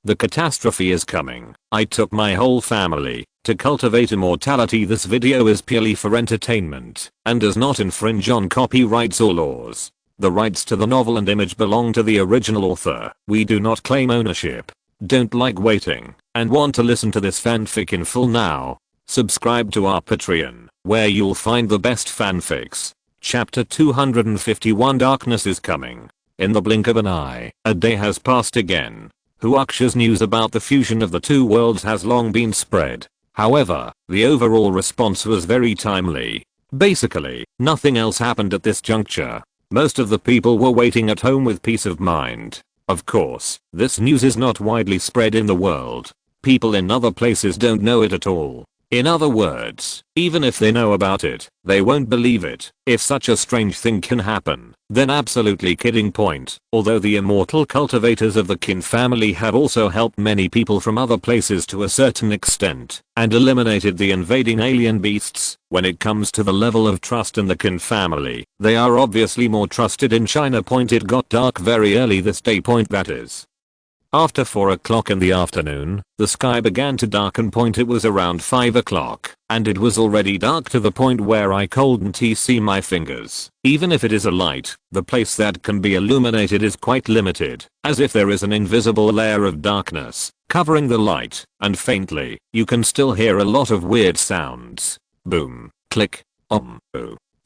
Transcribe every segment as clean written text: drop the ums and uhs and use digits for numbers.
The catastrophe is coming. I took my whole family to cultivate immortality. This video is purely for entertainment and does not infringe on copyrights or laws. The rights to the novel and image belong to the original author. We do not claim ownership. Don't like waiting and want to listen to this fanfic in full now? Subscribe to our Patreon, where you'll find the best fanfics. Chapter 251 Darkness is coming. In the blink of an eye, a day has passed again. Huax's news about the fusion of the two worlds has long been spread. However, the overall response was very timely. Basically, nothing else happened at this juncture. Most of the people were waiting at home with peace of mind. Of course, this news is not widely spread in the world. People in other places don't know it at all. In other words, even if they know about it, they won't believe it. If such a strange thing can happen, then absolutely kidding point. Although the immortal cultivators of the Qin family have also helped many people from other places to a certain extent, and eliminated the invading alien beasts, when it comes to the level of trust in the Qin family, they are obviously more trusted in China. It got dark very early this day. That is. After 4 o'clock in the afternoon, the sky began to darken. It was around 5 o'clock, and it was already dark to the point where I couldn't see my fingers. Even if it is a light, the place that can be illuminated is quite limited, as if there is an invisible layer of darkness covering the light, and faintly, you can still hear a lot of weird sounds. Boom, click, oh.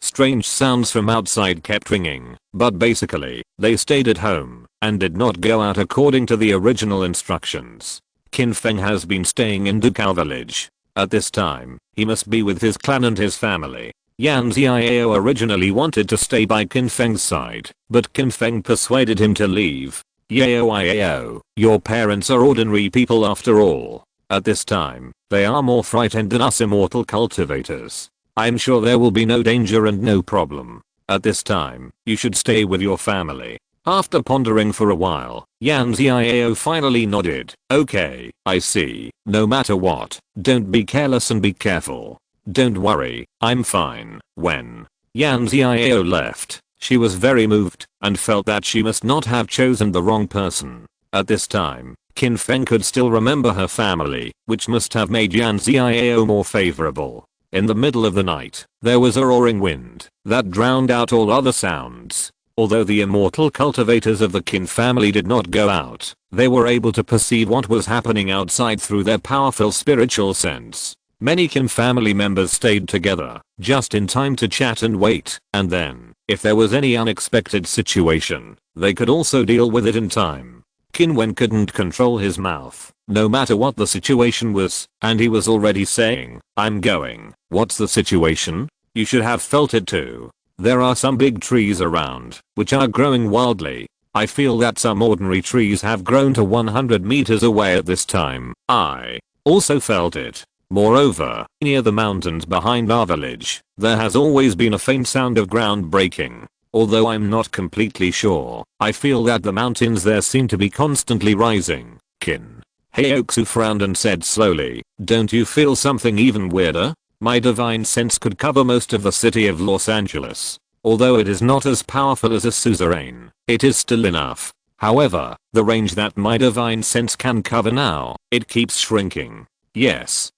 Strange sounds from outside kept ringing, but basically, they stayed at home and did not go out according to the original instructions. Qin Feng has been staying in Dukao village. At this time, he must be with his clan and his family. Yan Xiao originally wanted to stay by Qin Feng's side, but Qin Feng persuaded him to leave. Yao, your parents are ordinary people after all. At this time, they are more frightened than us immortal cultivators. I'm sure there will be no danger and no problem. At this time, you should stay with your family. After pondering for a while, Yan Xiao finally nodded. Okay, I see. No matter what, don't be careless and be careful. Don't worry, I'm fine. When Yan Xiao left, she was very moved and felt that she must not have chosen the wrong person. At this time, Qin Feng could still remember her family, which must have made Yan Xiao more favorable. In the middle of the night, there was a roaring wind that drowned out all other sounds. Although the immortal cultivators of the Qin family did not go out, they were able to perceive what was happening outside through their powerful spiritual sense. Many Qin family members stayed together, just in time to chat and wait, and then, if there was any unexpected situation, they could also deal with it in time. Qin Wen couldn't control his mouth, no matter what the situation was, and he was already saying, I'm going. What's the situation? You should have felt it too. There are some big trees around, which are growing wildly. I feel that some ordinary trees have grown to 100 meters away at this time. I also felt it. Moreover, near the mountains behind our village, there has always been a faint sound of ground breaking. Although I'm not completely sure, I feel that the mountains there seem to be constantly rising. Qin Heoxu frowned and said slowly, don't you feel something even weirder? My divine sense could cover most of the city of Los Angeles. Although it is not as powerful as a suzerain, it is still enough. However, the range that my divine sense can cover now, it keeps shrinking. Yes,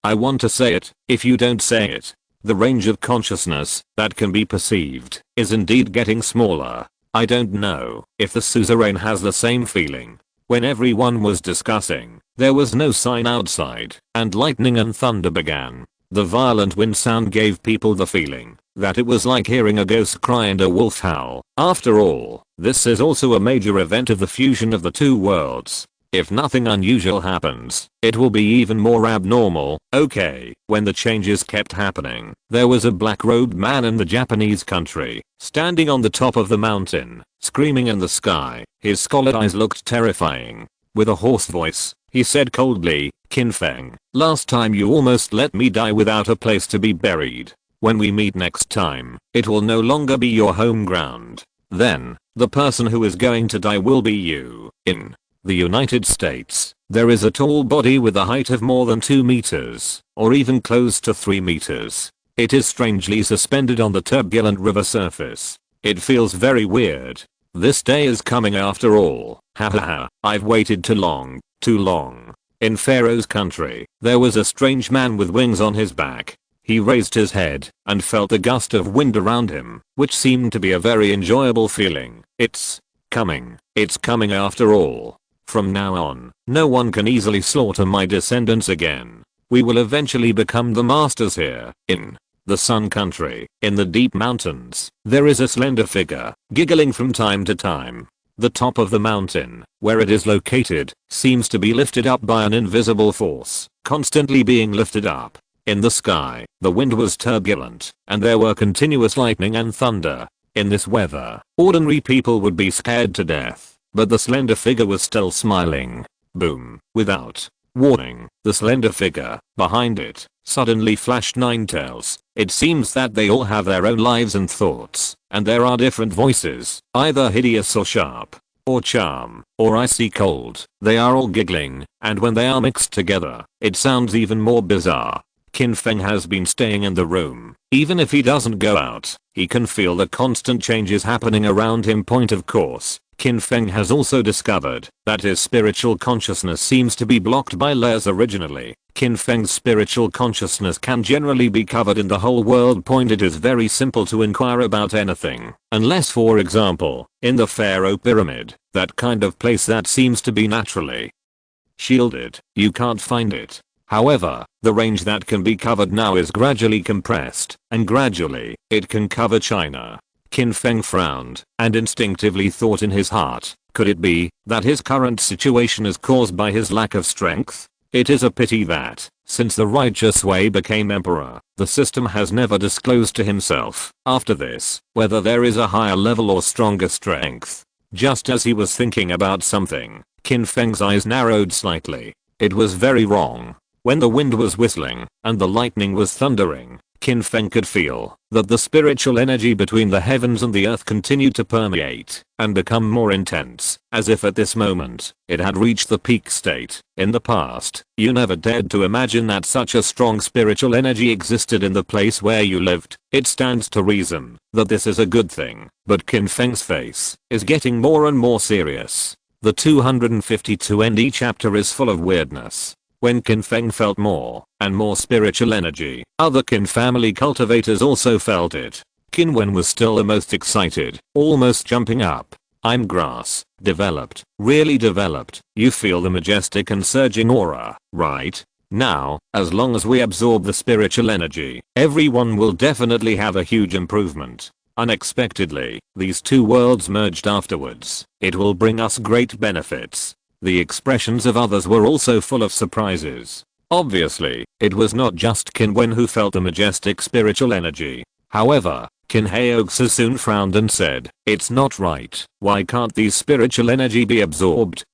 I want to say it, if you don't say it. The range of consciousness that can be perceived is indeed getting smaller. I don't know if the suzerain has the same feeling. When everyone was discussing, there was no sign outside, and lightning and thunder began. The violent wind sound gave people the feeling that it was like hearing a ghost cry and a wolf howl. After all, this is also a major event of the fusion of the two worlds. If nothing unusual happens, it will be even more abnormal. Okay, when the changes kept happening, there was a black-robed man in the Japanese country, standing on the top of the mountain, screaming in the sky. His scarlet eyes looked terrifying. With a hoarse voice, he said coldly, Qin Feng, last time you almost let me die without a place to be buried. When we meet next time, it will no longer be your home ground. Then, the person who is going to die will be you. In the United States, there is a tall body with a height of more than 2 meters, or even close to 3 meters. It is strangely suspended on the turbulent river surface. It feels very weird. This day is coming after all. Hahaha, I've waited too long, too long. In Pharaoh's country, there was a strange man with wings on his back. He raised his head and felt a gust of wind around him, which seemed to be a very enjoyable feeling. It's coming after all. From now on, no one can easily slaughter my descendants again. We will eventually become the masters here. In the Sun Country, in the deep mountains, there is a slender figure, giggling from time to time. The top of the mountain, where it is located, seems to be lifted up by an invisible force, constantly being lifted up. In the sky, the wind was turbulent, and there were continuous lightning and thunder. In this weather, ordinary people would be scared to death, but the slender figure was still smiling. Boom. Without warning, the slender figure, behind it, suddenly flashed 9 tails. It seems that they all have their own lives and thoughts, and there are different voices, either hideous or sharp, or charm, or icy cold. They are all giggling, and when they are mixed together, it sounds even more bizarre. Qin Feng has been staying in the room. Even if he doesn't go out, he can feel the constant changes happening around him. Point of course, Qin Feng has also discovered that his spiritual consciousness seems to be blocked by layers originally. Qin Feng's spiritual consciousness can generally be covered in the whole world. Point: it is very simple to inquire about anything, unless for example, in the Pharaoh pyramid, that kind of place that seems to be naturally shielded, you can't find it. However, the range that can be covered now is gradually compressed, and gradually, it can cover China. Qin Feng frowned, and instinctively thought in his heart, could it be that his current situation is caused by his lack of strength? It is a pity that, since the righteous Wei became emperor, the system has never disclosed to himself, after this, whether there is a higher level or stronger strength. Just as he was thinking about something, Qin Feng's eyes narrowed slightly. It was very wrong. When the wind was whistling, and the lightning was thundering, Qin Feng could feel that the spiritual energy between the heavens and the earth continued to permeate and become more intense, as if at this moment, it had reached the peak state. In the past, you never dared to imagine that such a strong spiritual energy existed in the place where you lived. It stands to reason that this is a good thing, but Qin Feng's face is getting more and more serious. The 252nd chapter is full of weirdness. When Qin Feng felt more and more spiritual energy, other Qin family cultivators also felt it. Qin Wen was still the most excited, almost jumping up. I'm grass, developed, really developed. You feel the majestic and surging aura, right? Now, as long as we absorb the spiritual energy, everyone will definitely have a huge improvement. Unexpectedly, these two worlds merged afterwards. It will bring us great benefits. The expressions of others were also full of surprises. Obviously, it was not just Qin Wen who felt the majestic spiritual energy. However, Qin Heoxia soon frowned and said, it's not right. Why can't these spiritual energy be absorbed?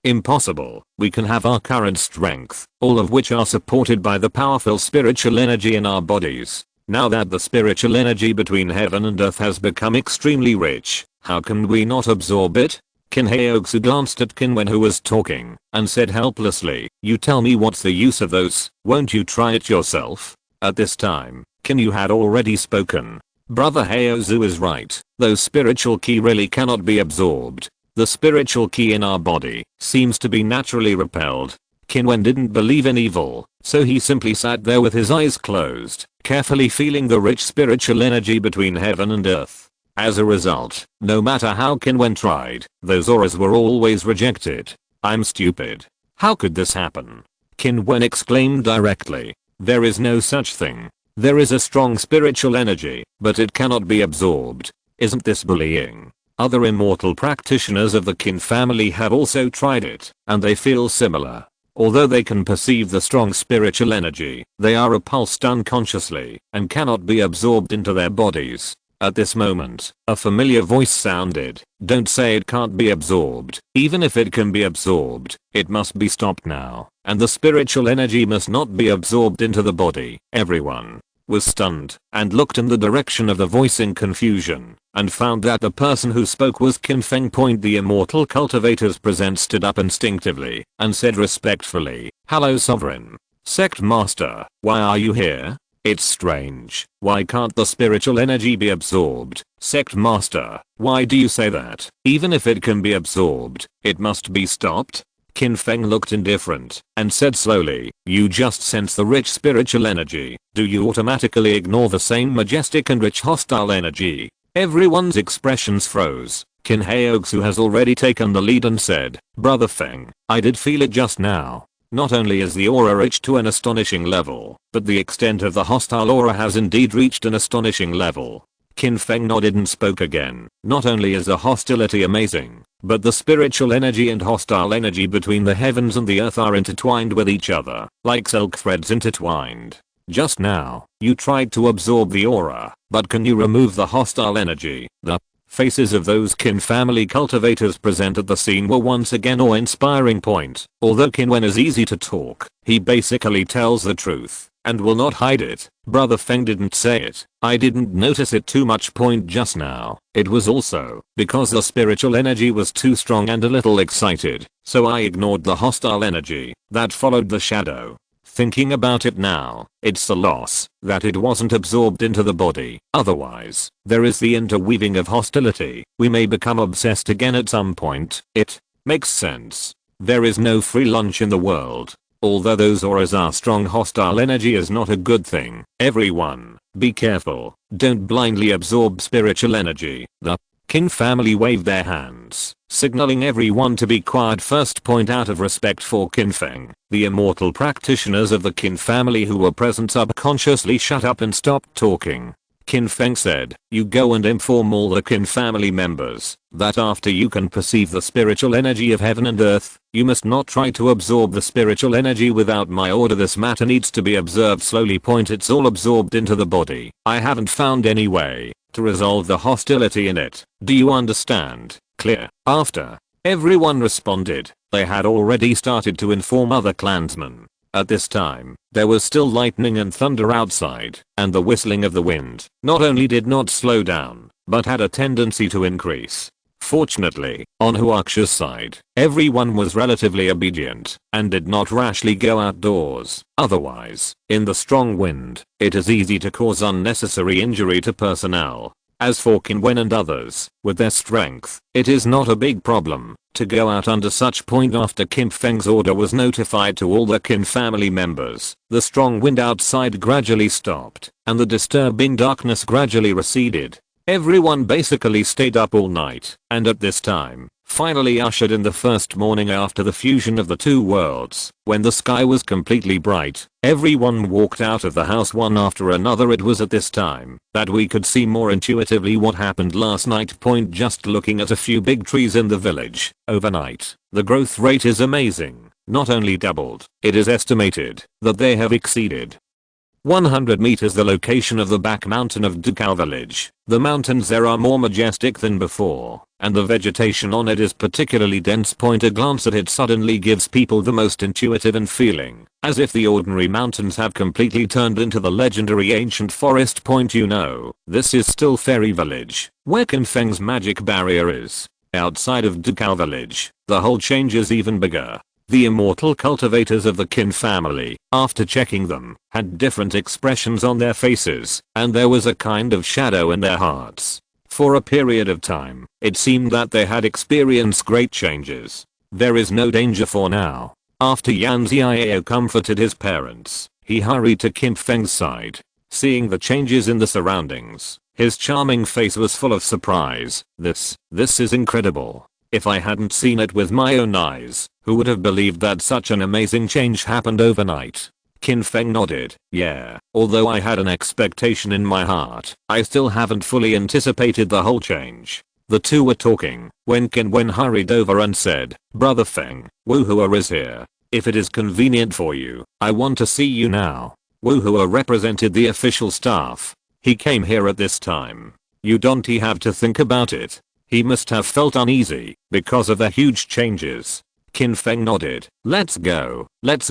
Impossible. We can have our current strength, all of which are supported by the powerful spiritual energy in our bodies. Now that the spiritual energy between heaven and earth has become extremely rich, how can we not absorb it? Qin Heoxia glanced at Qin Wen, who was talking, and said helplessly, you tell me what's the use of those, won't you try it yourself? At this time, Qin Yu had already spoken. Brother Heozu is right, those spiritual ki really cannot be absorbed. The spiritual ki in our body seems to be naturally repelled. Qin Wen didn't believe in evil, so he simply sat there with his eyes closed, carefully feeling the rich spiritual energy between heaven and earth. As a result, no matter how Qin Wen tried, those auras were always rejected. I'm stupid. How could this happen? Qin Wen exclaimed directly. There is no such thing. There is a strong spiritual energy, but it cannot be absorbed. Isn't this bullying? Other immortal practitioners of the Qin family have also tried it, and they feel similar. Although they can perceive the strong spiritual energy, they are repulsed unconsciously and cannot be absorbed into their bodies. At this moment, a familiar voice sounded. Don't say it can't be absorbed. Even if it can be absorbed, it must be stopped now, and the spiritual energy must not be absorbed into the body. Everyone was stunned and looked in the direction of the voice in confusion, and found that the person who spoke was Qin Feng. The immortal cultivators present stood up instinctively and said respectfully, hello sovereign. Sect master, why are you here? It's strange. Why can't the spiritual energy be absorbed? Sect Master, why do you say that? Even if it can be absorbed, it must be stopped? Qin Feng looked indifferent and said slowly, you just sense the rich spiritual energy. Do you automatically ignore the same majestic and rich hostile energy? Everyone's expressions froze. Qin Heoxu has already taken the lead and said, Brother Feng, I did feel it just now. Not only is the aura rich to an astonishing level, but the extent of the hostile aura has indeed reached an astonishing level. Qin Feng nodded and spoke again. Not only is the hostility amazing, but the spiritual energy and hostile energy between the heavens and the earth are intertwined with each other, like silk threads intertwined. Just now, you tried to absorb the aura, but can you remove the hostile energy? The faces of those Qin family cultivators present at the scene were once again awe-inspiring point. Although Qin Wen is easy to talk, he basically tells the truth and will not hide it. Brother Feng didn't say it. I didn't notice it too much point just now. It was also because the spiritual energy was too strong and a little excited, so I ignored the hostile energy that followed the shadow. Thinking about it now, it's a loss that it wasn't absorbed into the body. Otherwise, there is the interweaving of hostility. We may become obsessed again at some point. It makes sense. There is no free lunch in the world. Although those auras are strong, hostile energy is not a good thing. Everyone, be careful. Don't blindly absorb spiritual energy. The Qin family waved their hands, signaling everyone to be quiet. First point out of respect for Qin Feng, the immortal practitioners of the Qin family who were present subconsciously shut up and stopped talking. Qin Feng said, you go and inform all the Qin family members that after you can perceive the spiritual energy of heaven and earth, you must not try to absorb the spiritual energy without my order. This matter needs to be observed slowly. Point, it's all absorbed into the body. I haven't found any way to resolve the hostility in it. Do you understand? Clear. After everyone responded, they had already started to inform other clansmen. At this time, there was still lightning and thunder outside, and the whistling of the wind not only did not slow down, but had a tendency to increase. Fortunately, on Huax's side, everyone was relatively obedient and did not rashly go outdoors. Otherwise, in the strong wind, it is easy to cause unnecessary injury to personnel. As for Qin Wen and others, with their strength, it is not a big problem to go out under such point. After Qin Feng's order was notified to all the Qin family members, the strong wind outside gradually stopped, and the disturbing darkness gradually receded. Everyone basically stayed up all night, and at this time, finally ushered in the first morning after the fusion of the two worlds. When the sky was completely bright, everyone walked out of the house one after another. It was at this time that we could see more intuitively what happened last night. Point, just looking at a few big trees in the village, overnight, the growth rate is amazing. Not only doubled, it is estimated that they have exceeded 100 meters the location of the back mountain of Dukao village. The mountains there are more majestic than before, and the vegetation on it is particularly dense. Point, a glance at it suddenly gives people the most intuitive and feeling, as if the ordinary mountains have completely turned into the legendary ancient forest. Point, you know, this is still Fairy Village, where Qin Feng's magic barrier is. Outside of Dukao village, the whole change is even bigger. The immortal cultivators of the Qin family, after checking them, had different expressions on their faces, and there was a kind of shadow in their hearts. For a period of time, it seemed that they had experienced great changes. There is no danger for now. After Yan Xiao comforted his parents, he hurried to Qin Feng's side. Seeing the changes in the surroundings, his charming face was full of surprise. This is incredible. If I hadn't seen it with my own eyes, who would have believed that such an amazing change happened overnight? Qin Feng nodded. Yeah, although I had an expectation in my heart, I still haven't fully anticipated the whole change. The two were talking when Qin Wen hurried over and said, Brother Feng, Wu Hua is here. If it is convenient for you, I want to see you now. Wu Hua represented the official staff. He came here at this time. You don't have to think about it. He must have felt uneasy because of the huge changes. Qin Feng nodded. Let's go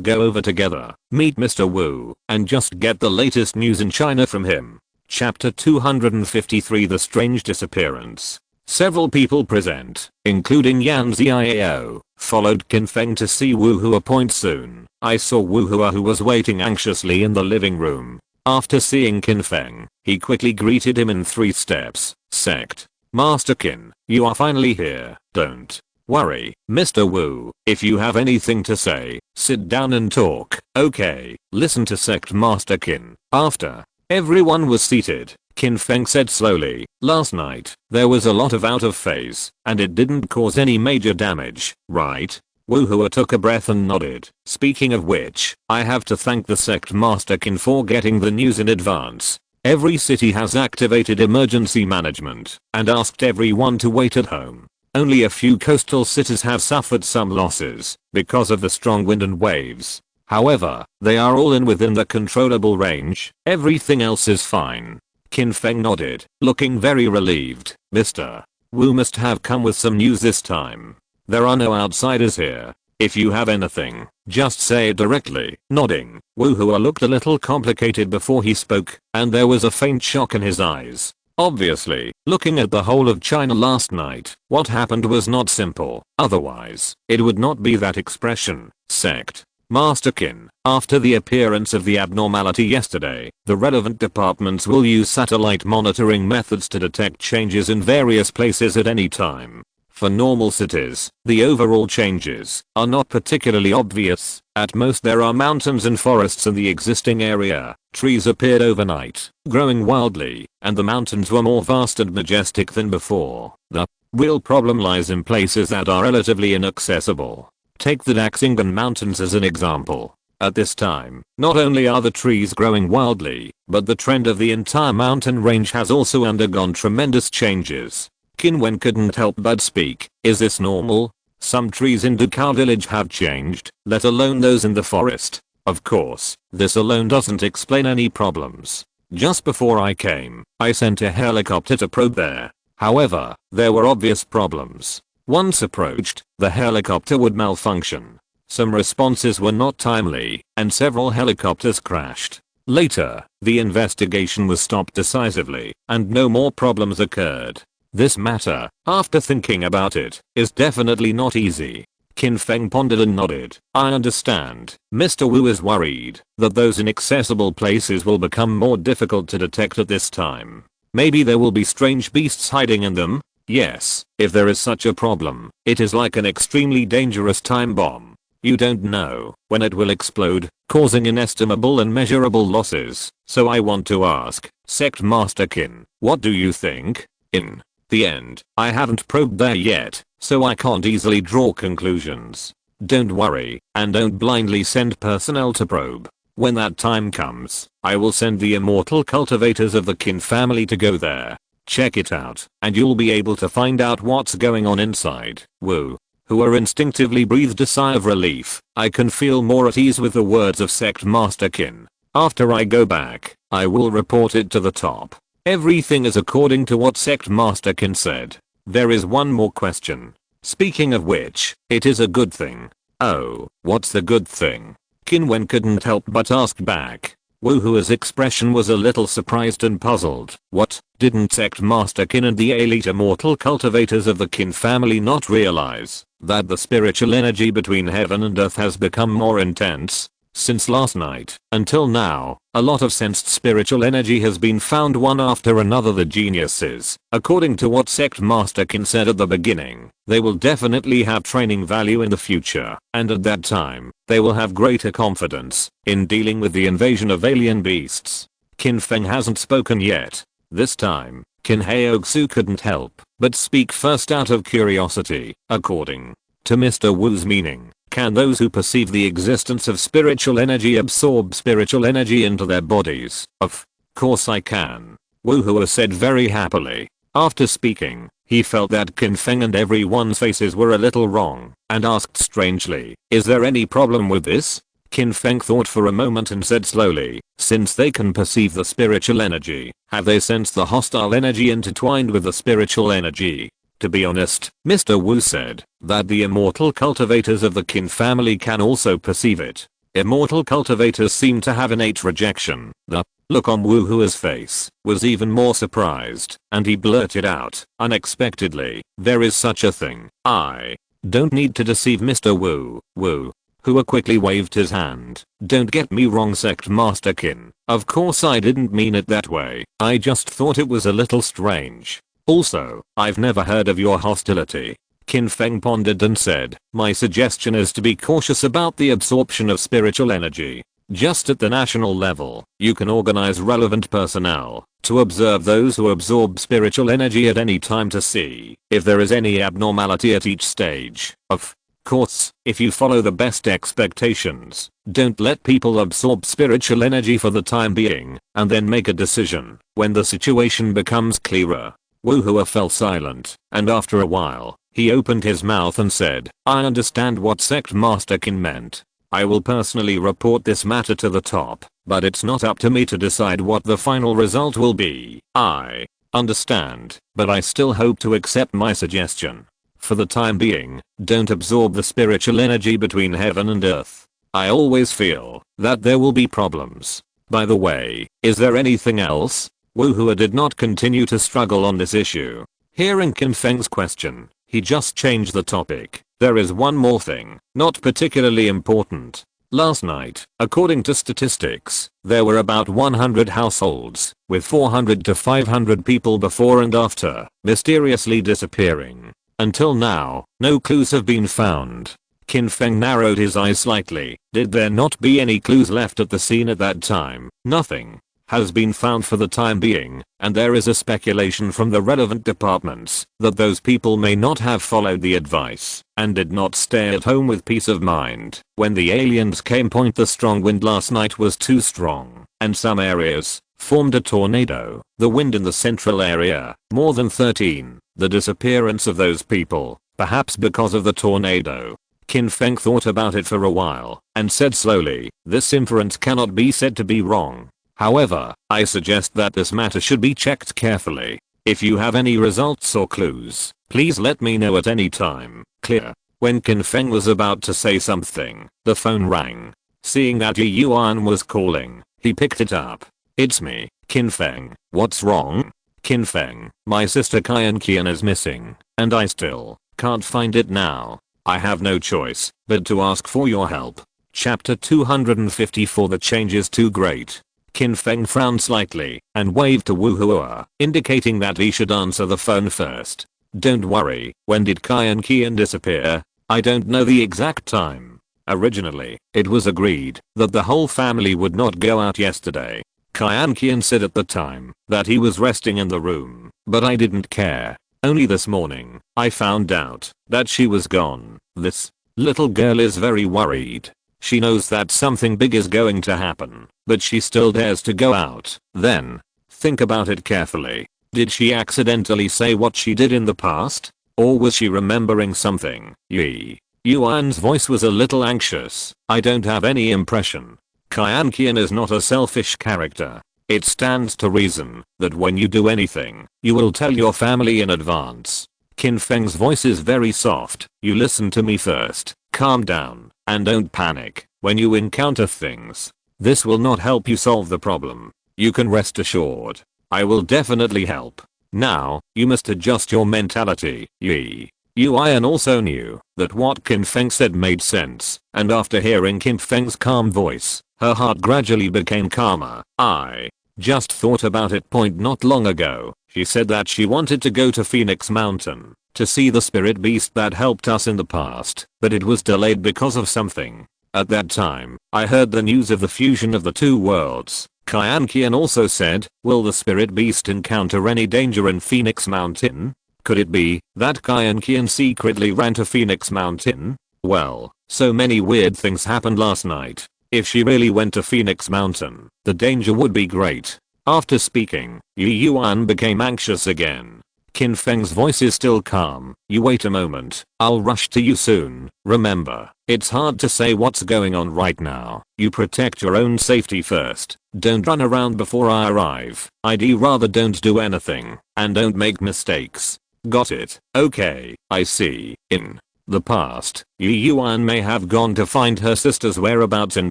over together, meet Mr. Wu, and just get the latest news in China from him. Chapter 253, The Strange Disappearance. Several people present, including Yan Xiao, followed Qin Feng to see Wu Hua. Soon, I saw Wu Hua, who was waiting anxiously in the living room. After seeing Qin Feng, he quickly greeted him in 3 steps. Sect. Master Qin, you are finally here. Don't worry, Mr. Wu. If you have anything to say, sit down and talk. Okay, listen to Sect Master Qin. After everyone was seated, Qin Feng said slowly, last night, there was a lot of out of phase, and it didn't cause any major damage, right? Wu Hua took a breath and nodded. Speaking of which, I have to thank the Sect Master Qin for getting the news in advance. Every city has activated emergency management and asked everyone to wait at home. Only a few coastal cities have suffered some losses because of the strong wind and waves. However, they are all within the controllable range. Everything else is fine. Qin Feng nodded, looking very relieved. Mr. Wu must have come with some news this time. There are no outsiders here. If you have anything, just say it directly. Nodding, Wu Hua looked a little complicated before he spoke, and there was a faint shock in his eyes. Obviously, looking at the whole of China last night, what happened was not simple. Otherwise, it would not be that expression. Sect. Master Qin, after the appearance of the abnormality yesterday, the relevant departments will use satellite monitoring methods to detect changes in various places at any time. For normal cities, the overall changes are not particularly obvious. At most there are mountains and forests in the existing area. Trees appeared overnight, growing wildly, and the mountains were more vast and majestic than before. The real problem lies in places that are relatively inaccessible. Take the Daxingan Mountains as an example. At this time, not only are the trees growing wildly, but the trend of the entire mountain range has also undergone tremendous changes. Qin Wen couldn't help but speak. Is this normal? Some trees in Dukao village have changed, let alone those in the forest. Of course, this alone doesn't explain any problems. Just before I came, I sent a helicopter to probe there. However, there were obvious problems. Once approached, the helicopter would malfunction. Some responses were not timely, and several helicopters crashed. Later, the investigation was stopped decisively, and no more problems occurred. This matter, after thinking about it, is definitely not easy. Qin Feng pondered and nodded. I understand. Mr. Wu is worried that those inaccessible places will become more difficult to detect at this time. Maybe there will be strange beasts hiding in them? Yes, if there is such a problem, it is like an extremely dangerous time bomb. You don't know when it will explode, causing inestimable and measurable losses. So I want to ask, Sect Master Qin, what do you think? In the end, I haven't probed there yet, so I can't easily draw conclusions. Don't worry, and don't blindly send personnel to probe. When that time comes, I will send the immortal cultivators of the Qin family to go there. Check it out, and you'll be able to find out what's going on inside. Wu Hua instinctively breathed a sigh of relief. I can feel more at ease with the words of Sect Master Qin. After I go back, I will report it to the top. Everything is according to what Sect Master Qin said. There is one more question. Speaking of which, it is a good thing. Oh, what's the good thing? Qin Wen couldn't help but ask back. Wu Hua's expression was a little surprised and puzzled. What, didn't Sect Master Qin and the elite immortal cultivators of the Qin family not realize that the spiritual energy between heaven and earth has become more intense? Since last night, until now, a lot of sensed spiritual energy has been found one after another. The geniuses, according to what Sect Master Qin said at the beginning, they will definitely have training value in the future, and at that time, they will have greater confidence in dealing with the invasion of alien beasts. Qin Feng hasn't spoken yet. This time, Qin Haoxu couldn't help but speak first out of curiosity. According to Mr. Wu's meaning, can those who perceive the existence of spiritual energy absorb spiritual energy into their bodies? Of course I can. Wu Hua said very happily. After speaking, he felt that Qin Feng and everyone's faces were a little wrong, and asked strangely, is there any problem with this? Qin Feng thought for a moment and said slowly, since they can perceive the spiritual energy, have they sensed the hostile energy intertwined with the spiritual energy? To be honest, Mr. Wu said that the immortal cultivators of the Qin family can also perceive it. Immortal cultivators seem to have innate rejection. The look on Wu Hua's face was even more surprised, and he blurted out, unexpectedly, there is such a thing. I don't need to deceive Mr. Wu. Hua quickly waved his hand. Don't get me wrong, Sect Master Qin. Of course I didn't mean it that way. I just thought it was a little strange. Also, I've never heard of your hostility. Qin Feng pondered and said, my suggestion is to be cautious about the absorption of spiritual energy. Just at the national level, you can organize relevant personnel to observe those who absorb spiritual energy at any time to see if there is any abnormality at each stage. Of course, if you follow the best expectations, don't let people absorb spiritual energy for the time being, and then make a decision when the situation becomes clearer. Wu Hua fell silent, and after a while, he opened his mouth and said, I understand what Sect Master Qin meant. I will personally report this matter to the top, but it's not up to me to decide what the final result will be. I understand, but I still hope to accept my suggestion. For the time being, don't absorb the spiritual energy between heaven and earth. I always feel that there will be problems. By the way, is there anything else? Wu Hua did not continue to struggle on this issue. Hearing Qin Feng's question, he just changed the topic. There is one more thing, not particularly important. Last night, according to statistics, there were about 100 households, with 400 to 500 people before and after, mysteriously disappearing. Until now, no clues have been found. Qin Feng narrowed his eyes slightly. Did there not be any clues left at the scene at that time? Nothing has been found for the time being, and there is a speculation from the relevant departments that those people may not have followed the advice and did not stay at home with peace of mind. When the aliens came, the strong wind last night was too strong, and some areas formed a tornado. The wind in the central area, more than 13. The disappearance of those people, perhaps because of the tornado. Qin Feng thought about it for a while and said slowly, this inference cannot be said to be wrong. However, I suggest that this matter should be checked carefully. If you have any results or clues, please let me know at any time. Clear. When Qin Feng was about to say something, the phone rang. Seeing that Yi Yuan was calling, he picked it up. It's me, Qin Feng. What's wrong? Qin Feng, my sister Qian is missing, and I still can't find it now. I have no choice but to ask for your help. Chapter 254. The change is too great. Qin Feng frowned slightly and waved to Wu Hua, indicating that he should answer the phone first. Don't worry, when did Qian disappear? I don't know the exact time. Originally, it was agreed that the whole family would not go out yesterday. Qian said at the time that he was resting in the room, but I didn't care. Only this morning, I found out that she was gone. This little girl is very worried. She knows that something big is going to happen, but she still dares to go out. Then, think about it carefully. Did she accidentally say what she did in the past? Or was she remembering something? Yi Yuan's voice was a little anxious. I don't have any impression. Qian is not a selfish character. It stands to reason that when you do anything, you will tell your family in advance. Qin Feng's voice is very soft. You listen to me first. Calm down, and don't panic when you encounter things. This will not help you solve the problem. You can rest assured. I will definitely help. Now, you must adjust your mentality. Yi Yuan also knew that what Qin Feng said made sense, and after hearing Qin Feng's calm voice, her heart gradually became calmer. I just thought about it not long ago. She said that she wanted to go to Phoenix Mountain to see the spirit beast that helped us in the past, but it was delayed because of something. At that time, I heard the news of the fusion of the two worlds. Qian also said, will the spirit beast encounter any danger in Phoenix Mountain? Could it be that Qian secretly ran to Phoenix Mountain? Well, so many weird things happened last night. If she really went to Phoenix Mountain, the danger would be great. After speaking, Yi Yuan became anxious again. Qin Feng's voice is still calm. You wait a moment, I'll rush to you soon. Remember, it's hard to say what's going on right now. You protect your own safety first. Don't run around before I arrive. I'd rather don't do anything, and don't make mistakes. Got it? Okay, I see. In the past, Yi Yuan may have gone to find her sister's whereabouts in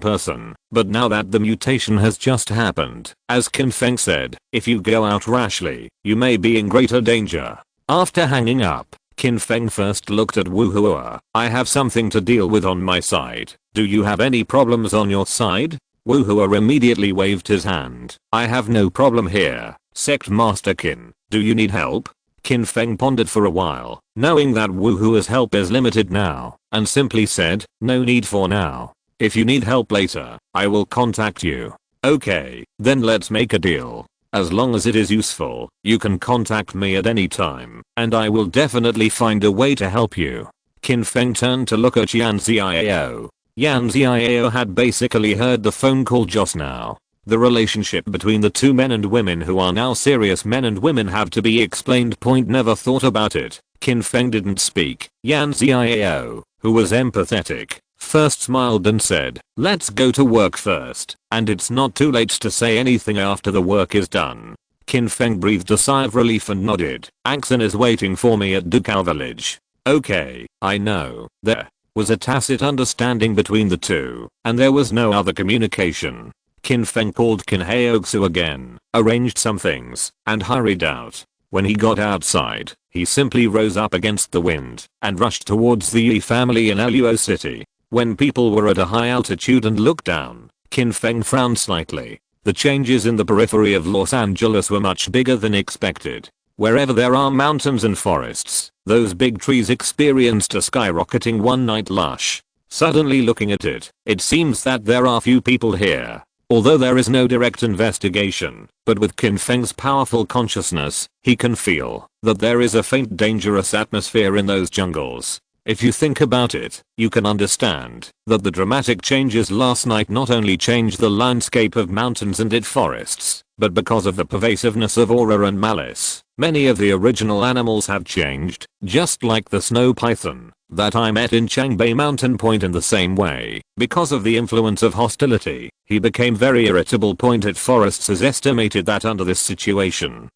person, but now that the mutation has just happened, as Qin Feng said, if you go out rashly, you may be in greater danger. After hanging up, Qin Feng first looked at Wu Hua. I have something to deal with on my side. Do you have any problems on your side? Wu Hua immediately waved his hand. I have no problem here, Sect Master Qin. Do you need help? Qin Feng pondered for a while, knowing that Wu Hua's help is limited now, and simply said, no need for now. If you need help later, I will contact you. Okay, then let's make a deal. As long as it is useful, you can contact me at any time, and I will definitely find a way to help you. Qin Feng turned to look at Yan Xiao. Yan Xiao had basically heard the phone call just now. The relationship between the two men and women who are now serious men and women have to be explained. Never thought about it. Qin Feng didn't speak. Yan Xiao, who was empathetic, first smiled and said, let's go to work first, and it's not too late to say anything after the work is done. Qin Feng breathed a sigh of relief and nodded. Axon is waiting for me at Dukao village. Okay, I know. There was a tacit understanding between the two, and there was no other communication. Qin Feng called Qin Haoxu again, arranged some things, and hurried out. When he got outside, he simply rose up against the wind and rushed towards the Yi family in Luo City. When people were at a high altitude and looked down, Qin Feng frowned slightly. The changes in the periphery of Los Angeles were much bigger than expected. Wherever there are mountains and forests, those big trees experienced a skyrocketing one-night lush. Suddenly looking at it, it seems that there are few people here. Although there is no direct investigation, but with Qin Feng's powerful consciousness, he can feel that there is a faint dangerous atmosphere in those jungles. If you think about it, you can understand that the dramatic changes last night not only changed the landscape of mountains and forests, but because of the pervasiveness of aura and malice, many of the original animals have changed, just like the snow python that I met in Changbei Mountain Point. In the same way, because of the influence of hostility, he became very irritable. At Forests is estimated that under this situation,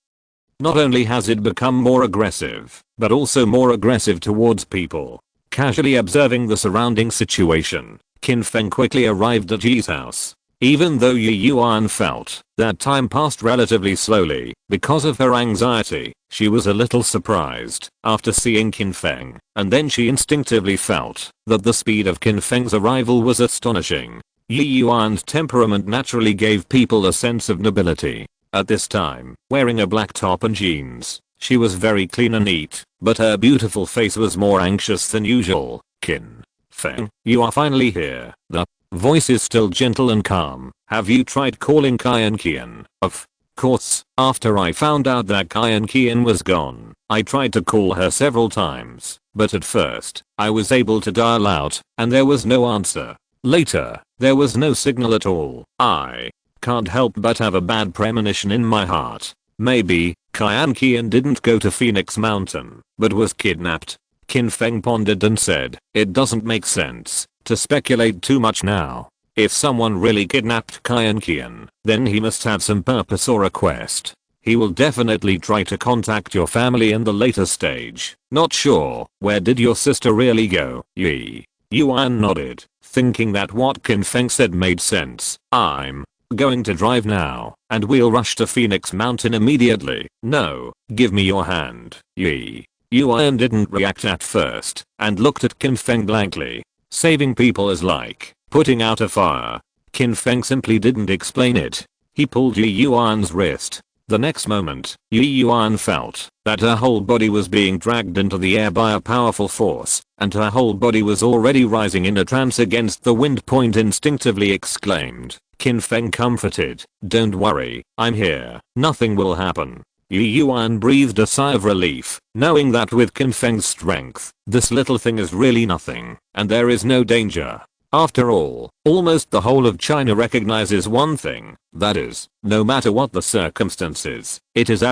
not only has it become more aggressive, but also more aggressive towards people. Casually observing the surrounding situation, Qin Feng quickly arrived at Yi's house. Even though Yi Yuan felt that time passed relatively slowly because of her anxiety, she was a little surprised after seeing Qin Feng, and then she instinctively felt that the speed of Qin Feng's arrival was astonishing. Yi Yuan's temperament naturally gave people a sense of nobility. At this time, wearing a black top and jeans, she was very clean and neat, but her beautiful face was more anxious than usual. Qin Feng, you are finally here. The voice is still gentle and calm. Have you tried calling Qian? Of course, after I found out that Qian was gone, I tried to call her several times, but at first, I was able to dial out, and there was no answer. Later, there was no signal at all. I can't help but have a bad premonition in my heart. Maybe, Qian didn't go to Phoenix Mountain, but was kidnapped. Qin Feng pondered and said, it doesn't make sense to speculate too much now. If someone really kidnapped Qian, then he must have some purpose or a quest. He will definitely try to contact your family in the later stage. Not sure, where did your sister really go? Yi Yuan nodded, thinking that what Qin Feng said made sense. I'm going to drive now, and we'll rush to Phoenix Mountain immediately. No, give me your hand. Yi Yuan didn't react at first, and looked at Qin Feng blankly. Saving people is like putting out a fire. Qin Feng simply didn't explain it. He pulled Yi Yuan's wrist. The next moment, Yi Yuan felt that her whole body was being dragged into the air by a powerful force, and her whole body was already rising in a trance against the wind. Instinctively exclaimed. Qin Feng comforted, don't worry, I'm here, nothing will happen. Yi Yuan breathed a sigh of relief, knowing that with Qin Feng's strength, this little thing is really nothing, and there is no danger. After all, almost the whole of China recognizes one thing, that is, no matter what the circumstances, it is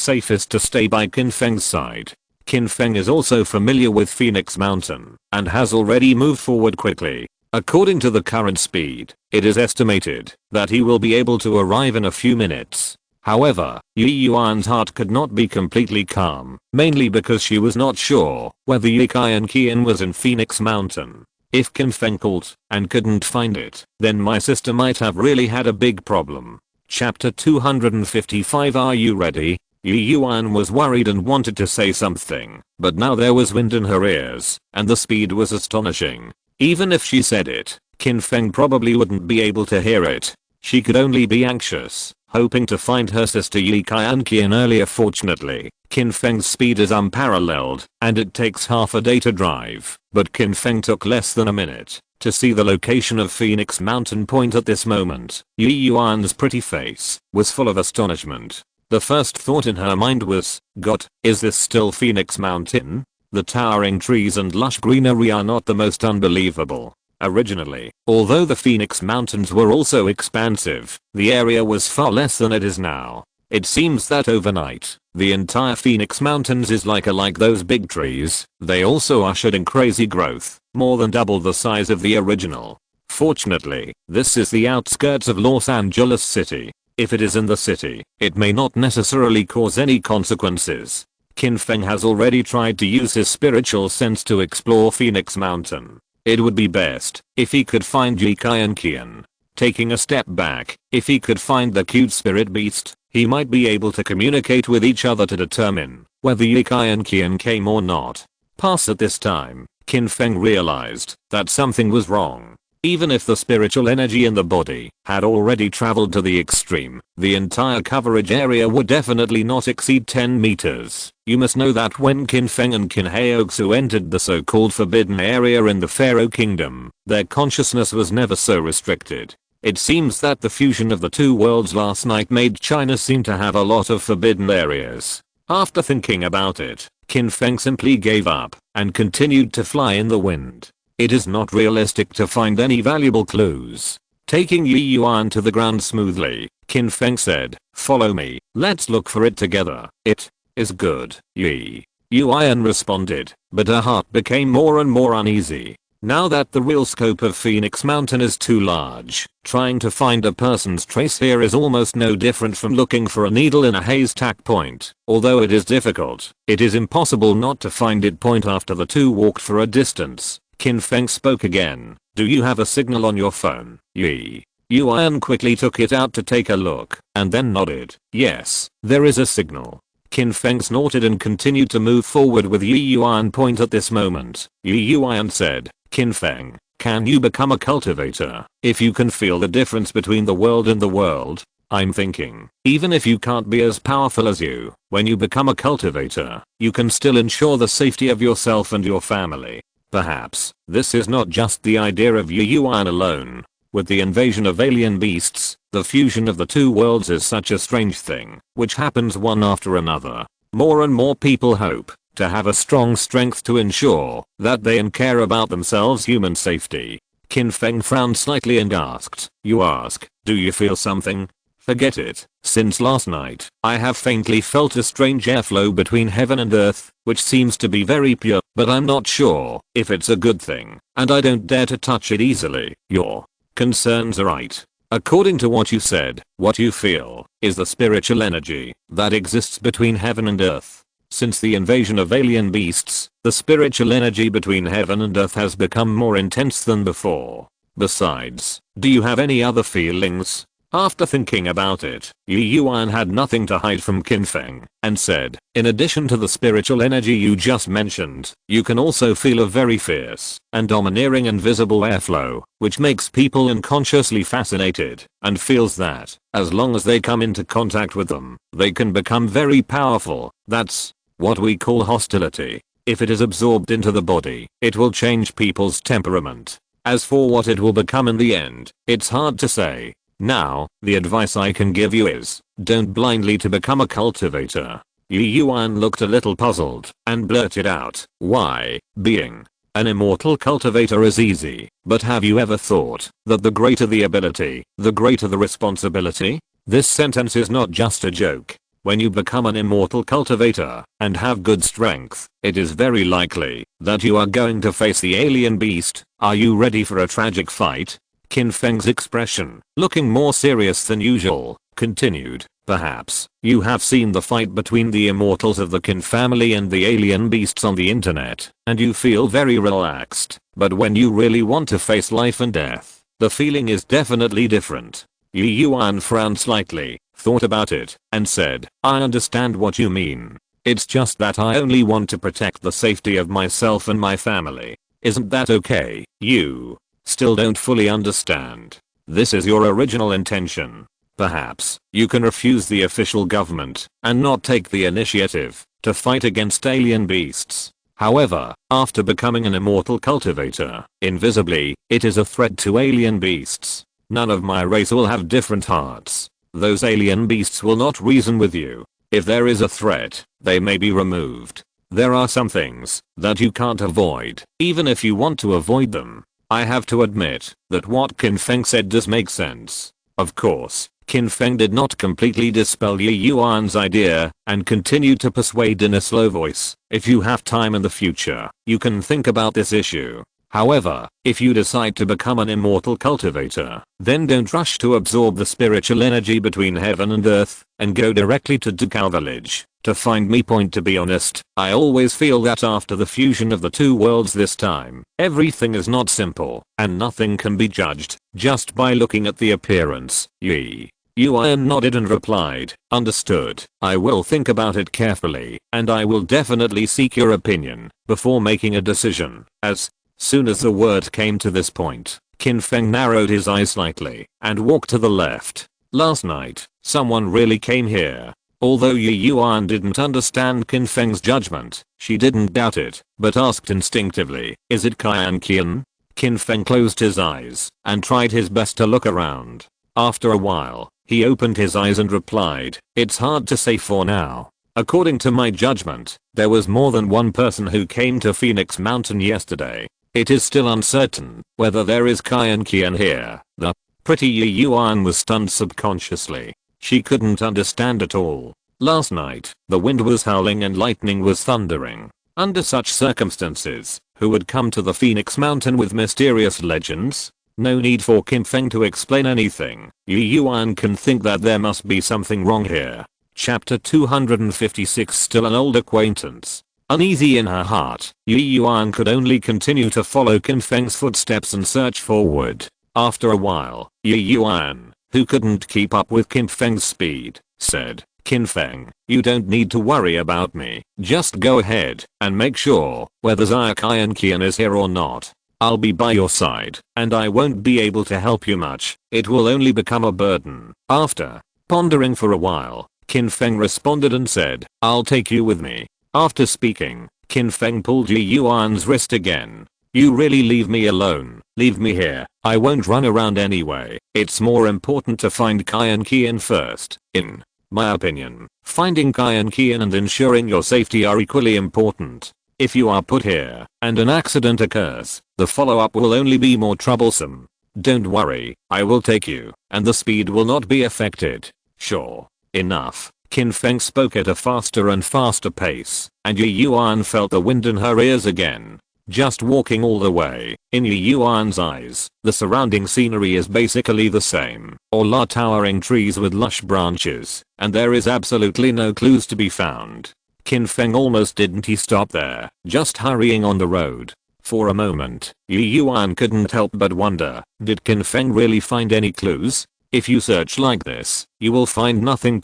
safest to stay by Qin Feng's side. Qin Feng is also familiar with Phoenix Mountain, and has already moved forward quickly. According to the current speed, it is estimated that he will be able to arrive in a few minutes. However, Yi Yuan's heart could not be completely calm, mainly because she was not sure whether Qian was in Phoenix Mountain. If Qin Feng called and couldn't find it, then my sister might have really had a big problem. Chapter 255. Are you ready? Yu Yuan was worried and wanted to say something, but now there was wind in her ears, and the speed was astonishing. Even if she said it, Qin Feng probably wouldn't be able to hear it. She could only be anxious, hoping to find her sister Yi Qian earlier. Fortunately, Qin Feng's speed is unparalleled, and it takes half a day to drive, but Qin Feng took less than a minute to see the location of Phoenix Mountain Point. At this moment, Yi Yuan's pretty face was full of astonishment. The first thought in her mind was, God, is this still Phoenix Mountain? The towering trees and lush greenery are not the most unbelievable. Originally, although the Phoenix Mountains were also expansive, the area was far less than it is now. It seems that overnight, the entire Phoenix Mountains is like those big trees. They also ushered in crazy growth, more than double the size of the original. Fortunately, this is the outskirts of Los Angeles City. If it is in the city, it may not necessarily cause any consequences. Qin Feng has already tried to use his spiritual sense to explore Phoenix Mountain. It would be best if he could find Yi Qian. Taking a step back, if he could find the cute spirit beast, he might be able to communicate with each other to determine whether Yi Qian came or not. Past at this time, Qin Feng realized that something was wrong. Even if the spiritual energy in the body had already traveled to the extreme, the entire coverage area would definitely not exceed 10 meters. You must know that when Qin Feng and Qin Heoxu entered the so-called forbidden area in the Pharaoh Kingdom, their consciousness was never so restricted. It seems that the fusion of the two worlds last night made China seem to have a lot of forbidden areas. After thinking about it, Qin Feng simply gave up and continued to fly in the wind. It is not realistic to find any valuable clues. Taking Yi Yuan to the ground smoothly, Qin Feng said, "Follow me, let's look for it together." "It is good." Yi Yuan responded, but her heart became more and more uneasy. Now that the real scope of Phoenix Mountain is too large, trying to find a person's trace here is almost no different from looking for a needle in a haystack. Point. Although it is difficult, it is impossible not to find it. Point. After the two walked for a distance, Qin Feng spoke again. "Do you have a signal on your phone?" Yi Yuan quickly took it out to take a look, and then nodded. "Yes, there is a signal." Qin Feng snorted and continued to move forward with Yi Yuan. Point. At this moment, Yi Yuan said, "Qin Feng, can you become a cultivator if you can feel the difference between the world and the world?" "I'm thinking, even if you can't be as powerful as you, when you become a cultivator, you can still ensure the safety of yourself and your family. Perhaps, this is not just the idea of Yi Yuan alone. With the invasion of alien beasts, the fusion of the two worlds is such a strange thing, which happens one after another. More and more people hope to have a strong strength to ensure that they care about themselves' human safety." Qin Feng frowned slightly and asked, "You ask, do you feel something?" "Forget it. Since last night, I have faintly felt a strange airflow between heaven and earth, which seems to be very pure, but I'm not sure if it's a good thing, and I don't dare to touch it easily." "Your concerns are right. According to what you said, what you feel is the spiritual energy that exists between heaven and earth. Since the invasion of alien beasts, the spiritual energy between heaven and earth has become more intense than before. Besides, do you have any other feelings?" After thinking about it, Yi Yuan had nothing to hide from Qin Feng, and said, "In addition to the spiritual energy you just mentioned, you can also feel a very fierce and domineering invisible airflow, which makes people unconsciously fascinated, and feels that, as long as they come into contact with them, they can become very powerful. That's what we call hostility. If it is absorbed into the body, it will change people's temperament. As for what it will become in the end, it's hard to say. Now, the advice I can give you is, don't blindly to become a cultivator." Yi Yuan looked a little puzzled, and blurted out, "Why, being an immortal cultivator is easy, but have you ever thought that the greater the ability, the greater the responsibility?" This sentence is not just a joke. When you become an immortal cultivator and have good strength, it is very likely that you are going to face the alien beast. Are you ready for a tragic fight? Qin Feng's expression, looking more serious than usual, continued, "Perhaps you have seen the fight between the immortals of the Qin family and the alien beasts on the internet, and you feel very relaxed, but when you really want to face life and death, the feeling is definitely different." Yi Yuan frowned slightly. thought about it, and said, I understand what you mean. It's just that I only want to protect the safety of myself and my family. Isn't that okay? You still don't fully understand. This is your original intention. Perhaps you can refuse the official government and not take the initiative to fight against alien beasts. However, after becoming an immortal cultivator, invisibly, it is a threat to alien beasts. None of my race will have different hearts. Those alien beasts will not reason with you. If there is a threat, they may be removed. There are some things that you can't avoid, even if you want to avoid them. I have to admit that what Qin Feng said does make sense. Of course, Qin Feng did not completely dispel Yi Yuan's idea and continued to persuade in a slow voice. If you have time in the future, you can think about this issue. However, if you decide to become an immortal cultivator, then don't rush to absorb the spiritual energy between heaven and earth and go directly to Dukao village to find me. To be honest, I always feel that after the fusion of the two worlds this time, everything is not simple and nothing can be judged just by looking at the appearance. Yi Yuan nodded and replied, understood. I will think about it carefully and I will definitely seek your opinion before making a decision. As soon as the word came to this point, Qin Feng narrowed his eyes slightly and walked to the left. Last night, someone really came here. Although Yi Yuan didn't understand Qin Feng's judgment, she didn't doubt it, but asked instinctively, is it Qian? Qin Feng closed his eyes and tried his best to look around. After a while, he opened his eyes and replied, it's hard to say for now. According to my judgment, there was more than one person who came to Phoenix Mountain yesterday. It is still uncertain whether there is Qian here. The pretty Yi Yuan was stunned subconsciously. She couldn't understand at all. Last night, the wind was howling and lightning was thundering. Under such circumstances, who would come to the Phoenix Mountain with mysterious legends? No need for Qin Feng to explain anything. Yi Yuan can think that there must be something wrong here. Chapter 256. Still an old acquaintance. Uneasy in her heart, Yi Yuan could only continue to follow Qin Feng's footsteps and search forward. After a while, Yi Yuan, who couldn't keep up with Qin Feng's speed, said, Qin Feng, you don't need to worry about me. Just go ahead and make sure whether Qian is here or not. I'll be by your side, and I won't be able to help you much. It will only become a burden. After pondering for a while, Qin Feng responded and said, I'll take you with me. After speaking, Qin Feng pulled Yi Yuan's wrist again. You really leave me alone. Leave me here. I won't run around anyway. It's more important to find Qian first. In my opinion, finding Qian and ensuring your safety are equally important. If you are put here and an accident occurs, the follow-up will only be more troublesome. Don't worry, I will take you, and the speed will not be affected. Sure. Enough. Qin Feng spoke at a faster and faster pace, and Yi Yuan felt the wind in her ears again. Just walking all the way, in Yi Yuan's eyes, the surrounding scenery is basically the same. All are towering trees with lush branches, and there is absolutely no clues to be found. Qin Feng almost didn't stop there, just hurrying on the road. For a moment, Yi Yuan couldn't help but wonder, did Qin Feng really find any clues? If you search like this, you will find nothing.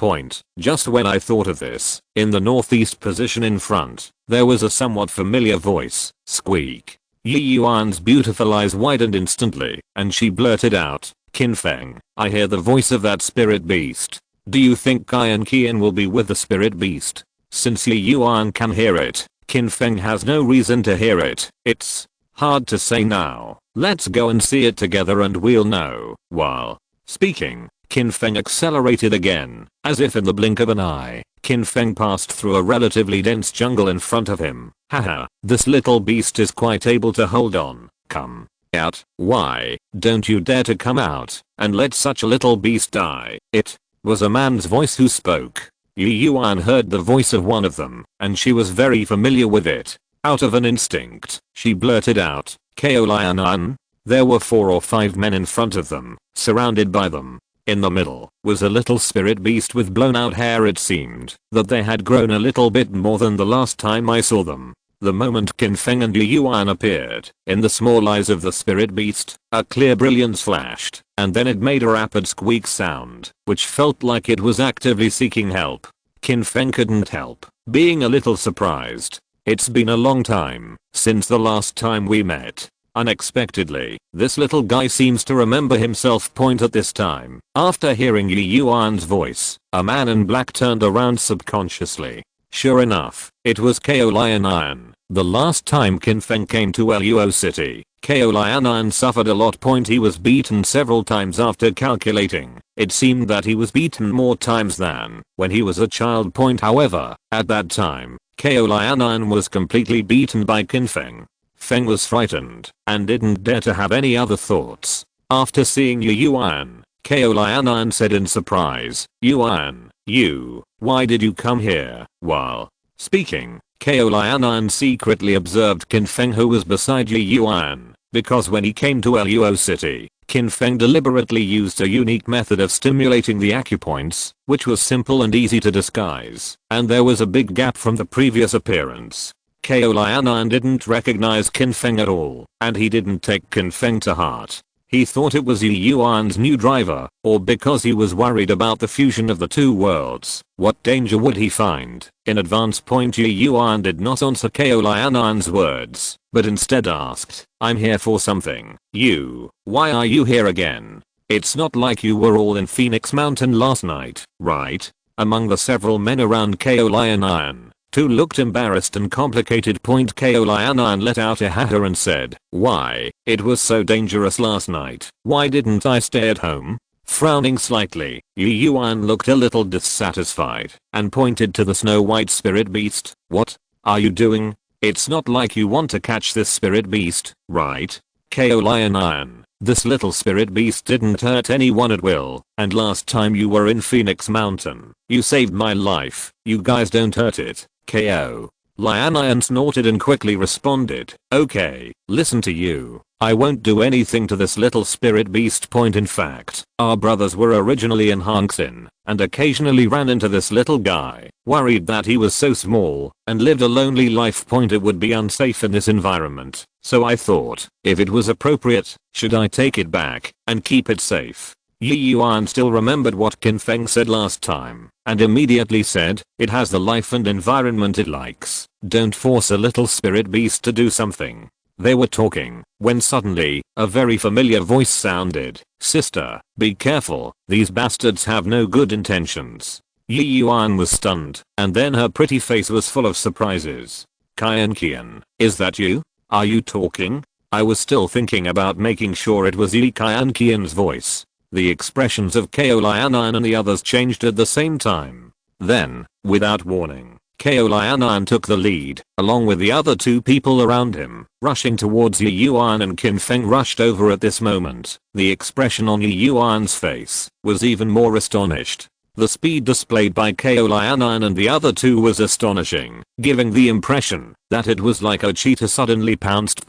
Just when I thought of this, in the northeast position in front, there was a somewhat familiar voice. Squeak. Yi Yuan's beautiful eyes widened instantly, and she blurted out, Qin Feng, I hear the voice of that spirit beast. Do you think Qian will be with the spirit beast? Since Yi Yuan can hear it, Qin Feng has no reason to hear it. It's hard to say now. Let's go and see it together and we'll know. While speaking, Qin Feng accelerated again, as if in the blink of an eye. Qin Feng passed through a relatively dense jungle in front of him. Haha, this little beast is quite able to hold on. Come out. Why don't you dare to come out and let such a little beast die? It was a man's voice who spoke. Yi Yuan heard the voice of one of them, and she was very familiar with it. Out of an instinct, she blurted out, Ko Lianan. There were 4 or 5 men in front of them, surrounded by them. In the middle was a little spirit beast with blown out hair. It seemed that they had grown a little bit more than the last time I saw them. The moment Qin Feng and Yu Yuan appeared, in the small eyes of the spirit beast, a clear brilliance flashed, and then it made a rapid squeak sound, which felt like it was actively seeking help. Qin Feng couldn't help being a little surprised. It's been a long time since the last time we met. Unexpectedly, this little guy seems to remember himself. At this time, after hearing Yu Yuan's voice, a man in black turned around subconsciously. Sure enough, it was Lion. The last time Qin Feng came to Luo City, Lion suffered a lot. He was beaten several times after calculating. It seemed that he was beaten more times than when he was a child. However, at that time, Lion was completely beaten by Qin Feng. Feng was frightened and didn't dare to have any other thoughts. After seeing Yu Yuan, Lion said in surprise, "Yuan, why did you come here?" While speaking, Lion secretly observed Qin Feng, who was beside Yu Yuan, because when he came to Luo City, Qin Feng deliberately used a unique method of stimulating the acupoints, which was simple and easy to disguise, and there was a big gap from the previous appearance. Lion didn't recognize Qin Feng at all, and he didn't take Qin Feng to heart. He thought it was Yu Yuan's new driver, or because he was worried about the fusion of the two worlds. What danger would he find? In advance. Yu Yuan did not answer Lion's words, but instead asked, "I'm here for something. Why are you here again? It's not like you were all in Phoenix Mountain last night, right?" Among the several men around Lion, two looked embarrassed and complicated. Lion let out a hatter and said, "Why, it was so dangerous last night. Why didn't I stay at home?" Frowning slightly, Yu Yuan looked a little dissatisfied and pointed to the Snow White spirit beast. "What are you doing? It's not like you want to catch this spirit beast, right?" Lion, "This little spirit beast didn't hurt anyone at will, and last time you were in Phoenix Mountain, you saved my life. You guys don't hurt it." Lion snorted and quickly responded, "Okay, listen to you. I won't do anything to this little spirit beast. In fact, our brothers were originally in Hangxin, and occasionally ran into this little guy, worried that he was so small, and lived a lonely life. It would be unsafe in this environment, so I thought, if it was appropriate, should I take it back, and keep it safe?" Yu Yuan still remembered what Qin Feng said last time, and immediately said, "It has the life and environment it likes. Don't force a little spirit beast to do something." They were talking, when suddenly, a very familiar voice sounded, "Sister, be careful, these bastards have no good intentions." Yu Yuan was stunned, and then her pretty face was full of surprises. "Qian, is that you? Are you talking?" I was still thinking about making sure it was Qian's voice. The expressions of Lion and the others changed at the same time. Then, without warning, Lion took the lead, along with the other two people around him, rushing towards Yu Yuan, and Qin Feng rushed over at this moment. The expression on Yu Yuan's face was even more astonished. The speed displayed by Lion and the other two was astonishing, giving the impression that it was like a cheetah suddenly pounced.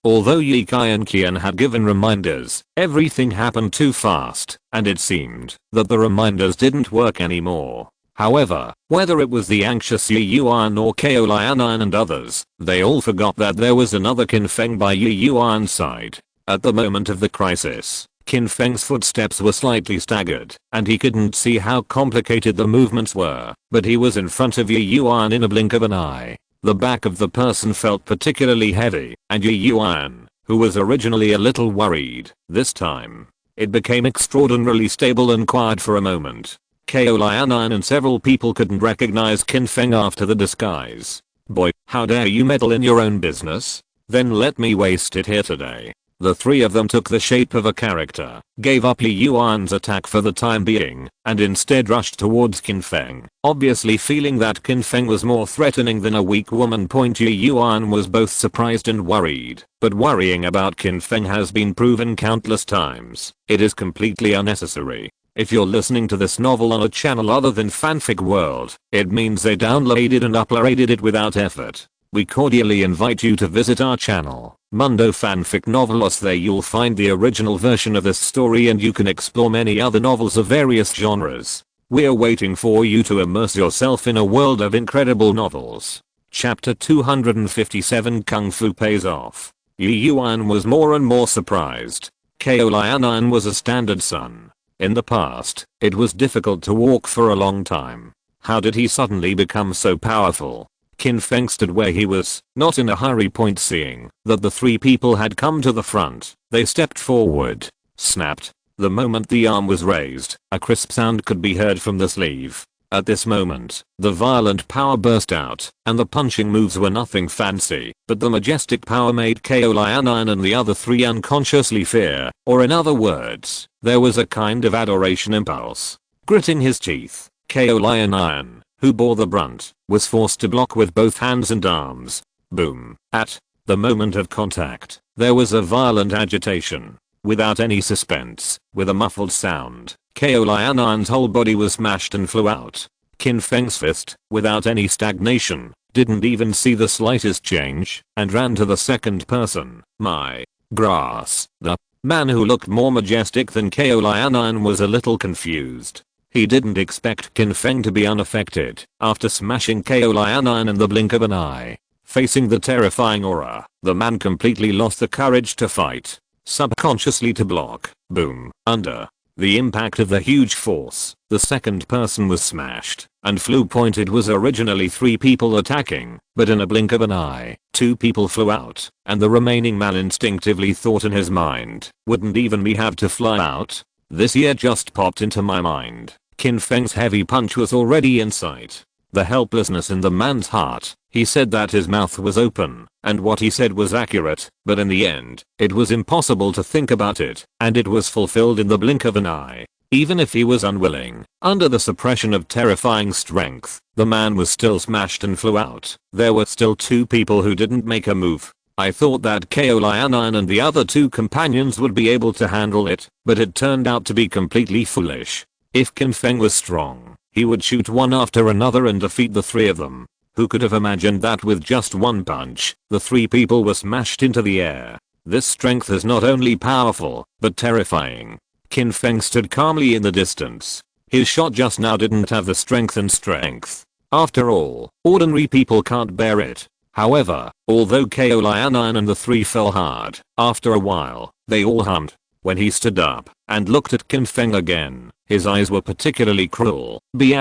Although Qian had given reminders, everything happened too fast, and it seemed that the reminders didn't work anymore. However, whether it was the anxious Yu Yuan or Lion and others, they all forgot that there was another Qin Feng by Yu Yuan's side. At the moment of the crisis, Qin Feng's footsteps were slightly staggered, and he couldn't see how complicated the movements were, but he was in front of Yu Yuan in a blink of an eye. The back of the person felt particularly heavy, and Yu Yuan, who was originally a little worried, this time, it became extraordinarily stable and quiet for a moment. Lion and several people couldn't recognize Qin Feng after the disguise. "Boy, how dare you meddle in your own business? Then let me waste it here today." The three of them took the shape of a character, gave up Yu Yuan's attack for the time being, and instead rushed towards Qin Feng, obviously feeling that Qin Feng was more threatening than a weak woman. Yu Yuan was both surprised and worried, but worrying about Qin Feng has been proven countless times. It is completely unnecessary. If you're listening to this novel on a channel other than Fanfic World, it means they downloaded and uploaded it without effort. We cordially invite you to visit our channel, Mundo Fanfic Novelos. There you'll find the original version of this story, and you can explore many other novels of various genres. We're waiting for you to immerse yourself in a world of incredible novels. Chapter 257 Kung Fu Pays Off. Yi Yuan was more and more surprised. Ko Lianan was a standard son. In the past, it was difficult to walk for a long time. How did he suddenly become so powerful? Qin Feng stood where he was, not in a hurry. Seeing that the three people had come to the front, they stepped forward. Snapped. The moment the arm was raised, a crisp sound could be heard from the sleeve. At this moment, the violent power burst out, and the punching moves were nothing fancy, but the majestic power made Ko Lianan and the other three unconsciously fear, or in other words, there was a kind of adoration impulse. Gritting his teeth, Ko Lianan, who bore the brunt, was forced to block with both hands and arms. Boom. At the moment of contact, there was a violent agitation. Without any suspense, with a muffled sound, Ko Lianan's whole body was smashed and flew out. Qin Feng's fist, without any stagnation, didn't even see the slightest change, and ran to the second person. My grass. The man who looked more majestic than Ko Lianan was a little confused. He didn't expect Qin Feng to be unaffected after smashing Ko Lianan in the blink of an eye. Facing the terrifying aura, the man completely lost the courage to fight. Subconsciously to block. Boom. Under the impact of the huge force, the second person was smashed and flew. It was originally three people attacking, but in a blink of an eye, two people flew out, and the remaining man instinctively thought in his mind, wouldn't even me have to fly out? This year just popped into my mind. Qin Feng's heavy punch was already in sight. The helplessness in the man's heart. He said that his mouth was open, and what he said was accurate, but in the end, it was impossible to think about it, and it was fulfilled in the blink of an eye. Even if he was unwilling, under the suppression of terrifying strength, the man was still smashed and flew out. There were still two people who didn't make a move. I thought that Ko Lianan and the other two companions would be able to handle it, but it turned out to be completely foolish. If Qin Feng was strong, he would shoot one after another and defeat the three of them. Who could have imagined that with just one punch, the three people were smashed into the air? This strength is not only powerful, but terrifying. Qin Feng stood calmly in the distance. His shot just now didn't have the strength. After all, ordinary people can't bear it. However, although Ko Lianan and the three fell hard, after a while, they all hummed. When he stood up and looked at Qin Feng again, his eyes were particularly cruel. B*******D.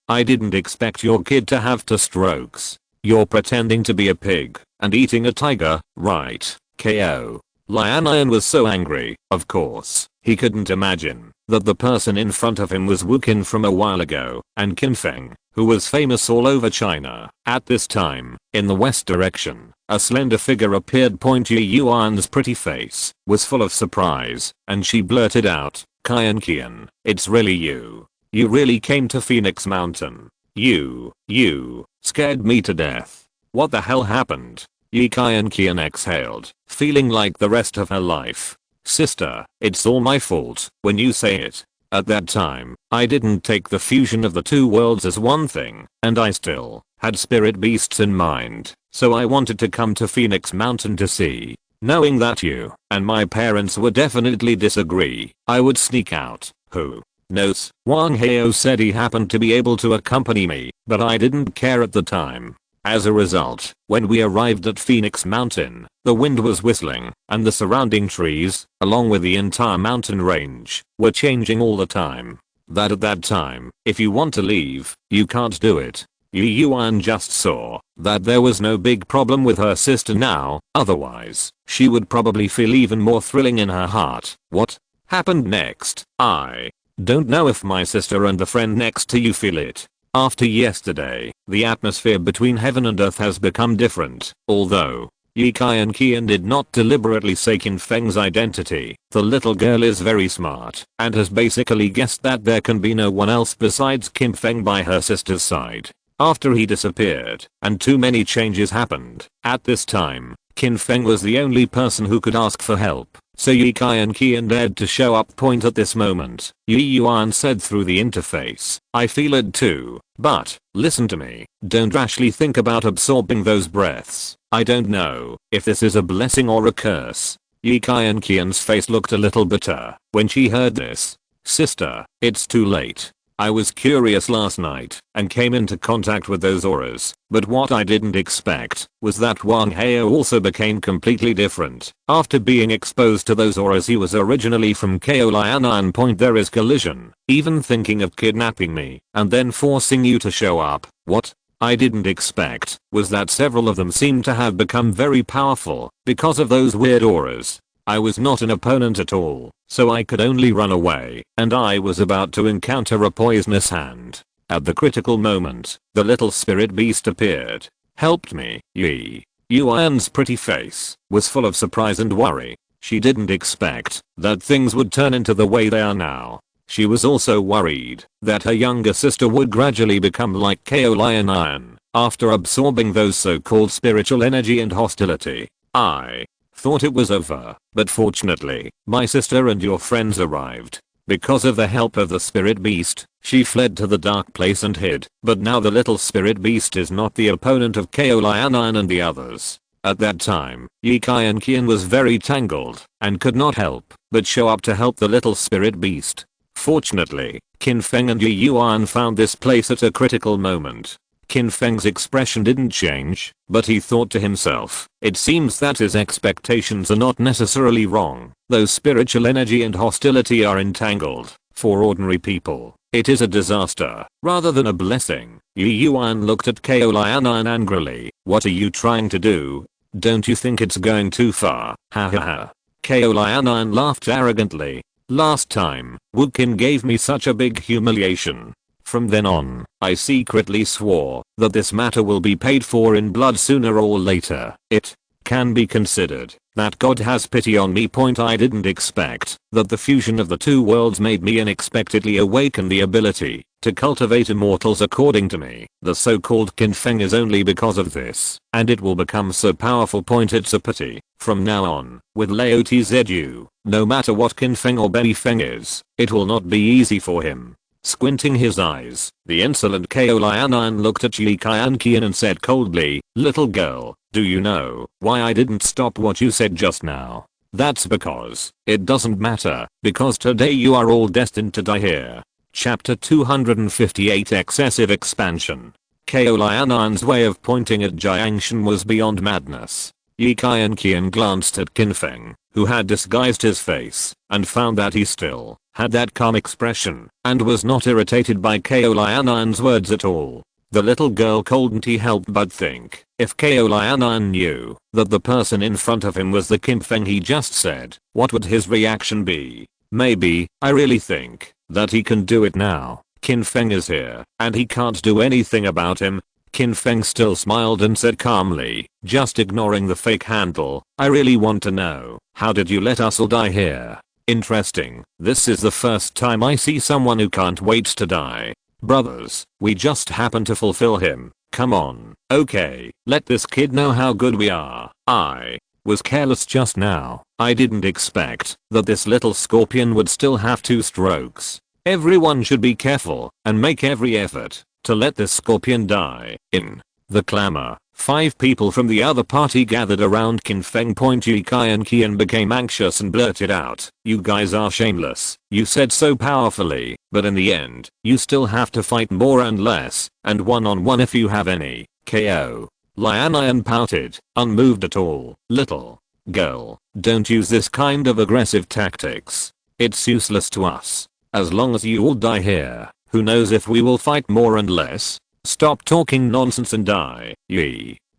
I didn't expect your kid to have 2 strokes. You're pretending to be a pig and eating a tiger, right? Ko Lianan was so angry. Of course, he couldn't imagine that the person in front of him was Wu Qin from a while ago, and Qin Feng, who was famous all over China. At this time, in the west direction, a slender figure appeared. Yi Yuan's pretty face was full of surprise, and she blurted out, Qian, it's really you. You really came to Phoenix Mountain. You scared me to death. What the hell happened? Yi Qian exhaled, feeling like the rest of her life. Sister, it's all my fault when you say it. At that time, I didn't take the fusion of the two worlds as one thing, and I still had spirit beasts in mind, so I wanted to come to Phoenix Mountain to see. Knowing that you and my parents would definitely disagree, I would sneak out. Who knows? Wang Hao said he happened to be able to accompany me, but I didn't care at the time. As a result, when we arrived at Phoenix Mountain, the wind was whistling, and the surrounding trees, along with the entire mountain range, were changing all the time. At that time, if you want to leave, you can't do it. Yi Yuan just saw that there was no big problem with her sister now, otherwise, she would probably feel even more thrilling in her heart. What happened next? I don't know if my sister and the friend next to you feel it. After yesterday, the atmosphere between heaven and earth has become different. Although Yi Qian did not deliberately say Qin Feng's identity, the little girl is very smart and has basically guessed that there can be no one else besides Qin Feng by her sister's side. After he disappeared, and too many changes happened, at this time, Qin Feng was the only person who could ask for help. So Yi Qian dared to show up. At this moment, Yi Yuan said through the interface, I feel it too, but, listen to me, don't rashly think about absorbing those breaths. I don't know if this is a blessing or a curse. Yi Qian's face looked a little bitter when she heard this. Sister, it's too late. I was curious last night and came into contact with those auras, but what I didn't expect was that Wang Hao also became completely different. After being exposed to those auras, he was originally from Lian Point. There is collision, even thinking of kidnapping me and then forcing you to show up. What I didn't expect was that several of them seemed to have become very powerful because of those weird auras. I was not an opponent at all, so I could only run away, and I was about to encounter a poisonous hand. At the critical moment, the little spirit beast appeared. Helped me. Yi Yuan's pretty face was full of surprise and worry. She didn't expect that things would turn into the way they are now. She was also worried that her younger sister would gradually become like Lian after absorbing those so-called spiritual energy and hostility. I thought it was over, but fortunately, my sister and your friends arrived. Because of the help of the spirit beast, she fled to the dark place and hid, but now the little spirit beast is not the opponent of Lian and the others. At that time, Qian was very tangled and could not help but show up to help the little spirit beast. Fortunately, Qin Feng and Yi Yuan found this place at a critical moment. Qin Feng's expression didn't change, but he thought to himself, it seems that his expectations are not necessarily wrong. Though spiritual energy and hostility are entangled, for ordinary people, it is a disaster rather than a blessing. Yi Yuan looked at Lian angrily. What are you trying to do? Don't you think it's going too far? Ha ha ha. Lian laughed arrogantly. Last time, Wu Qin gave me such a big humiliation. From then on, I secretly swore that this matter will be paid for in blood sooner or later. It can be considered that God has pity on me. I didn't expect that the fusion of the two worlds made me unexpectedly awaken the ability to cultivate immortals. According to me, the so-called Qin Feng is only because of this, and it will become so powerful. It's a pity. From now on, with Lao Tzu, no matter what Qin Feng or Bei Feng is, it will not be easy for him. Squinting his eyes, the insolent Lian looked at Qian and said coldly, little girl, do you know why I didn't stop what you said just now? That's because it doesn't matter, because today you are all destined to die here. Chapter 258 Excessive Expansion. Lian's way of pointing at Jiangshan was beyond madness. Qian glanced at Qin Feng, who had disguised his face, and found that he still had that calm expression, and was not irritated by Lian's words at all. The little girl couldn't help but think, if Lian knew that the person in front of him was the Qin Feng he just said, what would his reaction be? Maybe, I really think that he can do it now. Qin Feng is here, and he can't do anything about him. Qin Feng still smiled and said calmly, just ignoring the fake handle, I really want to know, how did you let us all die here? Interesting, this is the first time I see someone who can't wait to die. Brothers, we just happen to fulfill him. Come on, okay, let this kid know how good we are. I was careless just now. I didn't expect that this little scorpion would still have 2 strokes. Everyone should be careful and make every effort to let this scorpion die. In the clamor, 5 people from the other party gathered around Qin Feng. Qian became anxious and blurted out, you guys are shameless. You said so powerfully, but in the end, you still have to fight more and less, and one-on-one if you have any. KO. Lian pouted, unmoved at all. Little girl, don't use this kind of aggressive tactics. It's useless to us. As long as you all die here, who knows if we will fight more and less? Stop talking nonsense and die.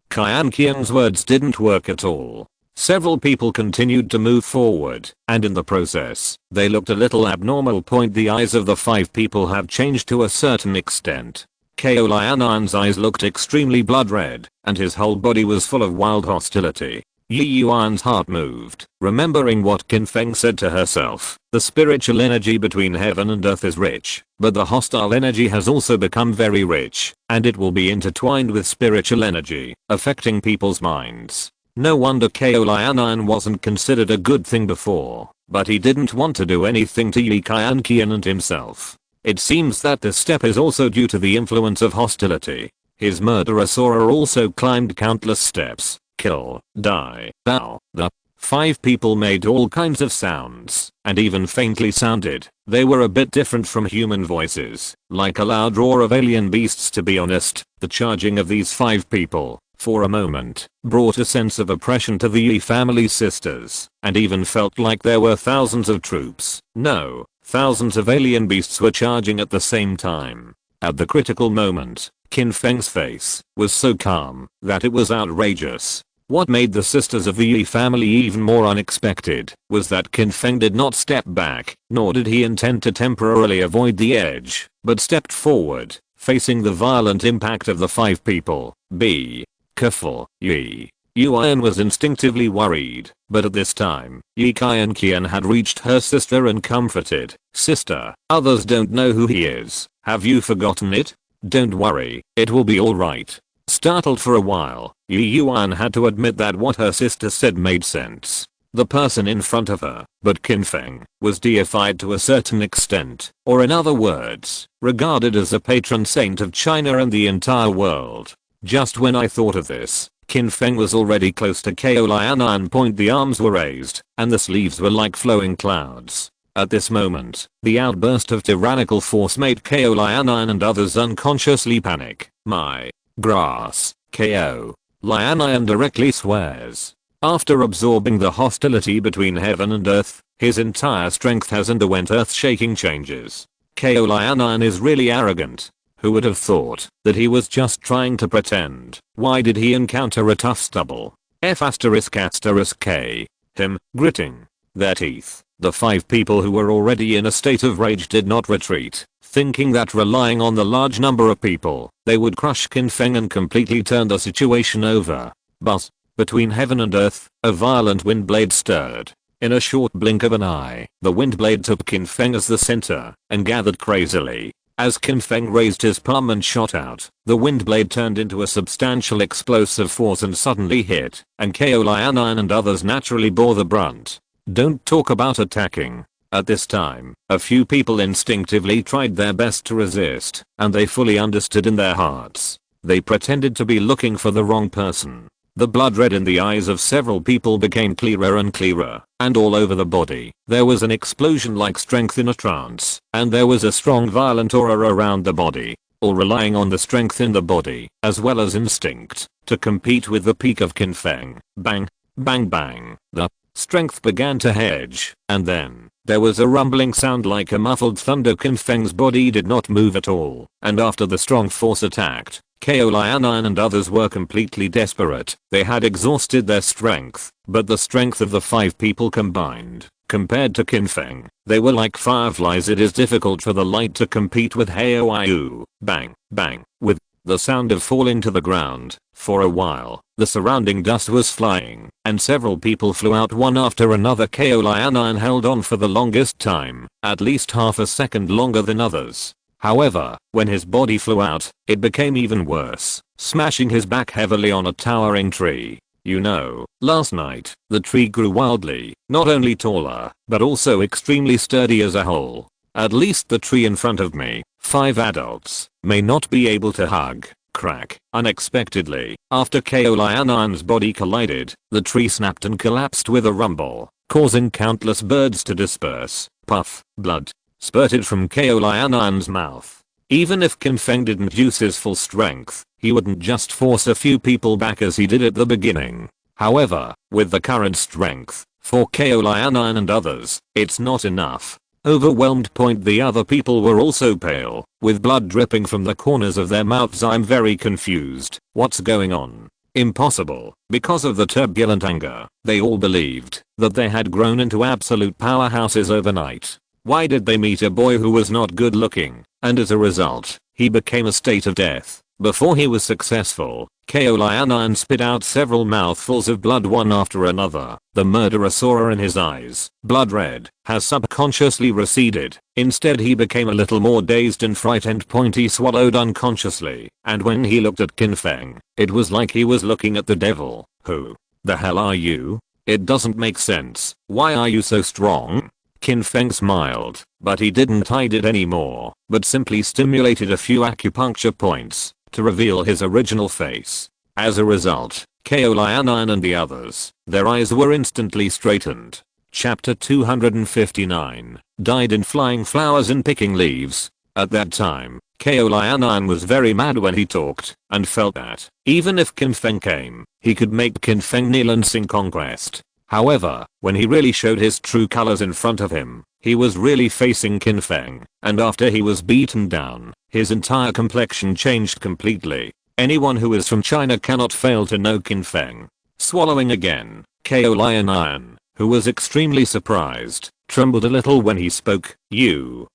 Qian's words didn't work at all. Several people continued to move forward, and in the process, they looked a little abnormal. The eyes of the 5 people have changed to a certain extent. Lian's eyes looked extremely blood red, and his whole body was full of wild hostility. Yi Yuan's heart moved, remembering what Qin Feng said to herself. The spiritual energy between heaven and earth is rich, but the hostile energy has also become very rich, and it will be intertwined with spiritual energy, affecting people's minds. No wonder Lian wasn't considered a good thing before, but he didn't want to do anything to Qian and himself. It seems that this step is also due to the influence of hostility. His murderous aura also climbed countless steps. Kill, die, bow. The 5 people made all kinds of sounds, and even faintly sounded. They were a bit different from human voices, like a loud roar of alien beasts. To be honest, the charging of these 5 people, for a moment, brought a sense of oppression to the Yi family sisters, and even felt like there were thousands of troops. No, thousands of alien beasts were charging at the same time. At the critical moment, Qin Feng's face was so calm that it was outrageous. What made the sisters of the Yi family even more unexpected was that Qin Feng did not step back, nor did he intend to temporarily avoid the edge, but stepped forward, facing the violent impact of the 5 people. Be careful, Yi. Yuan was instinctively worried, but at this time, Yi Qian had reached her sister and comforted. Sister, others don't know who he is. Have you forgotten it? Don't worry, it will be alright. Startled for a while, Yi Yuan had to admit that what her sister said made sense. The person in front of her, but Qin Feng, was deified to a certain extent, or in other words, regarded as a patron saint of China and the entire world. Just when I thought of this, Qin Feng was already close to Ko Lianan. The arms were raised, and the sleeves were like flowing clouds. At this moment, the outburst of tyrannical force made Ko Lianan and others unconsciously panic. My grass, Ko Lianan directly swears. After absorbing the hostility between heaven and earth, his entire strength has underwent earth-shaking changes. Ko Lianan is really arrogant. Who would have thought that he was just trying to pretend? Why did he encounter a tough stubble? F***K. Him, gritting their teeth. The 5 people who were already in a state of rage did not retreat, thinking that relying on the large number of people, they would crush Qin Feng and completely turn the situation over. But, between heaven and earth, a violent wind blade stirred. In a short blink of an eye, the wind blade took Qin Feng as the center, and gathered crazily. As Qin Feng raised his palm and shot out, the wind blade turned into a substantial explosive force and suddenly hit, and Ko Lianan and others naturally bore the brunt. Don't talk about attacking. At this time, a few people instinctively tried their best to resist, and they fully understood in their hearts. They pretended to be looking for the wrong person. The blood red in the eyes of several people became clearer and clearer, and all over the body, there was an explosion like strength in a trance, and there was a strong violent aura around the body, all relying on the strength in the body, as well as instinct, to compete with the peak of Qin Feng. Bang, bang bang, the strength began to hedge, and then, there was a rumbling sound like a muffled thunder. Qin Feng's body did not move at all, and after the strong force attacked, Ko Lianan and others were completely desperate. They had exhausted their strength, but the strength of the 5 people combined, compared to Qin Feng, they were like fireflies. It is difficult for the light to compete with Haoyu. Bang, bang, with the sound of falling to the ground. For a while, the surrounding dust was flying, and several people flew out one after another. Ko Lianan held on for the longest time, at least half a second longer than others. However, when his body flew out, it became even worse, smashing his back heavily on a towering tree. You know, last night, the tree grew wildly, not only taller, but also extremely sturdy as a whole. At least the tree in front of me, 5 adults, may not be able to hug. Crack. Unexpectedly, after Ko Lianan's body collided, the tree snapped and collapsed with a rumble, causing countless birds to disperse. Puff, blood spurted from Ko Lianan's mouth. Even if Qin Feng didn't use his full strength, he wouldn't just force a few people back as he did at the beginning. However, with the current strength, for Ko Lianan and others, it's not enough. Overwhelmed. The other people were also pale, with blood dripping from the corners of their mouths. I'm very confused. What's going on? Impossible. Because of the turbulent anger, they all believed that they had grown into absolute powerhouses overnight. Why did they meet a boy who was not good looking, and as a result, he became a state of death? Before he was successful, Ko Lianan spit out several mouthfuls of blood one after another. The murderous aura in his eyes, blood red, has subconsciously receded. Instead he became a little more dazed and frightened. He swallowed unconsciously, and when he looked at Qin Feng, it was like he was looking at the devil. Who the hell are you? It doesn't make sense. Why are you so strong? Qin Feng smiled, but he didn't hide it anymore, but simply stimulated a few acupuncture points to reveal his original face. As a result, Ko Lian and the others, their eyes were instantly straightened. Chapter 259, died in flying flowers and picking leaves. At that time, Ko Lian was very mad when he talked, and felt that, even if Qin Feng came, he could make Qin Feng kneel and sing conquest. However, when he really showed his true colors in front of him, he was really facing Qin Feng, and after he was beaten down, his entire complexion changed completely. Anyone who is from China cannot fail to know Qin Feng. Swallowing again, Ko Lian, who was extremely surprised, trembled a little when he spoke. You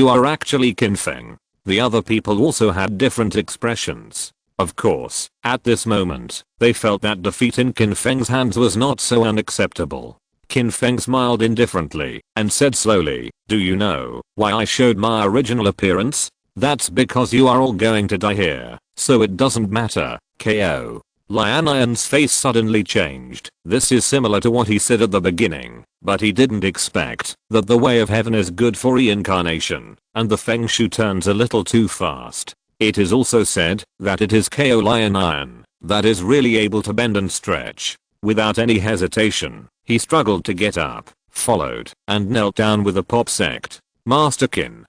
are actually Qin Feng. The other people also had different expressions. Of course, at this moment, they felt that defeat in Qin Feng's hands was not so unacceptable. Qin Feng smiled indifferently and said slowly, "Do you know why I showed my original appearance? That's because you are all going to die here, so it doesn't matter." Ko Lian's face suddenly changed. This is similar to what he said at the beginning, but he didn't expect that the way of heaven is good for reincarnation, and the Feng Shui turns a little too fast. It is also said that it is Ko Lian that is really able to bend and stretch. Without any hesitation, he struggled to get up, followed, and knelt down with a pop sect. "Master Qin,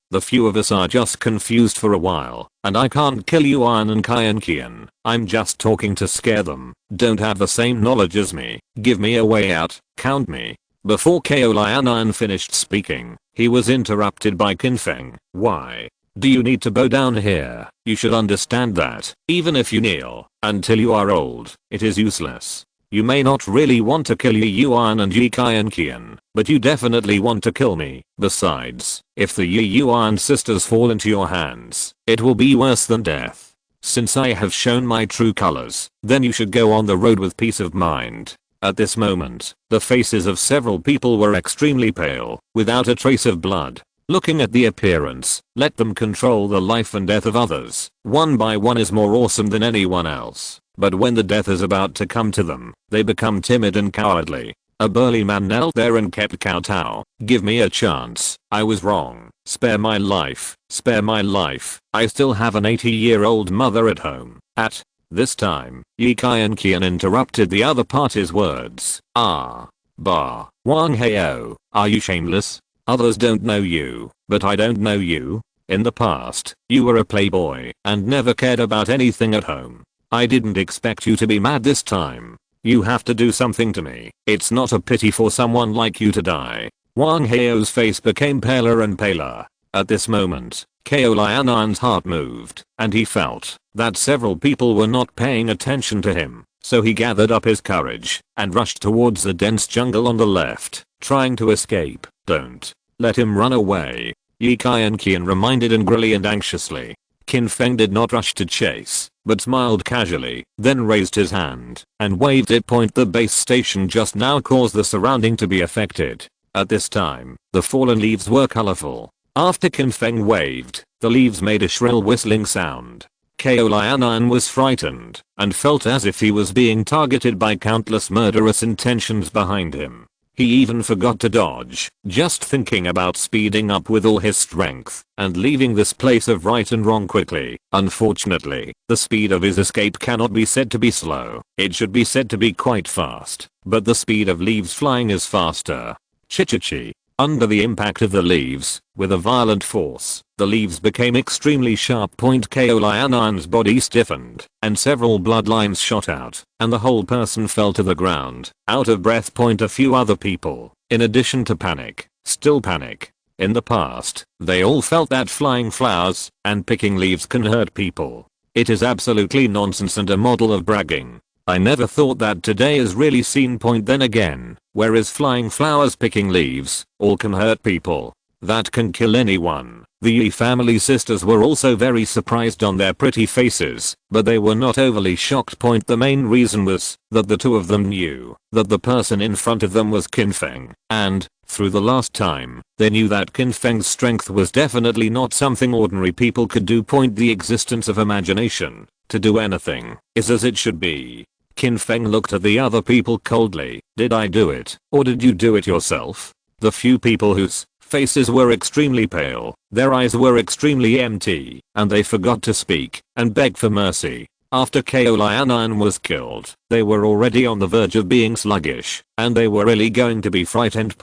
the few of us are just confused for a while, and I can't kill Yuan and Qian. I'm just talking to scare them. Don't have the same knowledge as me. Give me a way out, count me." Before Ko Lian finished speaking, he was interrupted by Qin Feng. "Why do you need to bow down here? You should understand that, even if you kneel, until you are old, it is useless. You may not really want to kill Yi Yuan and Yi Qian, but you definitely want to kill me. Besides, if the Yi Yuan sisters fall into your hands, it will be worse than death. Since I have shown my true colors, then you should go on the road with peace of mind." At this moment, the faces of several people were extremely pale, without a trace of blood. Looking at the appearance, let them control the life and death of others. One by one is more awesome than anyone else. But when the death is about to come to them, they become timid and cowardly. A burly man knelt there and kept kowtow. "Give me a chance. I was wrong. Spare my life. Spare my life. I still have an 80-year-old mother at home." At this time, Yi Qian interrupted the other party's words. Wang Heo, are you shameless? Others don't know you, but I don't know you. In the past, you were a playboy and never cared about anything at home. I didn't expect you to be mad this time. You have to do something to me. It's not a pity for someone like you to die." Wang Heo's face became paler and paler. At this moment, Ko Lian's heart moved, and he felt that several people were not paying attention to him, so he gathered up his courage and rushed towards the dense jungle on the left, trying to escape. "Don't let him run away," Yi Qian reminded angrily and anxiously. Qin Feng did not rush to chase, but smiled casually, then raised his hand and waved it. The base station just now caused the surrounding to be affected. At this time, the fallen leaves were colorful. After Qin Feng waved, the leaves made a shrill whistling sound. Ko Lian was frightened and felt as if he was being targeted by countless murderous intentions behind him. He even forgot to dodge, just thinking about speeding up with all his strength and leaving this place of right and wrong quickly. Unfortunately, the speed of his escape cannot be said to be slow. It should be said to be quite fast, but the speed of leaves flying is faster. Chi. Under the impact of the leaves, with a violent force, the leaves became extremely sharp. Ko Lian's body stiffened, and several bloodlines shot out, and the whole person fell to the ground, out of breath. A few other people, in addition to panic, still panic. In the past, they all felt that flying flowers and picking leaves can hurt people. It is absolutely nonsense and a model of bragging. I never thought that today is really seen. Then again, where is flying flowers picking leaves? All can hurt people. That can kill anyone. The Yi family sisters were also very surprised on their pretty faces, but they were not overly shocked. The main reason was that the two of them knew that the person in front of them was Qin Feng, and, through the last time, they knew that Qin Feng's strength was definitely not something ordinary people could do. The existence of imagination to do anything is as it should be. Qin Feng looked at the other people coldly. "Did I do it, or did you do it yourself?" The few people whose faces were extremely pale, their eyes were extremely empty, and they forgot to speak and beg for mercy. After Lian was killed, they were already on the verge of being sluggish, and they were really going to be frightened.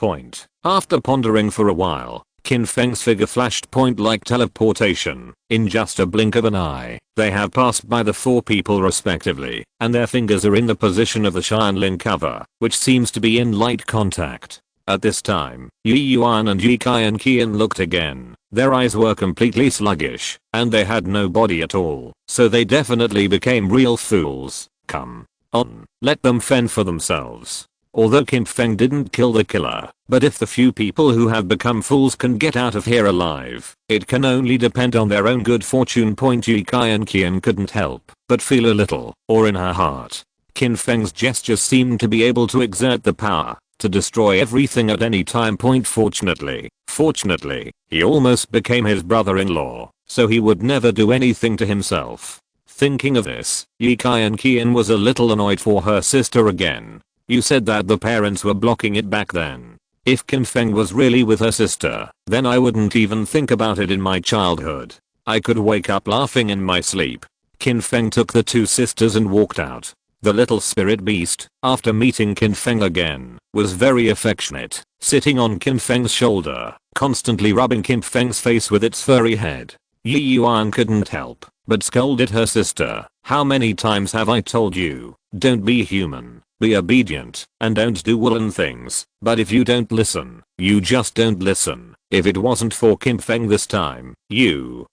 After pondering for a while, Qin Feng's figure flashed like teleportation. In just a blink of an eye, they have passed by the 4 people respectively, and their fingers are in the position of the Xianlin cover, which seems to be in light contact. At this time, Yi Yuan and Yi Qian looked again. Their eyes were completely sluggish, and they had no body at all, so they definitely became real fools. Come on, let them fend for themselves. Although Qin Feng didn't kill the killer, but if the few people who have become fools can get out of here alive, it can only depend on their own good fortune. Yi Qian couldn't help but feel a little awe in her heart. Qin Feng's gestures seemed to be able to exert the power to destroy everything at any time. Fortunately, he almost became his brother-in-law, so he would never do anything to himself. Thinking of this, Yi Qian was a little annoyed for her sister again. You said that the parents were blocking it back then. If Qin Feng was really with her sister, then I wouldn't even think about it in my childhood. I could wake up laughing in my sleep. Qin Feng took the 2 sisters and walked out. The little spirit beast, after meeting Qin Feng again, was very affectionate, sitting on Qin Feng's shoulder, constantly rubbing Qin Feng's face with its furry head. Yi Yuan couldn't help but scolded her sister. How many times have I told you, don't be human, be obedient, and don't do woolen things, but if you don't listen, you just don't listen. If it wasn't for Qin Feng this time, you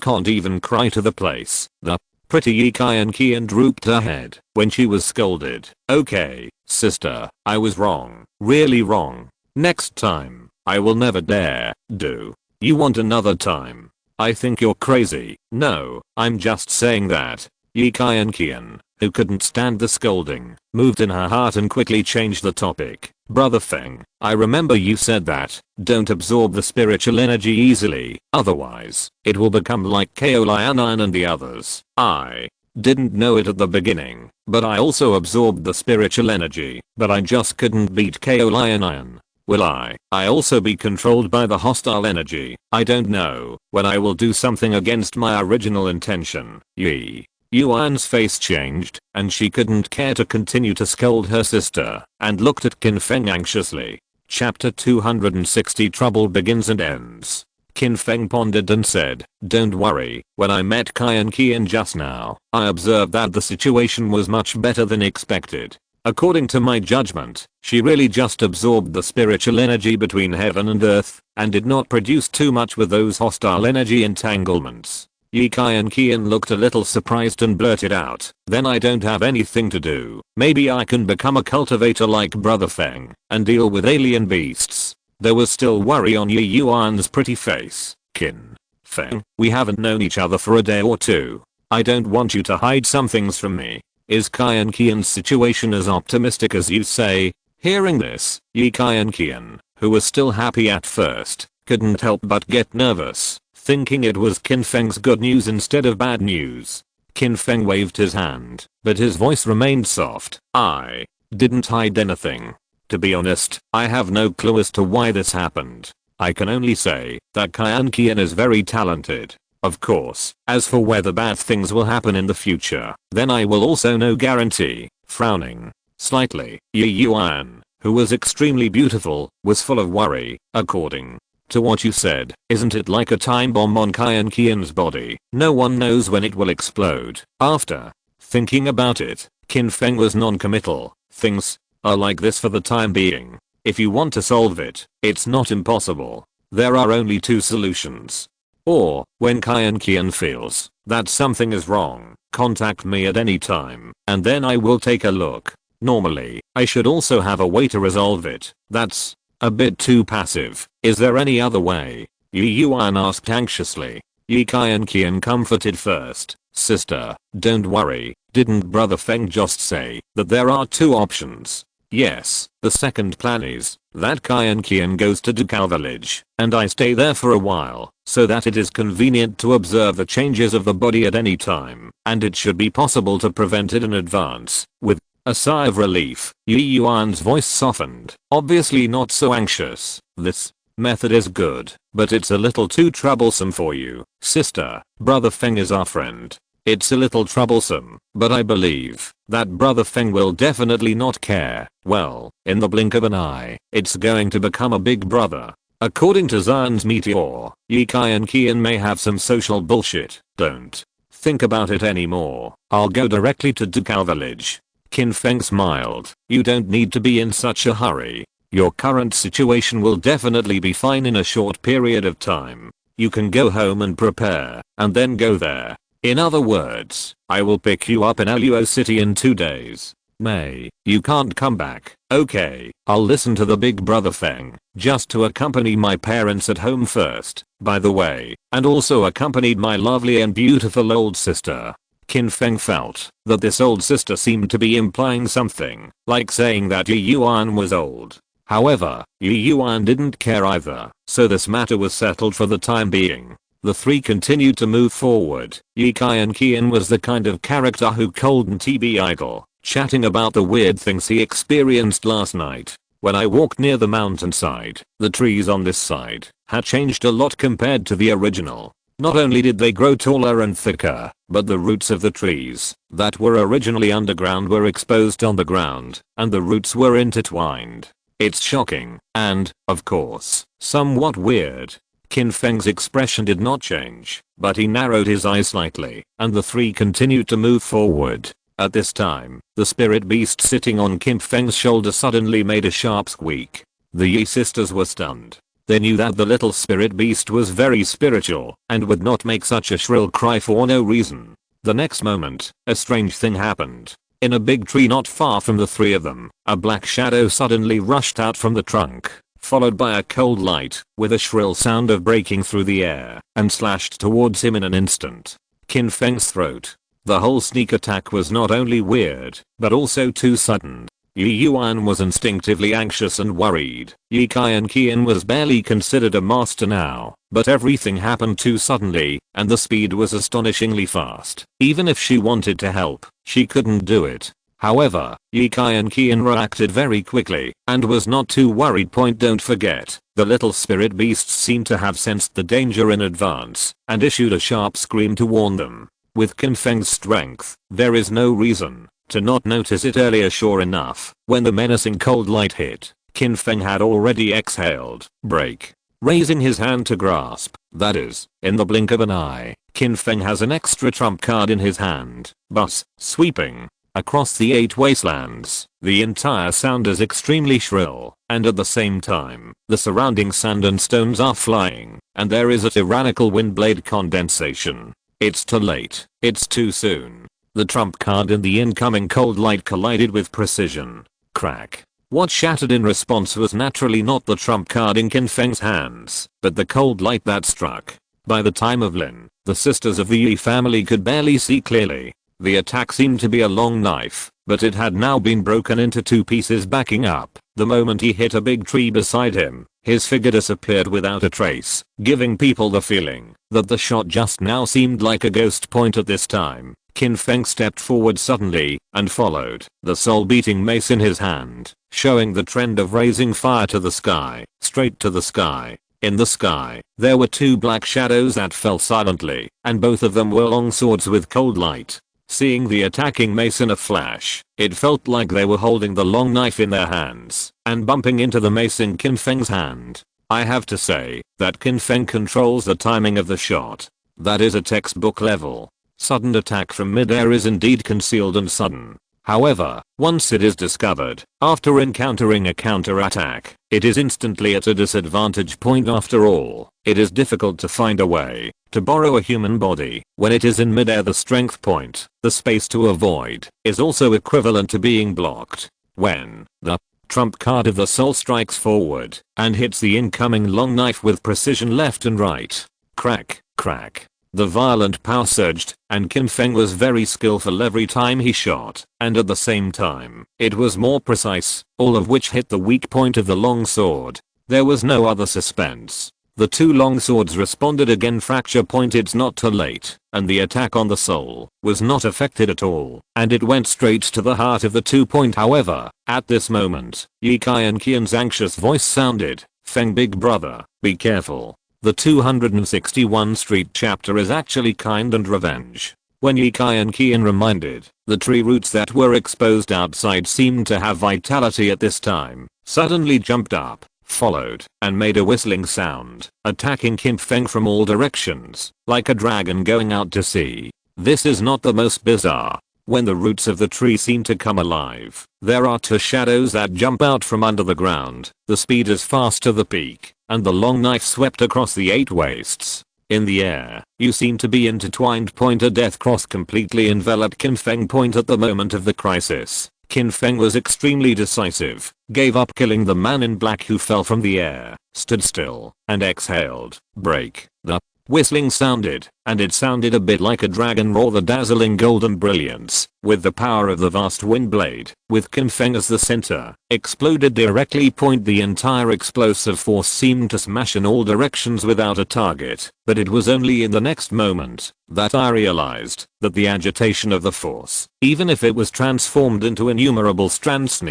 can't even cry to the place. The pretty Yi Qian drooped her head when she was scolded. Okay, sister, I was wrong, really wrong. Next time, I will never dare. Do you want another time? I think you're crazy. No, I'm just saying that. Yi Qian, who couldn't stand the scolding, moved in her heart and quickly changed the topic. Brother Feng, I remember you said that, don't absorb the spiritual energy easily, otherwise, it will become like Lian and the others. I didn't know it at the beginning, but I also absorbed the spiritual energy, but I just couldn't beat Lian. Will I also be controlled by the hostile energy? I don't know when I will do something against my original intention. Yi Yuan's face changed, and she couldn't care to continue to scold her sister, and looked at Qin Feng anxiously. Chapter 260 Trouble begins and ends. Qin Feng pondered and said, don't worry, when I met Qian just now, I observed that the situation was much better than expected. According to my judgment, she really just absorbed the spiritual energy between heaven and earth, and did not produce too much with those hostile energy entanglements. Yi Qian looked a little surprised and blurted out, then I don't have anything to do. Maybe I can become a cultivator like Brother Feng, and deal with alien beasts. There was still worry on Yi Yuan's pretty face. Qin Feng, we haven't known each other for a day or two. I don't want you to hide some things from me. Is Qian's situation as optimistic as you say? Hearing this, Yi Qian, who was still happy at first, couldn't help but get nervous, thinking it was Qin Feng's good news instead of bad news. Qin Feng waved his hand, but his voice remained soft. I didn't hide anything. To be honest, I have no clue as to why this happened. I can only say that Qian is very talented. Of course, as for whether bad things will happen in the future, then I will also no guarantee. Frowning slightly, Yi Yuan, who was extremely beautiful, was full of worry. According to what you said, isn't it like a time bomb on Qian's body? No one knows when it will explode. After thinking about it, Qin Feng was non-committal. Things are like this for the time being. If you want to solve it, it's not impossible. There are only 2 solutions. Or, when Qian feels that something is wrong, contact me at any time, and then I will take a look. Normally, I should also have a way to resolve it. That's a bit too passive. Is there any other way? Yi Yuan asked anxiously. Yi Qian comforted first. Sister, don't worry, didn't Brother Feng just say that there are 2 options? Yes, the second plan is that Qian goes to Dukao village, and I stay there for a while, so that it is convenient to observe the changes of the body at any time, and it should be possible to prevent it in advance. With a sigh of relief, Yi Yuan's voice softened, obviously not so anxious. This method is good, but it's a little too troublesome for you, sister. Brother Feng is our friend. It's a little troublesome, but I believe that Brother Feng will definitely not care. Well, in the blink of an eye, it's going to become a big brother. According to Zion's meteor, Ye Kai and Qian may have some social bullshit. Don't think about it anymore. I'll go directly to Dukao village. Qin Feng smiled. You don't need to be in such a hurry. Your current situation will definitely be fine in a short period of time. You can go home and prepare, and then go there. In other words, I will pick you up in Luo City in 2 days. May, you can't come back. Okay, I'll listen to the big brother Feng, just to accompany my parents at home first, by the way, and also accompanied my lovely and beautiful old sister. Qin Feng felt that this old sister seemed to be implying something, like saying that Yi Yuan was old. However, Yi Yuan didn't care either, so this matter was settled for the time being. The three continued to move forward. Ye Kai and Qian was the kind of character who couldn't be idle, chatting about the weird things he experienced last night. When I walked near the mountainside, the trees on this side had changed a lot compared to the original. Not only did they grow taller and thicker, but the roots of the trees that were originally underground were exposed on the ground, and the roots were intertwined. It's shocking, and, of course, somewhat weird. Qin Feng's expression did not change, but he narrowed his eyes slightly, and the three continued to move forward. At this time, the spirit beast sitting on Qin Feng's shoulder suddenly made a sharp squeak. The Yi sisters were stunned. They knew that the little spirit beast was very spiritual, and would not make such a shrill cry for no reason. The next moment, a strange thing happened. In a big tree not far from the three of them, a black shadow suddenly rushed out from the trunk, followed by a cold light, with a shrill sound of breaking through the air, and slashed towards him in an instant. Qin Feng's throat. The whole sneak attack was not only weird, but also too sudden. Yi Yuan was instinctively anxious and worried. Ye Kai and Qian was barely considered a master now, but everything happened too suddenly, and the speed was astonishingly fast. Even if she wanted to help, she couldn't do it. However, Ye Kai and Qian reacted very quickly, and was not too worried. Don't forget, the little spirit beasts seemed to have sensed the danger in advance, and issued a sharp scream to warn them. With Qin Feng's strength, there is no reason to not notice it earlier. Sure enough, when the menacing cold light hit, Qin Feng had already exhaled. Break. Raising his hand to grasp, that is, in the blink of an eye, Qin Feng has an extra trump card in his hand. But, sweeping across the 8 wastelands, the entire sound is extremely shrill, and at the same time, the surrounding sand and stones are flying, and there is a tyrannical windblade condensation. It's too late. It's too soon. The trump card in the incoming cold light collided with precision. Crack. What shattered in response was naturally not the trump card in Qin Feng's hands, but the cold light that struck. By the time of Lin, the sisters of the Yi family could barely see clearly. The attack seemed to be a long knife, but it had now been broken into 2 pieces. Backing up, the moment he hit a big tree beside him, his figure disappeared without a trace, giving people the feeling that the shot just now seemed like a ghost point. At this time, Qin Feng stepped forward suddenly, and followed, the soul-beating mace in his hand, showing the trend of raising fire to the sky, straight to the sky. In the sky, there were 2 black shadows that fell silently, and both of them were long swords with cold light. Seeing the attacking mace in a flash, it felt like they were holding the long knife in their hands, and bumping into the mace in Qin Feng's hand. I have to say that Qin Feng controls the timing of the shot. That is a textbook level. Sudden attack from mid-air is indeed concealed and sudden. However, once it is discovered, after encountering a counter-attack, it is instantly at a disadvantage. After all, it is difficult to find a way to borrow a human body when it is in mid-air. The strength point, the space to avoid, is also equivalent to being blocked. When the trump card of the soul strikes forward and hits the incoming long knife with precision left and right. Crack, crack. The violent power surged, and Qin Feng was very skillful every time he shot, and at the same time, it was more precise, all of which hit the weak point of the long sword. There was no other suspense. The 2 long swords responded again. Fracture point. It's not too late, and the attack on the soul was not affected at all, and it went straight to the heart of the 2 point. However, at this moment, Ye Kai and Qian's anxious voice sounded, "Feng big brother, be careful." The 261 Street chapter is actually kind and revenge. When Yikai and Qin reminded, the tree roots that were exposed outside seemed to have vitality at this time, suddenly jumped up, followed, and made a whistling sound, attacking Qin Feng from all directions, like a dragon going out to sea. This is not the most bizarre. When the roots of the tree seem to come alive, there are two shadows that jump out from under the ground. The speed is fast to the peak, and the long knife swept across the 8 wastes. In the air, you seem to be intertwined. A death cross completely enveloped Qin Feng. At the moment of the crisis, Qin Feng was extremely decisive, gave up killing the man in black who fell from the air, stood still, and exhaled. Break. The whistling sounded, and it sounded a bit like a dragon roar. The dazzling golden brilliance, with the power of the vast wind blade, with Qin Feng as the center, exploded directly. The entire explosive force seemed to smash in all directions without a target, but it was only in the next moment that I realized that the agitation of the force, even if it was transformed into innumerable strands,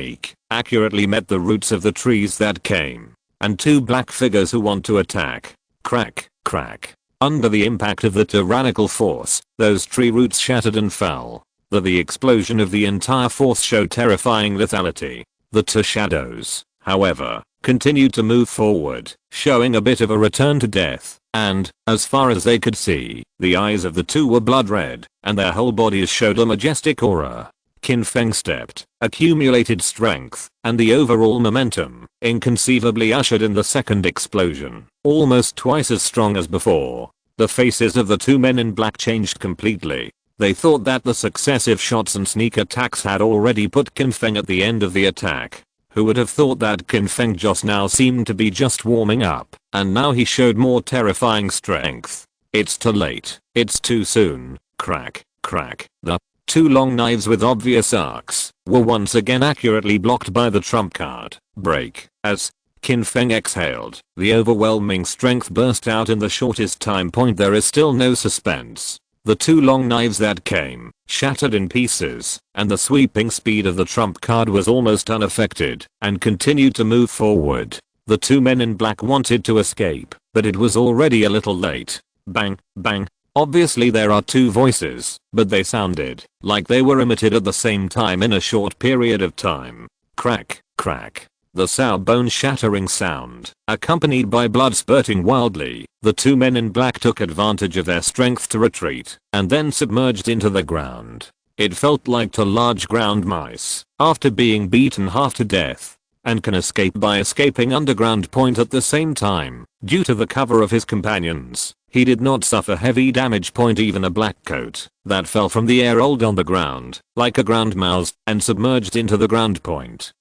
accurately met the roots of the trees that came, and 2 black figures who want to attack. Crack, crack. Under the impact of the tyrannical force, those tree roots shattered and fell. The explosion of the entire force showed terrifying lethality. The 2 shadows, however, continued to move forward, showing a bit of a return to death, and, as far as they could see, the eyes of the 2 were blood red, and their whole bodies showed a majestic aura. Qin Feng stepped, accumulated strength, and the overall momentum, inconceivably ushered in the second explosion, almost twice as strong as before. The faces of the 2 men in black changed completely. They thought that the successive shots and sneak attacks had already put Qin Feng at the end of the attack. Who would have thought that Qin Feng just now seemed to be just warming up, and now he showed more terrifying strength. It's too late. It's too soon. Crack, crack. The 2 long knives with obvious arcs were once again accurately blocked by the trump card. Break. As Qin Feng exhaled, the overwhelming strength burst out in the shortest time. There is still no suspense. The 2 long knives that came, shattered in pieces, and the sweeping speed of the trump card was almost unaffected, and continued to move forward. The 2 men in black wanted to escape, but it was already a little late. Bang, bang. Obviously there are 2 voices, but they sounded like they were emitted at the same time in a short period of time. Crack, crack. The sour bone shattering sound, accompanied by blood spurting wildly. The 2 men in black took advantage of their strength to retreat, and then submerged into the ground. It felt like 2 large ground mice, after being beaten half to death, and can escape by escaping underground. At the same time, due to the cover of his companions, he did not suffer heavy damage. Even a black coat that fell from the air rolled on the ground, like a ground mouse, and submerged into the ground.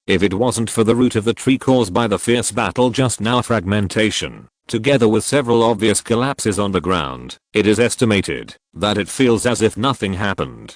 If it wasn't for the root of the tree caused by the fierce battle just now, fragmentation, together with several obvious collapses on the ground, it is estimated that it feels as if nothing happened.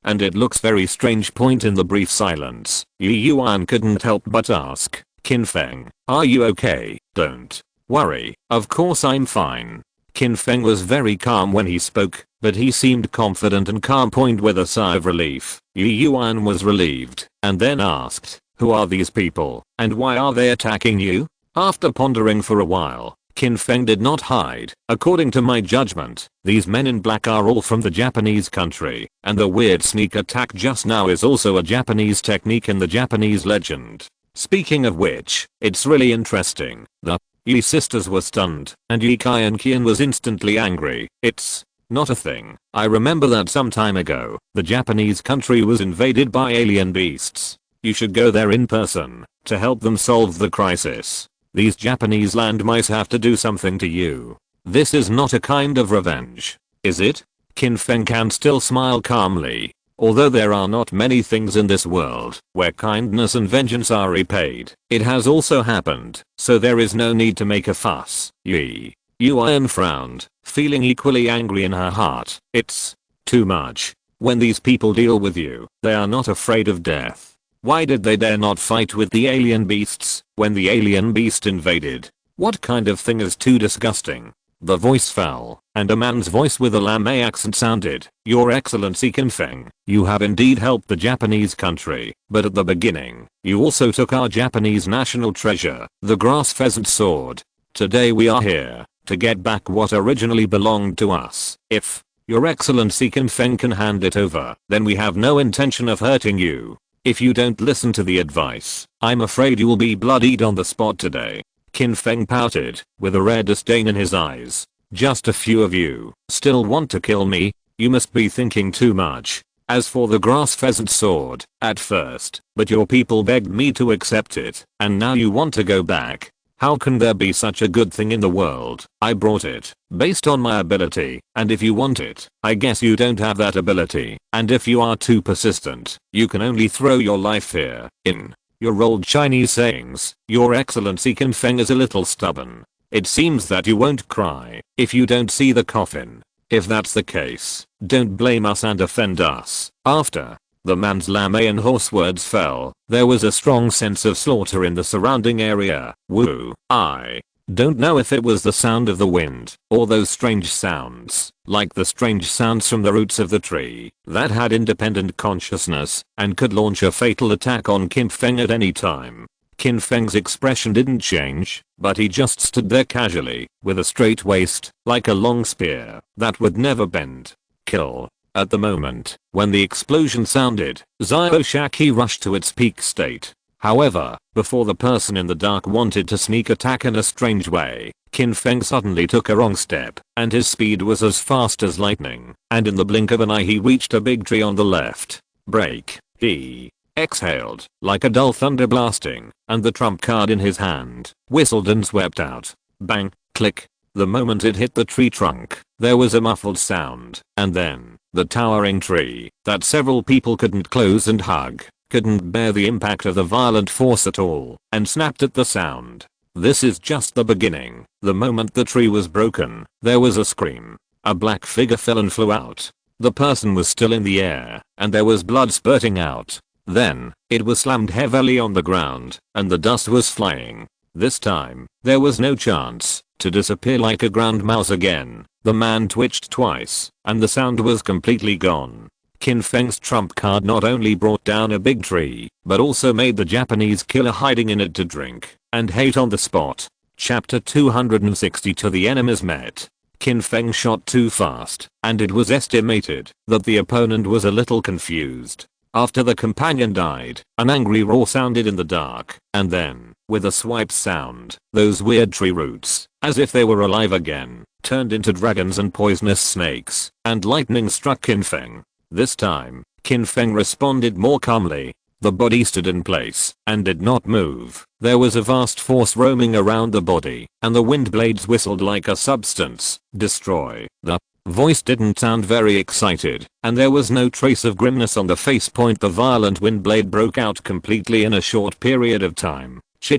And it looks very strange. In the brief silence, Yi Yuan couldn't help but ask, Qin Feng, are you okay? Don't worry, of course I'm fine. Qin Feng was very calm when he spoke, but he seemed confident and calm. With a sigh of relief, Yi Yuan was relieved, and then asked, who are these people, and why are they attacking you? After pondering for a while, Qin Feng did not hide. According to my judgment, these men in black are all from the Japanese country, and the weird sneak attack just now is also a Japanese technique in the Japanese legend. Speaking of which, it's really interesting. The Yi sisters were stunned, and Yikai and Qin was instantly angry. It's not a thing. I remember that some time ago, the Japanese country was invaded by alien beasts. You should go there in person to help them solve the crisis. These Japanese land mice have to do something to you. This is not a kind of revenge, is it? Qin Feng can still smile calmly. Although there are not many things in this world where kindness and vengeance are repaid, it has also happened, so there is no need to make a fuss. Yi Yuan frowned, feeling equally angry in her heart. It's too much. When these people deal with you, they are not afraid of death. Why did they dare not fight with the alien beasts when the alien beast invaded? What kind of thing is too disgusting? The voice fell, and a man's voice with a Lamé accent sounded, Your Excellency Qin Feng, you have indeed helped the Japanese country, but at the beginning, you also took our Japanese national treasure, the grass pheasant sword. Today we are here to get back what originally belonged to us. If Your Excellency Qin Feng can hand it over. Then we have no intention of hurting you. If you don't listen to the advice, I'm afraid you will be bloodied on the spot today. Qin Feng pouted, with a rare disdain in his eyes. Just a few of you still want to kill me? You must be thinking too much. As for the grass pheasant sword, at first, but your people begged me to accept it, and now you want to go back. How can there be such a good thing in the world? I brought it, based on my ability, and if you want it, I guess you don't have that ability, and if you are too persistent, you can only throw your life here, in your old Chinese sayings. Your Excellency Qin Feng is a little stubborn. It seems that you won't cry if you don't see the coffin. If that's the case, don't blame us and offend us. After the man's Lamayan horse words fell, there was a strong sense of slaughter in the surrounding area. Woo. I don't know if it was the sound of the wind, or those strange sounds, like the strange sounds from the roots of the tree, that had independent consciousness, and could launch a fatal attack on Qin Feng at any time. Qin Feng's expression didn't change, but he just stood there casually, with a straight waist, like a long spear, that would never bend. Kill. At the moment, when the explosion sounded, Xiao rushed to its peak state. However, before the person in the dark wanted to sneak attack in a strange way, Qin Feng suddenly took a wrong step, and his speed was as fast as lightning, and in the blink of an eye he reached a big tree on the left. Break. He exhaled, like a dull thunder blasting, and the trump card in his hand whistled and swept out. Bang, click. The moment it hit the tree trunk, there was a muffled sound, and then, the towering tree, that several people couldn't close and hug, couldn't bear the impact of the violent force at all, and snapped at the sound. This is just the beginning. The moment the tree was broken, there was a scream. A black figure fell and flew out. The person was still in the air, and there was blood spurting out. Then, it was slammed heavily on the ground, and the dust was flying. This time, there was no chance to disappear like a ground mouse again. The man twitched twice, and the sound was completely gone. Qin Feng's trump card not only brought down a big tree, but also made the Japanese killer hiding in it to drink and hate on the spot. Chapter 262. The enemies met. Qin Feng shot too fast, and it was estimated that the opponent was a little confused. After the companion died, an angry roar sounded in the dark, and then, with a swipe sound, those weird tree roots, as if they were alive again, turned into dragons and poisonous snakes, and lightning struck Qin Feng. This time, Qin Feng responded more calmly. The body stood in place and did not move. There was a vast force roaming around the body, and the wind blades whistled like a substance. Destroy. The voice didn't sound very excited, and there was no trace of grimness on the face point. The violent wind blade broke out completely in a short period of time. Chi.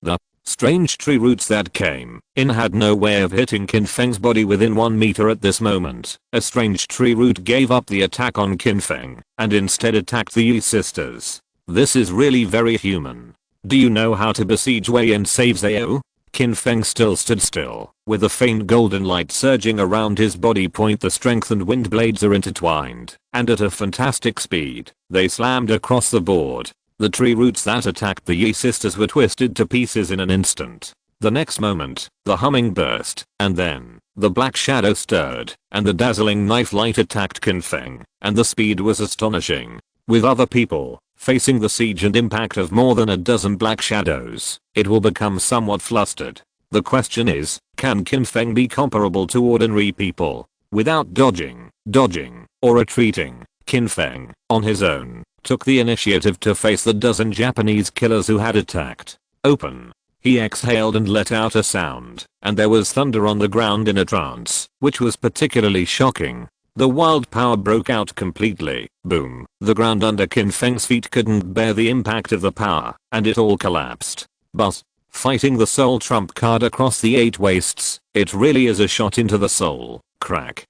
The strange tree roots that came in had no way of hitting Qin Feng's body within 1 meter at this moment. A strange tree root gave up the attack on Qin Feng, and instead attacked the Yi sisters. This is really very human. Do you know how to besiege Wei and save Zhao? Qin Feng still stood still, with a faint golden light surging around his body point. The strengthened wind blades are intertwined, and at a fantastic speed, they slammed across the board. The tree roots that attacked the Yi sisters were twisted to pieces in an instant. The next moment, the humming burst, and then, the black shadow stirred, and the dazzling knife light attacked Qin Feng, and the speed was astonishing. With other people facing the siege and impact of more than a dozen black shadows, it will become somewhat flustered. The question is, can Qin Feng be comparable to ordinary people? Without dodging, or retreating, Qin Feng, on his own, took the initiative to face the dozen Japanese killers who had attacked. Open. He exhaled and let out a sound, and there was thunder on the ground in a trance, which was particularly shocking. The wild power broke out completely. Boom. The ground under Qin Feng's feet couldn't bear the impact of the power, and it all collapsed. But, fighting the soul trump card across the 8 wastes, it really is a shot into the soul. Crack,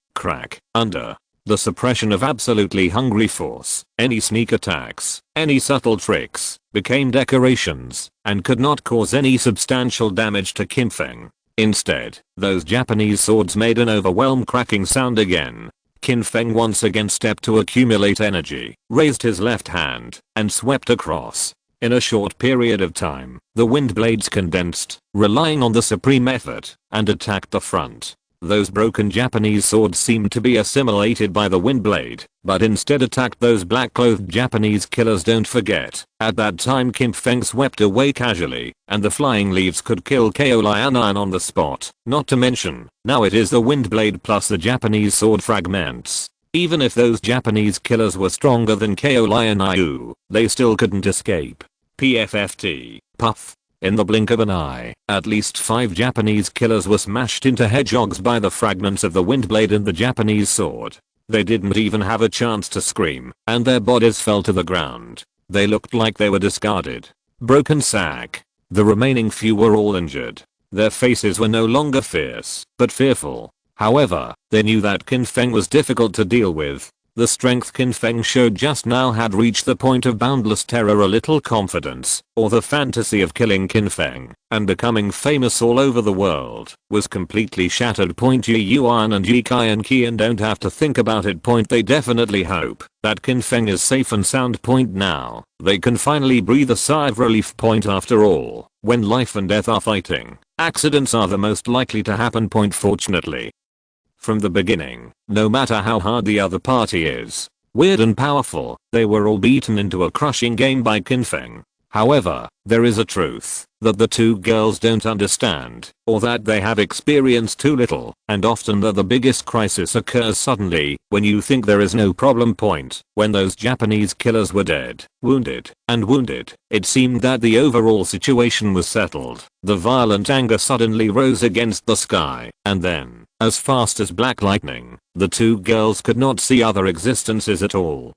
under the suppression of absolutely hungry force, any sneak attacks, any subtle tricks, became decorations, and could not cause any substantial damage to Qin Feng. Instead, those Japanese swords made an overwhelmed cracking sound again. Qin Feng once again stepped to accumulate energy, raised his left hand, and swept across. In a short period of time, the wind blades condensed, relying on the supreme effort, and attacked the front. Those broken Japanese swords seemed to be assimilated by the wind blade, but instead attacked those black-clothed Japanese killers. Don't forget, at that time Qin Feng swept away casually, and the flying leaves could kill KO Lion on the spot. Not to mention, now it is the wind blade plus the Japanese sword fragments. Even if those Japanese killers were stronger than KO Lion, they still couldn't escape. PFFT, puff. In the blink of an eye, at least 5 Japanese killers were smashed into hedgehogs by the fragments of the wind blade and the Japanese sword. They didn't even have a chance to scream, and their bodies fell to the ground. They looked like they were discarded. Broken sack. The remaining few were all injured. Their faces were no longer fierce, but fearful. However, they knew that Qin Feng was difficult to deal with. The strength Qin Feng showed just now had reached the point of boundless terror. A little confidence, or the fantasy of killing Qin Feng and becoming famous all over the world, was completely shattered. Yi Yuan and Yi Kai and Qian don't have to think about it. They definitely hope that Qin Feng is safe and sound. Now, they can finally breathe a sigh of relief. After all, when life and death are fighting, accidents are the most likely to happen. Fortunately, from the beginning, no matter how hard the other party is, weird and powerful, they were all beaten into a crushing game by Qin Feng. However, there is a truth that the two girls don't understand, or that they have experienced too little, and often that the biggest crisis occurs suddenly, when you think there is no problem. When those Japanese killers were dead, wounded, it seemed that the overall situation was settled. The violent anger suddenly rose against the sky, and then, as fast as black lightning, the two girls could not see other existences at all.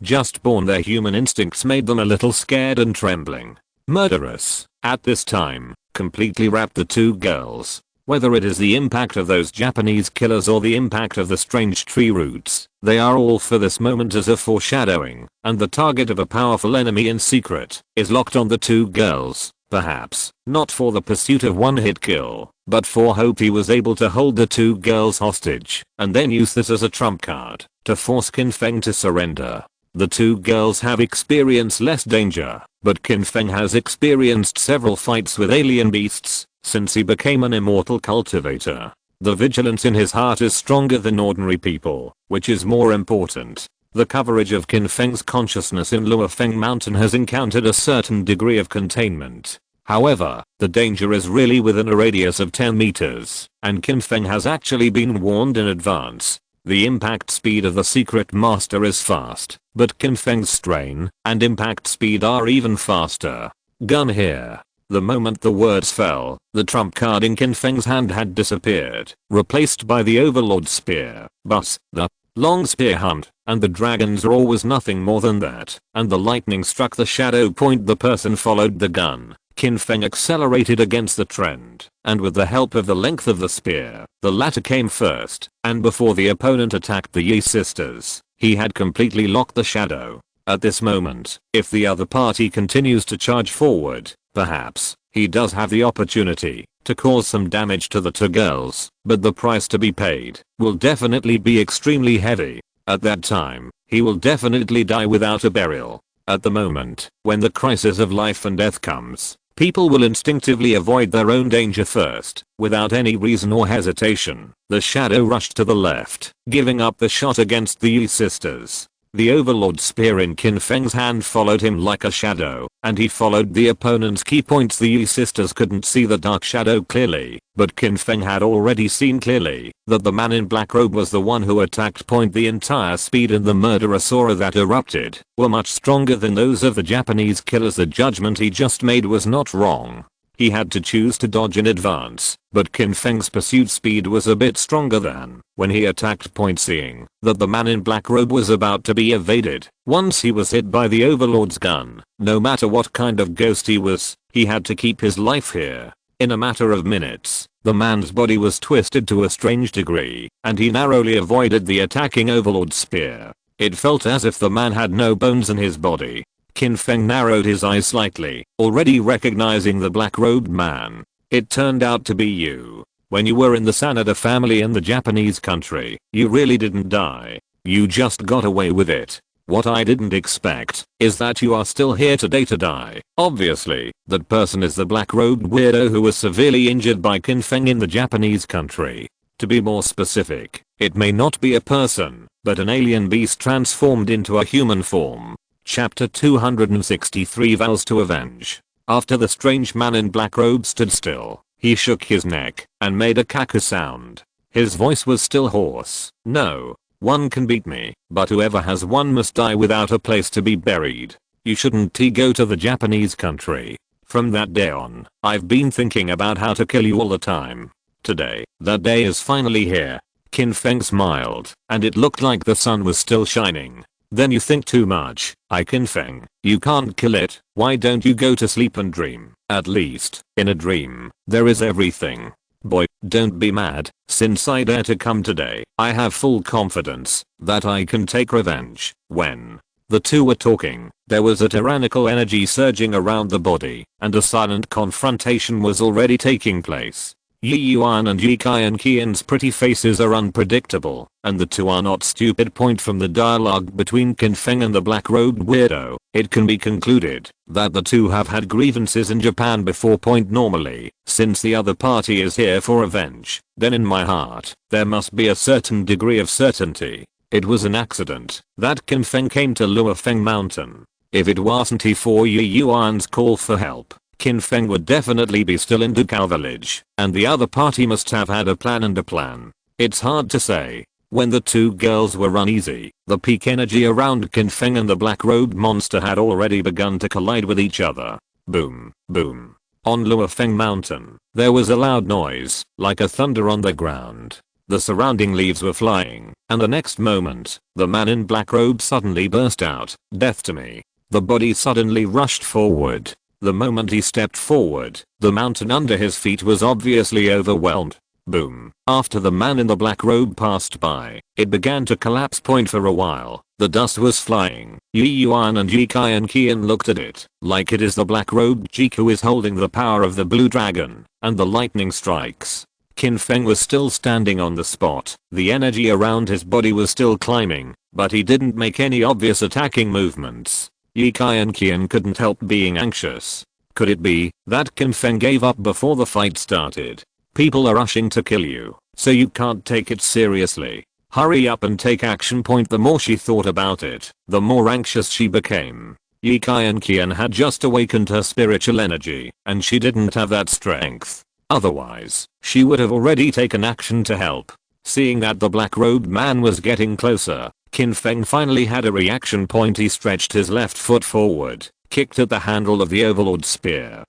Just born, their human instincts made them a little scared and trembling. Murderous, at this time, completely wrapped the two girls. Whether it is the impact of those Japanese killers or the impact of the strange tree roots, they are all for this moment as a foreshadowing, and the target of a powerful enemy in secret is locked on the two girls. Perhaps not for the pursuit of one-hit kill, but for hope he was able to hold the two girls hostage, and then use this as a trump card to force Qin Feng to surrender. The two girls have experienced less danger, but Qin Feng has experienced several fights with alien beasts since he became an immortal cultivator. The vigilance in his heart is stronger than ordinary people, which is more important. The coverage of Qin Feng's consciousness in Luofeng Mountain has encountered a certain degree of containment. However, the danger is really within a radius of 10 meters, and Qin Feng has actually been warned in advance. The impact speed of the secret master is fast, but Qin Feng's strain and impact speed are even faster. Gun here. The moment the words fell, the trump card in Qin Feng's hand had disappeared, replaced by the Overlord Spear. But the long spear hummed, and the dragon's roar was nothing more than that, and the lightning struck the shadow point. The person followed the gun. Qin Feng accelerated against the trend, and with the help of the length of the spear, the latter came first, and before the opponent attacked the Yi sisters, he had completely locked the shadow. At this moment, if the other party continues to charge forward, perhaps he does have the opportunity to cause some damage to the two girls, but the price to be paid will definitely be extremely heavy. At that time, he will definitely die without a burial. At the moment, when the crisis of life and death comes, people will instinctively avoid their own danger first, without any reason or hesitation. The shadow rushed to the left, giving up the shot against the Yi sisters. The Overlord Spear in Qin Feng's hand followed him like a shadow, and he followed the opponent's key points. The Yi sisters couldn't see the dark shadow clearly, but Qin Feng had already seen clearly that the man in black robe was the one who attacked. The entire speed and the murderous aura that erupted were much stronger than those of the Japanese killers. The judgment he just made was not wrong. He had to choose to dodge in advance, but Qin Feng's pursuit speed was a bit stronger than when he attacked. Seeing that the man in black robe was about to be evaded, once he was hit by the Overlord's gun, no matter what kind of ghost he was, he had to keep his life here. In a matter of minutes, the man's body was twisted to a strange degree, and he narrowly avoided the attacking Overlord Spear. It felt as if the man had no bones in his body. Qin Feng narrowed his eyes slightly, already recognizing the black-robed man. It turned out to be you. When you were in the Sanada family in the Japanese country, you really didn't die. You just got away with it. What I didn't expect is that you are still here today to die. Obviously, that person is the black-robed weirdo who was severely injured by Qin Feng in the Japanese country. To be more specific, it may not be a person, but an alien beast transformed into a human form. Chapter 263 Vows to Avenge. After the strange man in black robe stood still, he shook his neck and made a cackle sound. His voice was still hoarse. No one can beat me, but whoever has one must die without a place to be buried. You shouldn't go to the Japanese country. From that day on, I've been thinking about how to kill you all the time. Today, that day is finally here. Qin Feng smiled, and it looked like the sun was still shining. Then you think too much. Qin Feng, you can't kill it. Why don't you go to sleep and dream? At least, in a dream, there is everything. Boy, don't be mad. Since I dare to come today, I have full confidence that I can take revenge. When the two were talking, there was a tyrannical energy surging around the body, and a silent confrontation was already taking place. Yi Yuan and Yi Kai and Qian's pretty faces are unpredictable, and the two are not stupid. Point from the dialogue between Qin Feng and the black-robed weirdo, it can be concluded that the two have had grievances in Japan before. Point normally, since the other party is here for revenge, then in my heart, there must be a certain degree of certainty. It was an accident that Qin Feng came to Luofeng Mountain. If it wasn't for Yi Yuan's call for help, Qin Feng would definitely be still in Dukao village, and the other party must have had a plan and a plan. It's hard to say. When the two girls were uneasy, the peak energy around Qin Feng and the black-robed monster had already begun to collide with each other. Boom, boom. On Luofeng Mountain, there was a loud noise, like a thunder on the ground. The surrounding leaves were flying, and the next moment, the man in black robe suddenly burst out, "Death to me." The body suddenly rushed forward. The moment he stepped forward, the mountain under his feet was obviously overwhelmed. Boom. After the man in the black robe passed by, it began to collapse. Point for a while, the dust was flying. Yi Yuan and Yi Kai and Qian looked at it, like it is the black-robed Jeek who is holding the power of the blue dragon, and the lightning strikes. Qin Feng was still standing on the spot. The energy around his body was still climbing, but he didn't make any obvious attacking movements. Yi Kai and Qian couldn't help being anxious. Could it be that Qin Feng gave up before the fight started? People are rushing to kill you, so you can't take it seriously. Hurry up and take action. Point. The more she thought about it, the more anxious she became. Yi Kai and Qian had just awakened her spiritual energy, and she didn't have that strength. Otherwise, she would have already taken action to help. Seeing that the black-robed man was getting closer, Qin Feng finally had a reaction. Point. He stretched his left foot forward, kicked at the handle of the overlord spear.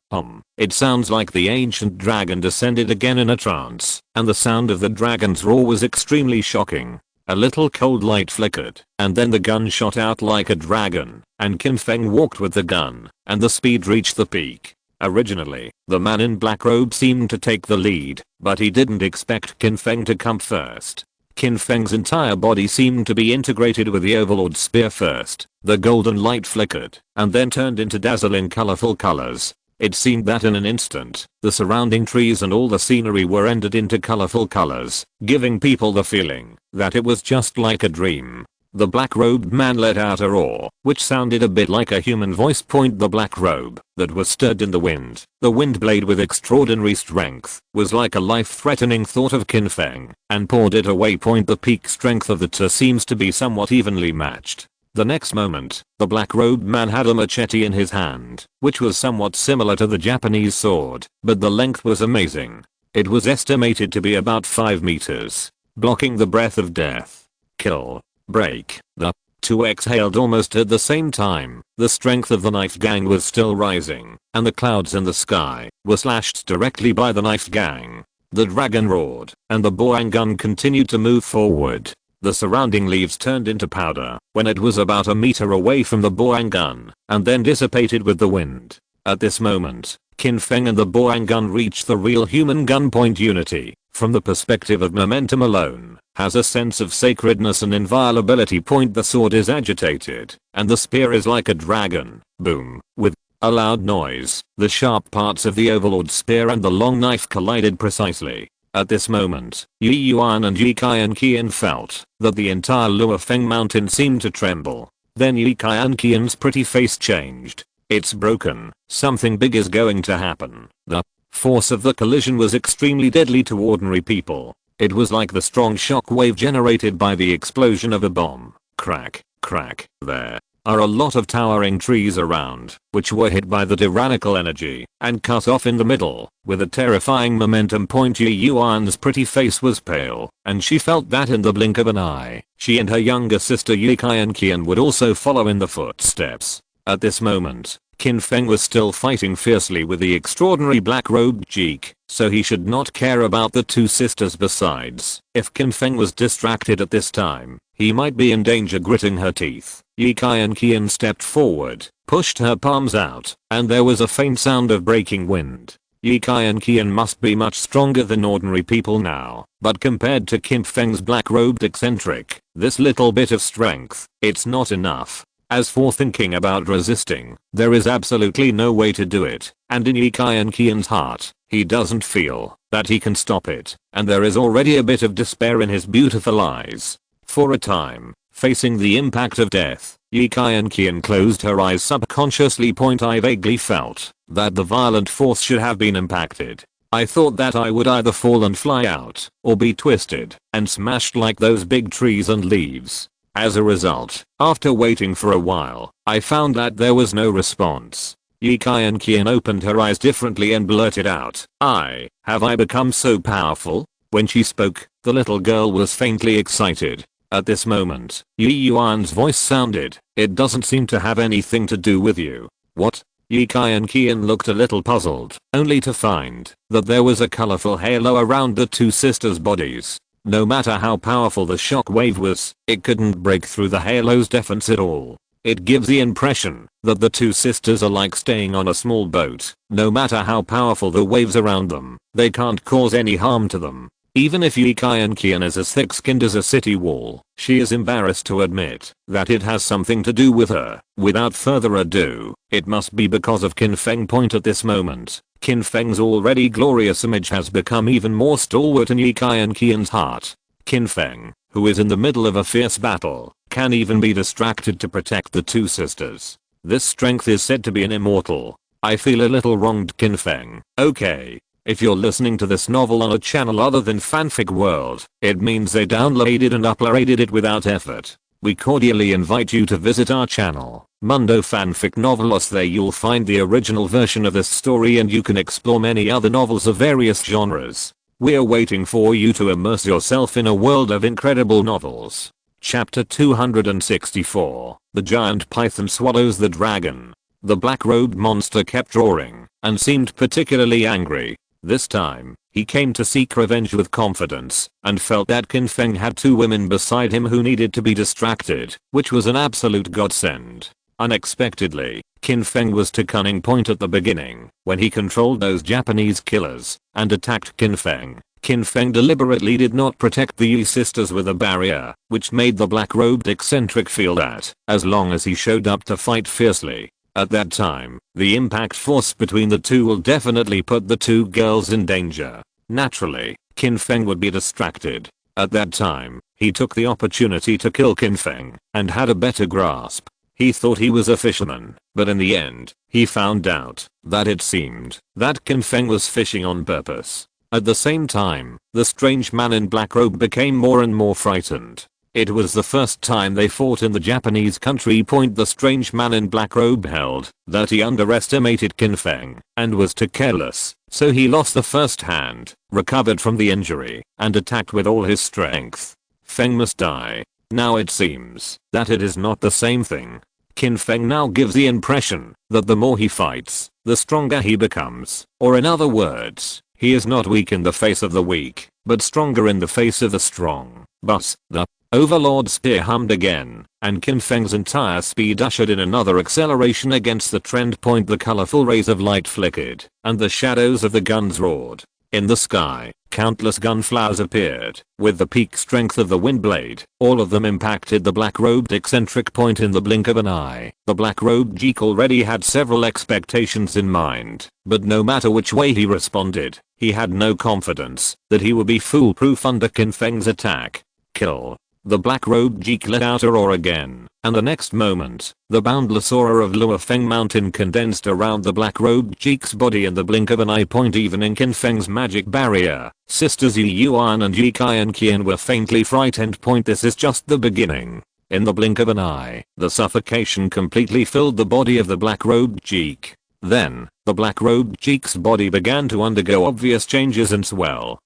It sounds like the ancient dragon descended again in a trance, and the sound of the dragon's roar was extremely shocking. A little cold light flickered, and then the gun shot out like a dragon, and Qin Feng walked with the gun, and the speed reached the peak. Originally, the man in black robe seemed to take the lead, but he didn't expect Qin Feng to come first. Qin Feng's entire body seemed to be integrated with the overlord spear first. The golden light flickered, and then turned into dazzling colorful colors. It seemed that in an instant, the surrounding trees and all the scenery were rendered into colorful colors, giving people the feeling that it was just like a dream. The black-robed man let out a roar, which sounded a bit like a human voice. Point. The black robe, that was stirred in the wind, the wind blade with extraordinary strength, was like a life-threatening thought of Qin Feng, and poured it away. Point. The peak strength of the two seems to be somewhat evenly matched. The next moment, the black-robed man had a machete in his hand, which was somewhat similar to the Japanese sword, but the length was amazing. It was estimated to be about 5 meters, blocking the breath of death. Kill. Break. The two exhaled almost at the same time. The strength of the knife gang was still rising, and the clouds in the sky were slashed directly by the knife gang. The dragon roared, and the boang gun continued to move forward. The surrounding leaves turned into powder when it was about a meter away from the boang gun, and then dissipated with the wind. At this moment, Qin Feng and the boang gun reached the real human gun. Point. Unity, from the perspective of momentum alone, has a sense of sacredness and inviolability. Point. The sword is agitated, and the spear is like a dragon. Boom. With a loud noise, the sharp parts of the overlord spear and the long knife collided precisely. At this moment, Yi Yuan and Yi Kai and Qian felt that the entire Luofeng mountain seemed to tremble. Then Yi Kai and Qian's pretty face changed. It's broken. Something big is going to happen. The force of the collision was extremely deadly to ordinary people. It was like the strong shock wave generated by the explosion of a bomb. Crack, crack. There are a lot of towering trees around, which were hit by the tyrannical energy and cut off in the middle. With a terrifying momentum point, Yi Yuan's pretty face was pale, and she felt that in the blink of an eye, she and her younger sister Yi Qian would also follow in the footsteps. At this moment, Qin Feng was still fighting fiercely with the extraordinary black-robed Jeek, so he should not care about the two sisters. Besides, if Qin Feng was distracted at this time, he might be in danger. Gritting her teeth, Yi Qian stepped forward, pushed her palms out, and there was a faint sound of breaking wind. Yi Qian must be much stronger than ordinary people now, but compared to Qin Feng's black-robed eccentric, this little bit of strength, it's not enough. As for thinking about resisting, there is absolutely no way to do it, and in Yi Qian's heart, he doesn't feel that he can stop it, and there is already a bit of despair in his beautiful eyes. For a time, facing the impact of death, Yi Qian closed her eyes subconsciously. I vaguely felt that the violent force should have been impacted. I thought that I would either fall and fly out, or be twisted and smashed like those big trees and leaves. As a result, after waiting for a while, I found that there was no response. Yi Qian opened her eyes differently and blurted out, have I become so powerful?" When she spoke, the little girl was faintly excited. At this moment, Yi Yuan's voice sounded, "It doesn't seem to have anything to do with you." "What?" Yi Qian looked a little puzzled, only to find that there was a colorful halo around the two sisters' bodies. No matter how powerful the shock wave was, it couldn't break through the halo's defense at all. It gives the impression that the two sisters are like staying on a small boat. No matter how powerful the waves around them, they can't cause any harm to them. Even if Yi Qian is as thick-skinned as a city wall, she is embarrassed to admit that it has something to do with her. Without further ado, it must be because of Qin Feng. At this moment, Qin Feng's already glorious image has become even more stalwart in Yi Qian's heart. Qin Feng, who is in the middle of a fierce battle, can even be distracted to protect the two sisters. This strength is said to be an immortal. I feel a little wronged, Qin Feng. Okay. If you're listening to this novel on a channel other than Fanfic World, it means they downloaded and uploaded it without effort. We cordially invite you to visit our channel, Mundo Fanfic Novelos. There you'll find the original version of this story, and you can explore many other novels of various genres. We're waiting for you to immerse yourself in a world of incredible novels. Chapter 264. The giant python swallows the dragon. The black-robed monster kept roaring and seemed particularly angry. This time, he came to seek revenge with confidence, and felt that Qin Feng had two women beside him who needed to be distracted, which was an absolute godsend. Unexpectedly, Qin Feng was to cunning point at the beginning, when he controlled those Japanese killers, and attacked Qin Feng. Qin Feng deliberately did not protect the Yi sisters with a barrier, which made the black-robed eccentric feel that, as long as he showed up to fight fiercely, at that time, the impact force between the two will definitely put the two girls in danger. Naturally, Qin Feng would be distracted. At that time, he took the opportunity to kill Qin Feng, and had a better grasp. He thought he was a fisherman, but in the end, he found out that it seemed that Qin Feng was fishing on purpose. At the same time, the strange man in black robe became more and more frightened. It was the first time they fought in the Japanese country. The strange man in black robe held that he underestimated Qin Feng and was too careless, so he lost the first hand, recovered from the injury, and attacked with all his strength. Feng must die. Now it seems that it is not the same thing. Qin Feng now gives the impression that the more he fights, the stronger he becomes, or in other words, he is not weak in the face of the weak, but stronger in the face of the strong. But the Overlord spear hummed again, and Qin Feng's entire speed ushered in another acceleration against the trend point. The colorful rays of light flickered, and the shadows of the guns roared. In the sky, countless gunflowers appeared. With the peak strength of the wind blade, all of them impacted the black-robed eccentric point in the blink of an eye. The black-robed geek already had several expectations in mind, but no matter which way he responded, he had no confidence that he would be foolproof under Qin Feng's attack. Kill. The black-robed Geek let out a roar again, and the next moment, the boundless aura of Luo Feng Mountain condensed around the black-robed Geek's body in the blink of an eye. Even in Qin Feng's magic barrier, sisters Yi Yuan and Yi Kai and Qian were faintly frightened. This is just the beginning. In the blink of an eye, the suffocation completely filled the body of the black-robed Geek. Then, the black-robed Geek's body began to undergo obvious changes and swell.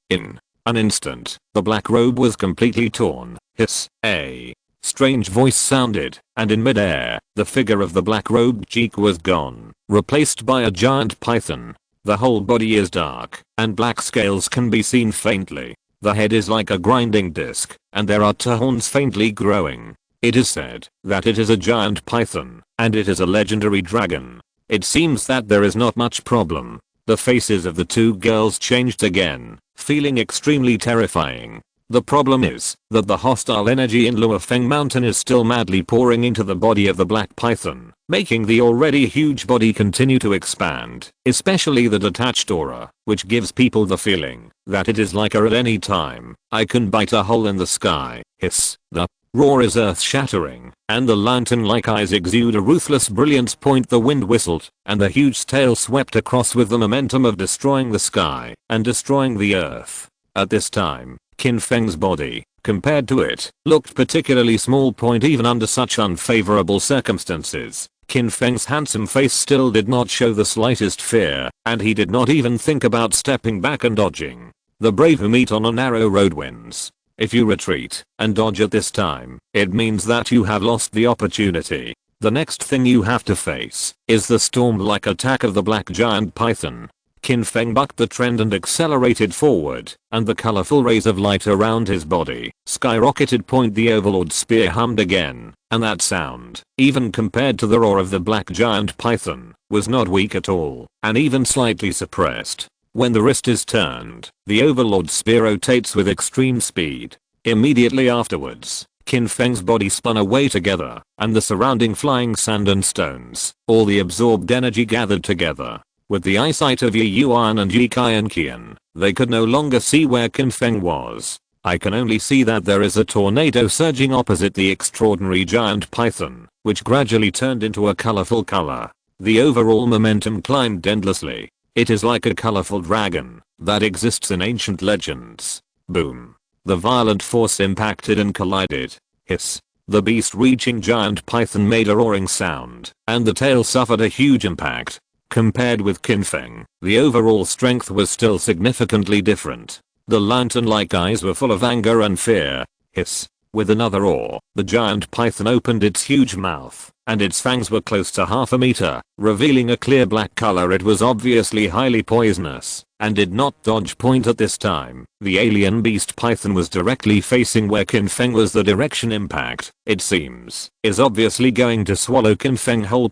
In an instant, the black robe was completely torn. Hiss. A strange voice sounded, and in midair, the figure of the black-robed Geek was gone, replaced by a giant python. The whole body is dark, and black scales can be seen faintly. The head is like a grinding disc, and there are two horns faintly growing. It is said that it is a giant python, and it is a legendary dragon. It seems that there is not much problem. The faces of the two girls changed again, feeling extremely terrifying. The problem is that the hostile energy in Luo Feng Mountain is still madly pouring into the body of the black python, making the already huge body continue to expand, especially the detached aura, which gives people the feeling that it is like at any time I can bite a hole in the sky. Hiss. The roar is earth-shattering, and the lantern-like eyes exude a ruthless brilliance. The wind whistled, and the huge tail swept across with the momentum of destroying the sky and destroying the earth. At this time, Qin Feng's body, compared to it, looked particularly small. Even under such unfavorable circumstances, Qin Feng's handsome face still did not show the slightest fear, and he did not even think about stepping back and dodging. The brave who meet on a narrow road wins. If you retreat and dodge at this time, it means that you have lost the opportunity. The next thing you have to face is the storm-like attack of the black giant python. Qin Feng bucked the trend and accelerated forward, and the colorful rays of light around his body skyrocketed. The overlord spear hummed again, and that sound, even compared to the roar of the black giant python, was not weak at all, and even slightly suppressed. When the wrist is turned, the overlord spear rotates with extreme speed. Immediately afterwards, Qin Feng's body spun away together, and the surrounding flying sand and stones, all the absorbed energy gathered together. With the eyesight of Yi Yuan and Yi Kai and Qian, they could no longer see where Qin Feng was. I can only see that there is a tornado surging opposite the extraordinary giant python, which gradually turned into a colorful color. The overall momentum climbed endlessly. It is like a colorful dragon that exists in ancient legends. Boom. The violent force impacted and collided. Hiss. The beast-reaching giant python made a roaring sound, and the tail suffered a huge impact. Compared with Qin Feng, the overall strength was still significantly different. The lantern-like eyes were full of anger and fear. Hiss. With another roar, the giant python opened its huge mouth, and its fangs were close to half a meter, revealing a clear black color. It was obviously highly poisonous, and did not dodge. At this time, the alien beast python was directly facing where Qin Feng was. The direction impact, it seems, is obviously going to swallow Qin Feng whole.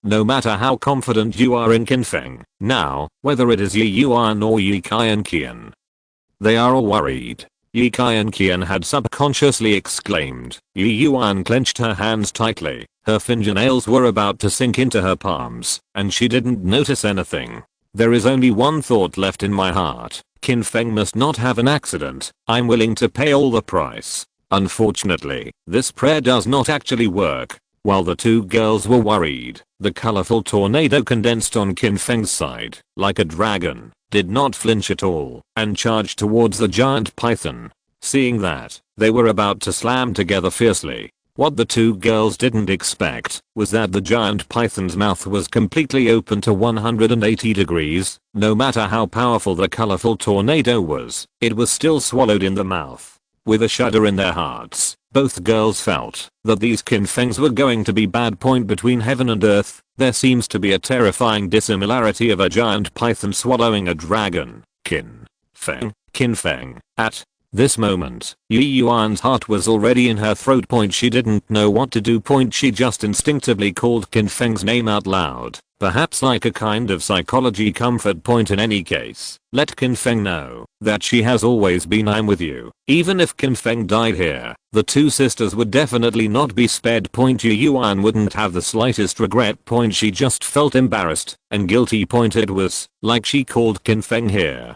No matter how confident you are in Qin Feng, now, whether it is Yi Yuan or Yi Kai and Qian, they are all worried. Yi Kai and Qian had subconsciously exclaimed. Yi Yuan clenched her hands tightly. Her fingernails were about to sink into her palms, and she didn't notice anything. There is only one thought left in my heart. Qin Feng must not have an accident. I'm willing to pay all the price. Unfortunately, this prayer does not actually work. While the two girls were worried, the colorful tornado condensed on Qin Feng's side, like a dragon, did not flinch at all, and charged towards the giant python. Seeing that, they were about to slam together fiercely. What the two girls didn't expect was that the giant python's mouth was completely open to 180 degrees. No matter how powerful the colorful tornado was, it was still swallowed in the mouth. With a shudder in their hearts, both girls felt that these Qin Fengs were going to be bad. Between heaven and earth, there seems to be a terrifying dissimilarity of a giant python swallowing a dragon. Qin Feng. At this moment, Yi Yuan's heart was already in her throat. She didn't know what to do. She just instinctively called Qin Feng's name out loud, perhaps like a kind of psychology comfort. In any case, let Qin Feng know that she has always been. I'm with you. Even if Qin Feng died here, the two sisters would definitely not be spared. Yi Yuan wouldn't have the slightest regret. She just felt embarrassed and guilty. It was like she called Qin Feng here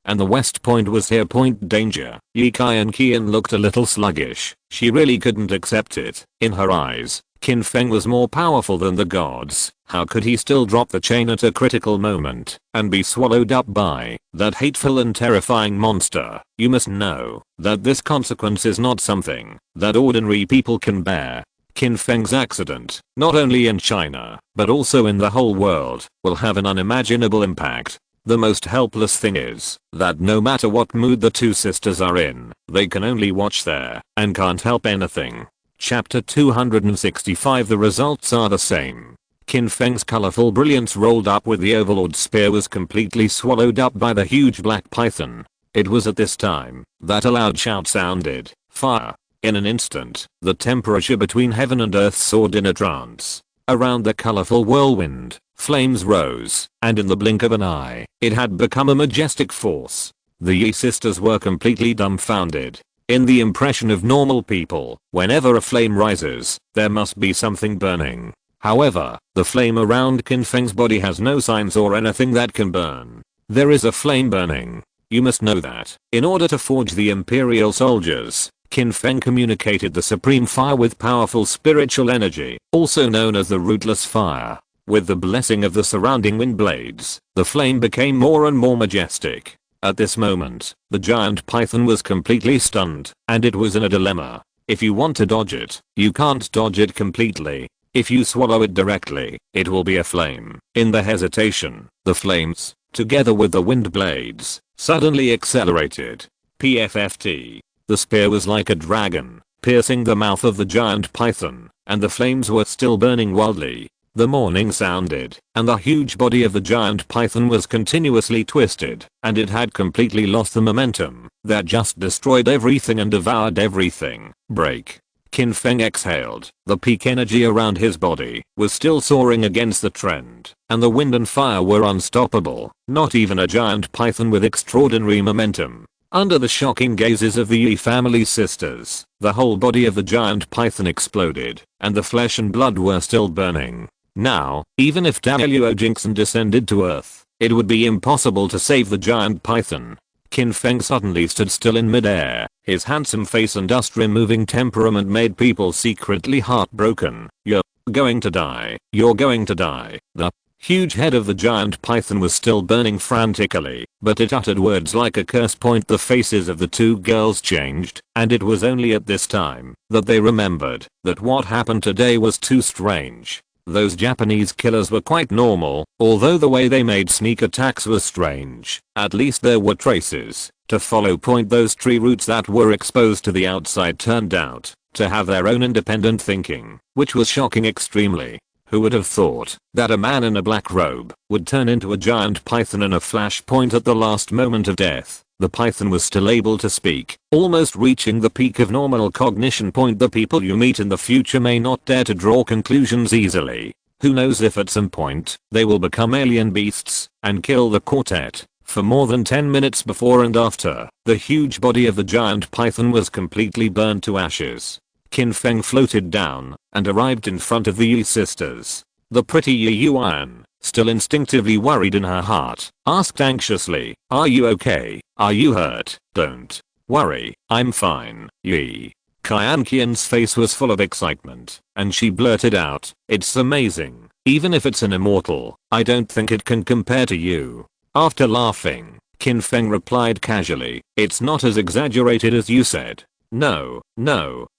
and the west point was here point danger. Yi Kai and Qian looked a little sluggish. She really couldn't accept it. In her eyes, Qin Feng was more powerful than the gods. How could he still drop the chain at a critical moment and be swallowed up by that hateful and terrifying monster? You must know that this consequence is not something that ordinary people can bear. Qin Feng's accident, not only in China, but also in the whole world, will have an unimaginable impact. The most helpless thing is that no matter what mood the two sisters are in, they can only watch there and can't help anything. Chapter 265. The results are the same. Qin Feng's colorful brilliance rolled up with the overlord spear was completely swallowed up by the huge black python. It was at this time that a loud shout sounded, "Fire!" In an instant, the temperature between heaven and earth soared in a trance. Around the colorful whirlwind, flames rose, and in the blink of an eye, it had become a majestic force. The Yi sisters were completely dumbfounded. In the impression of normal people, whenever a flame rises, there must be something burning. However, the flame around Qin Feng's body has no signs or anything that can burn. There is a flame burning. You must know that. In order to forge the Imperial soldiers, Qin Feng communicated the supreme fire with powerful spiritual energy, also known as the rootless fire. With the blessing of the surrounding wind blades, the flame became more and more majestic. At this moment, the giant python was completely stunned, and it was in a dilemma. If you want to dodge it, you can't dodge it completely. If you swallow it directly, it will be a flame. In the hesitation, the flames, together with the wind blades, suddenly accelerated. PFFT. The spear was like a dragon, piercing the mouth of the giant python, and the flames were still burning wildly. The morning sounded, and the huge body of the giant python was continuously twisted, and it had completely lost the momentum that just destroyed everything and devoured everything. Break. Qin Feng exhaled. The peak energy around his body was still soaring against the trend, and the wind and fire were unstoppable. Not even a giant python with extraordinary momentum. Under the shocking gazes of the Yi family sisters, the whole body of the giant python exploded, and the flesh and blood were still burning. Now, even if Luo Jingxin descended to earth, it would be impossible to save the giant python. Qin Feng suddenly stood still in midair. His handsome face and dust-removing temperament made people secretly heartbroken. "You're going to die. You're going to die." The huge head of the giant python was still burning frantically, but it uttered words like a curse. The faces of the two girls changed, and it was only at this time that they remembered that what happened today was too strange. Those Japanese killers were quite normal, although the way they made sneak attacks was strange. At least there were traces to follow. Those tree roots that were exposed to the outside turned out to have their own independent thinking, which was shocking extremely. Who would have thought that a man in a black robe would turn into a giant python in a flashpoint at the last moment of death? The python was still able to speak, almost reaching the peak of normal cognition. The people you meet in the future may not dare to draw conclusions easily. Who knows if at some point they will become alien beasts and kill the quartet. For more than 10 minutes before and after, the huge body of the giant python was completely burned to ashes. Qin Feng floated down and arrived in front of the Yi sisters. The pretty Yi Yuan, still instinctively worried in her heart, asked anxiously, "Are you okay? Are you hurt?" "Don't worry, I'm fine, Yi." Qian's face was full of excitement, and she blurted out, "It's amazing. Even if it's an immortal, I don't think it can compare to you." After laughing, Qin Feng replied casually, "It's not as exaggerated as you said. No,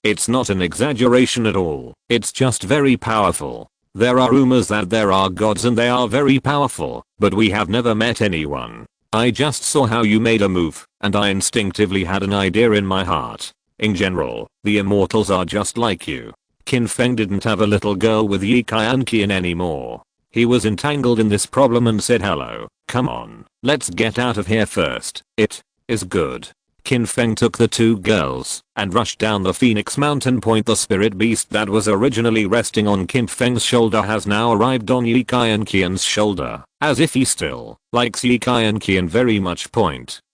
it's not an exaggeration at all. It's just very powerful. There are rumors that there are gods and they are very powerful, but we have never met anyone. I just saw how you made a move, and I instinctively had an idea in my heart. In general, the immortals are just like you." Qin Feng didn't have a little girl with Yi Qian anymore. He was entangled in this problem and said, "Hello, come on, let's get out of here first." "It is good." Qin Feng took the two girls and rushed down the Phoenix Mountain. The spirit beast that was originally resting on Qin Feng's shoulder has now arrived on Yi Qian's shoulder, as if he still likes Yi Qian very much.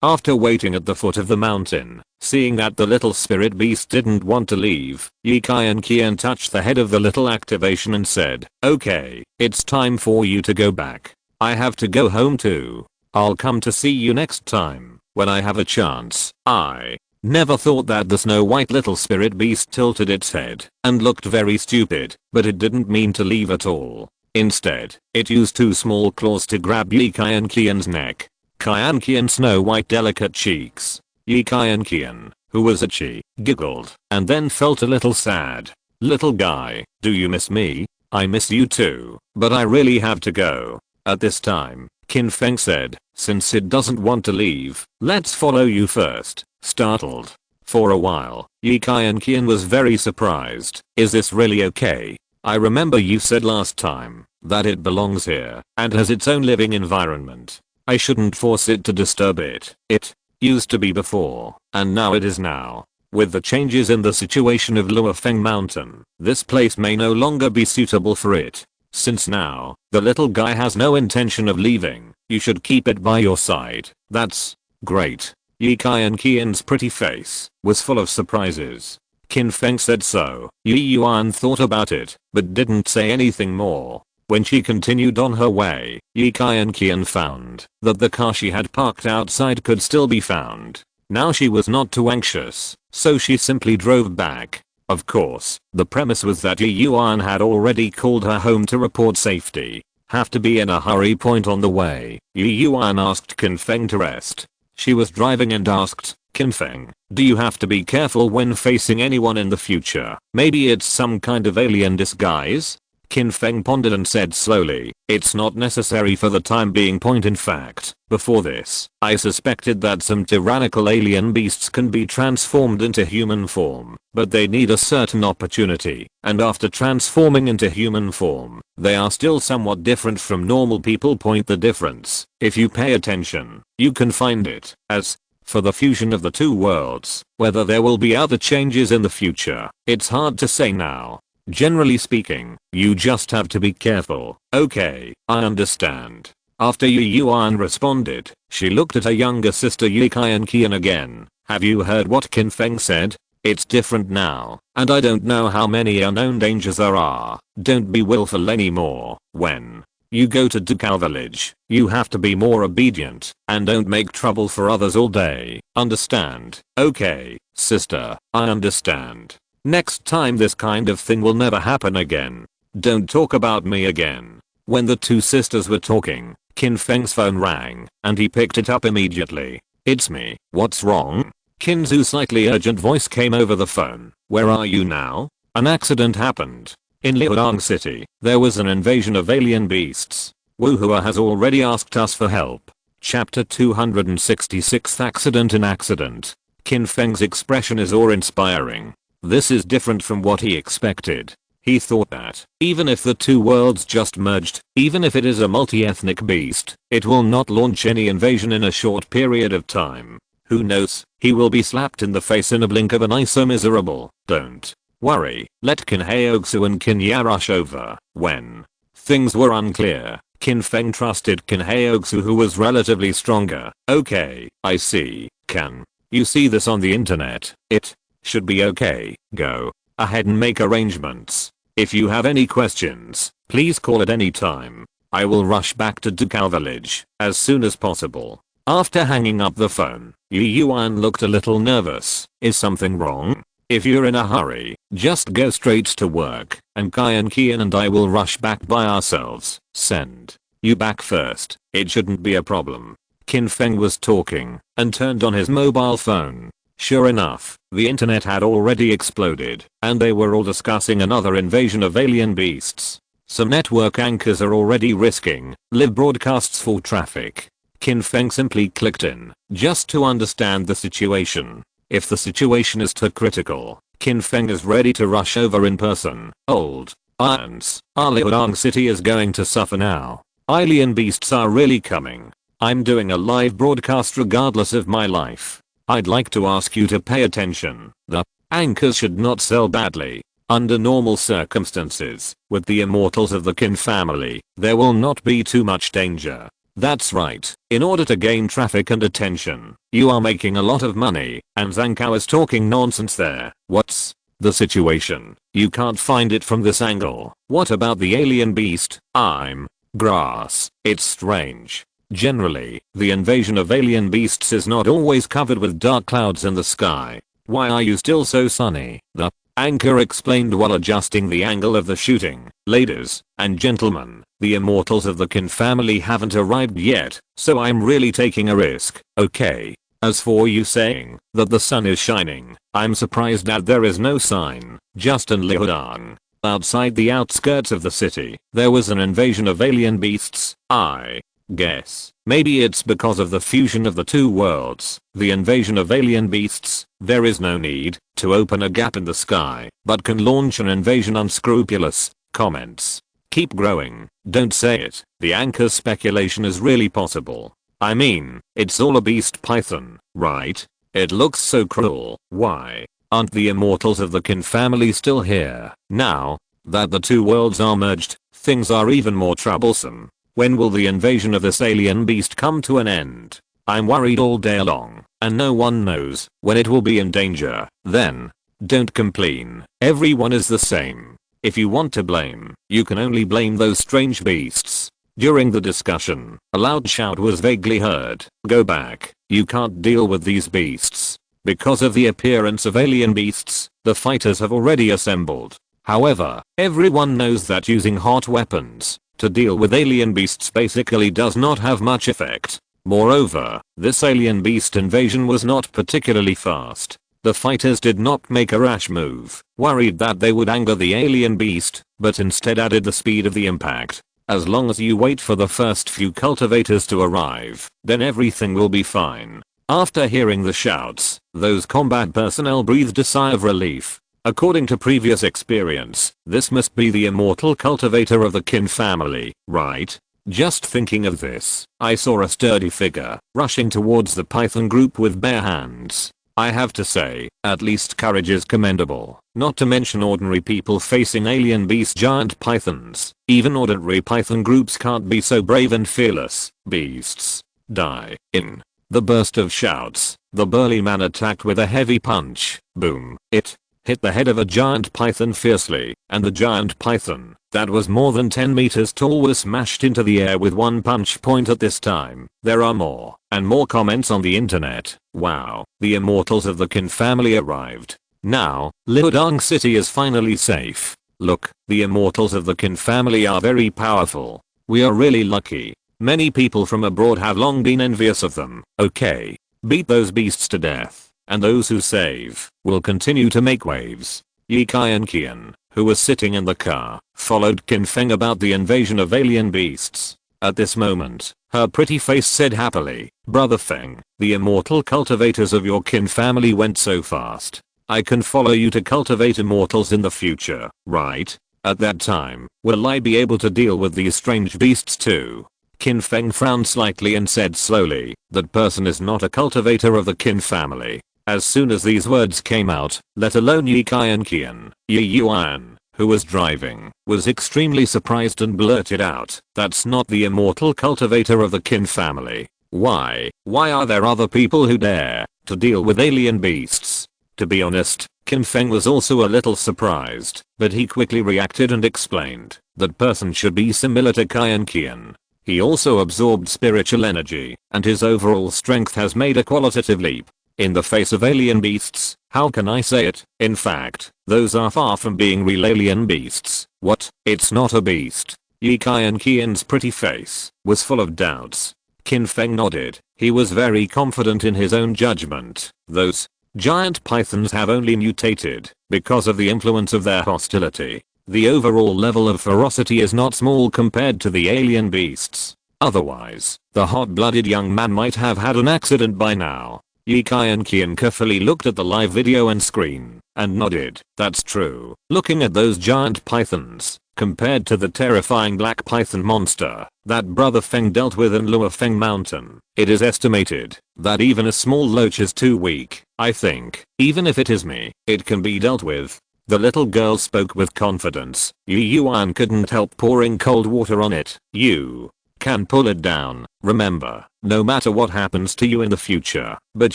After waiting at the foot of the mountain, seeing that the little spirit beast didn't want to leave, Yi Qian touched the head of the little activation and said, "Okay, it's time for you to go back. I have to go home too. I'll come to see you next time." when I have a chance. I never thought that the snow white little spirit beast tilted its head and looked very stupid, but it didn't mean to leave at all. Instead, it used two small claws to grab Yi Qianqian's neck. Qianqian Snow White delicate cheeks. Yi Qianqian, who was itchy, giggled, and then felt a little sad. Little guy, do you miss me? I miss you too, but I really have to go. At this time, Qin Feng said, since Sid doesn't want to leave, let's follow you first. Startled. For a while, Yi Qianqian was very surprised. Is this really okay? I remember you said last time that it belongs here and has its own living environment. I shouldn't force it to disturb it. It used to be before, and now it is now. With the changes in the situation of Luofeng Mountain, this place may no longer be suitable for it. Since now, the little guy has no intention of leaving, you should keep it by your side. That's great. Yi Qianqian's pretty face was full of surprises. Qin Feng said so. Yi Yuan thought about it, but didn't say anything more. When she continued on her way, Yi Qianqian found that the car she had parked outside could still be found. Now she was not too anxious, so she simply drove back. Of course, the premise was that Yi Yuan had already called her home to report safety. Have to be in a hurry point on the way. Yi Yuan asked Qin Feng to rest. She was driving and asked, Qin Feng, do you have to be careful when facing anyone in the future? Maybe it's some kind of alien disguise? Qin Feng pondered and said slowly, it's not necessary for the time being. In fact, before this, I suspected that some tyrannical alien beasts can be transformed into human form, but they need a certain opportunity, and after transforming into human form, they are still somewhat different from normal people. The difference, if you pay attention, you can find it. As for the fusion of the two worlds, whether there will be other changes in the future, it's hard to say now. Generally speaking, you just have to be careful. Okay, I understand. After Yi Yuan responded, she looked at her younger sister Yi Qianqian again. Have you heard what Qin Feng said? It's different now, and I don't know how many unknown dangers there are. Don't be willful anymore. When you go to Dukao village, you have to be more obedient, and don't make trouble for others all day. Understand? Okay, sister, I understand. Next time this kind of thing will never happen again. Don't talk about me again. When the two sisters were talking, Qin Feng's phone rang, and he picked it up immediately. It's me. What's wrong? Qin's slightly urgent voice came over the phone. Where are you now? An accident happened. In Liudong City, there was an invasion of alien beasts. Wuhua has already asked us for help. Chapter 266 Accident in Accident. Qin Feng's expression is awe-inspiring. This is different from what he expected. He thought that, even if the two worlds just merged, even if it is a multi-ethnic beast, it will not launch any invasion in a short period of time. Who knows, he will be slapped in the face in a blink of an eye. So miserable. Don't worry, let Qin Haoxu and Qin Ya rush over. When things were unclear, Qin Feng trusted Qin Haoxu, who was relatively stronger. Okay, I see. Can you see this on the internet? It should be okay. Go ahead and make arrangements. If you have any questions, please call at any time. I will rush back to Dukao village as soon as possible. After hanging up the phone, Yi Yuan looked a little nervous. Is something wrong? If you're in a hurry, just go straight to work, and Qian and I will rush back by ourselves. Send you back first. It shouldn't be a problem. Qin Feng was talking and turned on his mobile phone. Sure enough, the internet had already exploded, and they were all discussing another invasion of alien beasts. Some network anchors are already risking live broadcasts for traffic. Qin Feng simply clicked in, just to understand the situation. If the situation is too critical, Qin Feng is ready to rush over in person. Old irons, our Liudong city is going to suffer now. Alien beasts are really coming. I'm doing a live broadcast regardless of my life. I'd like to ask you to pay attention. The anchors should not sell badly. Under normal circumstances, with the immortals of the Qin family, there will not be too much danger. That's right. In order to gain traffic and attention, you are making a lot of money, and Zhang Kao is talking nonsense there. What's the situation? You can't find it from this angle. What about the alien beast? I'm grass. It's strange. Generally, the invasion of alien beasts is not always covered with dark clouds in the sky. Why are you still so sunny? The anchor explained while adjusting the angle of the shooting. Ladies and gentlemen, the immortals of the Qin family haven't arrived yet, so I'm really taking a risk, okay? As for you saying that the sun is shining, I'm surprised that there is no sign, just in Liudang. Outside the outskirts of the city, there was an invasion of alien beasts, I guess. Maybe it's because of the fusion of the two worlds, the invasion of alien beasts. There is no need to open a gap in the sky, but can launch an invasion. Unscrupulous comments. Keep growing, don't say it. The anchor's speculation is really possible. I mean, it's all a beast python, right? It looks so cruel. Why aren't the immortals of the Qin family still here? Now that the two worlds are merged, things are even more troublesome. When will the invasion of this alien beast come to an end? I'm worried all day long, and no one knows when it will be in danger. Then, don't complain. Everyone is the same. If you want to blame, you can only blame those strange beasts. During the discussion, a loud shout was vaguely heard. Go back. You can't deal with these beasts. Because of the appearance of alien beasts, the fighters have already assembled. However, everyone knows that using hot weapons to deal with alien beasts basically does not have much effect. Moreover, this alien beast invasion was not particularly fast. The fighters did not make a rash move, worried that they would anger the alien beast, but instead added the speed of the impact. As long as you wait for the first few cultivators to arrive, then everything will be fine. After hearing the shouts, those combat personnel breathed a sigh of relief. According to previous experience, this must be the immortal cultivator of the Qin family, right? Just thinking of this, I saw a sturdy figure rushing towards the python group with bare hands. I have to say, at least courage is commendable, not to mention ordinary people facing alien beast giant pythons. Even ordinary python groups can't be so brave and fearless. Beasts die. In the burst of shouts, the burly man attacked with a heavy punch. Boom. It hit the head of a giant python fiercely, and the giant python, that was more than 10 meters tall, was smashed into the air with one punch point. At this time, there are more and more comments on the internet. Wow, the immortals of the Qin family arrived. Now, Liudang city is finally safe. Look, the immortals of the Qin family are very powerful. We are really lucky. Many people from abroad have long been envious of them. Okay, beat those beasts to death, and those who save will continue to make waves. Yi Kai and Qian, who was sitting in the car, followed Qin Feng about the invasion of alien beasts. At this moment, her pretty face said happily, Brother Feng, the immortal cultivators of your Qin family went so fast. I can follow you to cultivate immortals in the future, right? At that time, will I be able to deal with these strange beasts too? Qin Feng frowned slightly and said slowly, that person is not a cultivator of the Qin family. As soon as these words came out, let alone Yi Kai and Qian, Yi Yuan, who was driving, was extremely surprised and blurted out, that's not the immortal cultivator of the Qin family. Why are there other people who dare to deal with alien beasts? To be honest, Qin Feng was also a little surprised, but he quickly reacted and explained, that person should be similar to Kai and Qian. He also absorbed spiritual energy, and his overall strength has made a qualitative leap. In the face of alien beasts, how can I say it? In fact, those are far from being real alien beasts. What? It's not a beast. Yi Kai and Qian's pretty face was full of doubts. Qin Feng nodded. He was very confident in his own judgment. Those giant pythons have only mutated because of the influence of their hostility. The overall level of ferocity is not small compared to the alien beasts. Otherwise, the hot-blooded young man might have had an accident by now. Yi Kai and Qian carefully looked at the live video and screen, and nodded. That's true. Looking at those giant pythons, compared to the terrifying black python monster that Brother Feng dealt with in Lower Feng Mountain, it is estimated that even a small loach is too weak. I think, even if it is me, it can be dealt with. The little girl spoke with confidence. Yi Yuan couldn't help pouring cold water on it. You can pull it down. Remember, no matter what happens to you in the future, but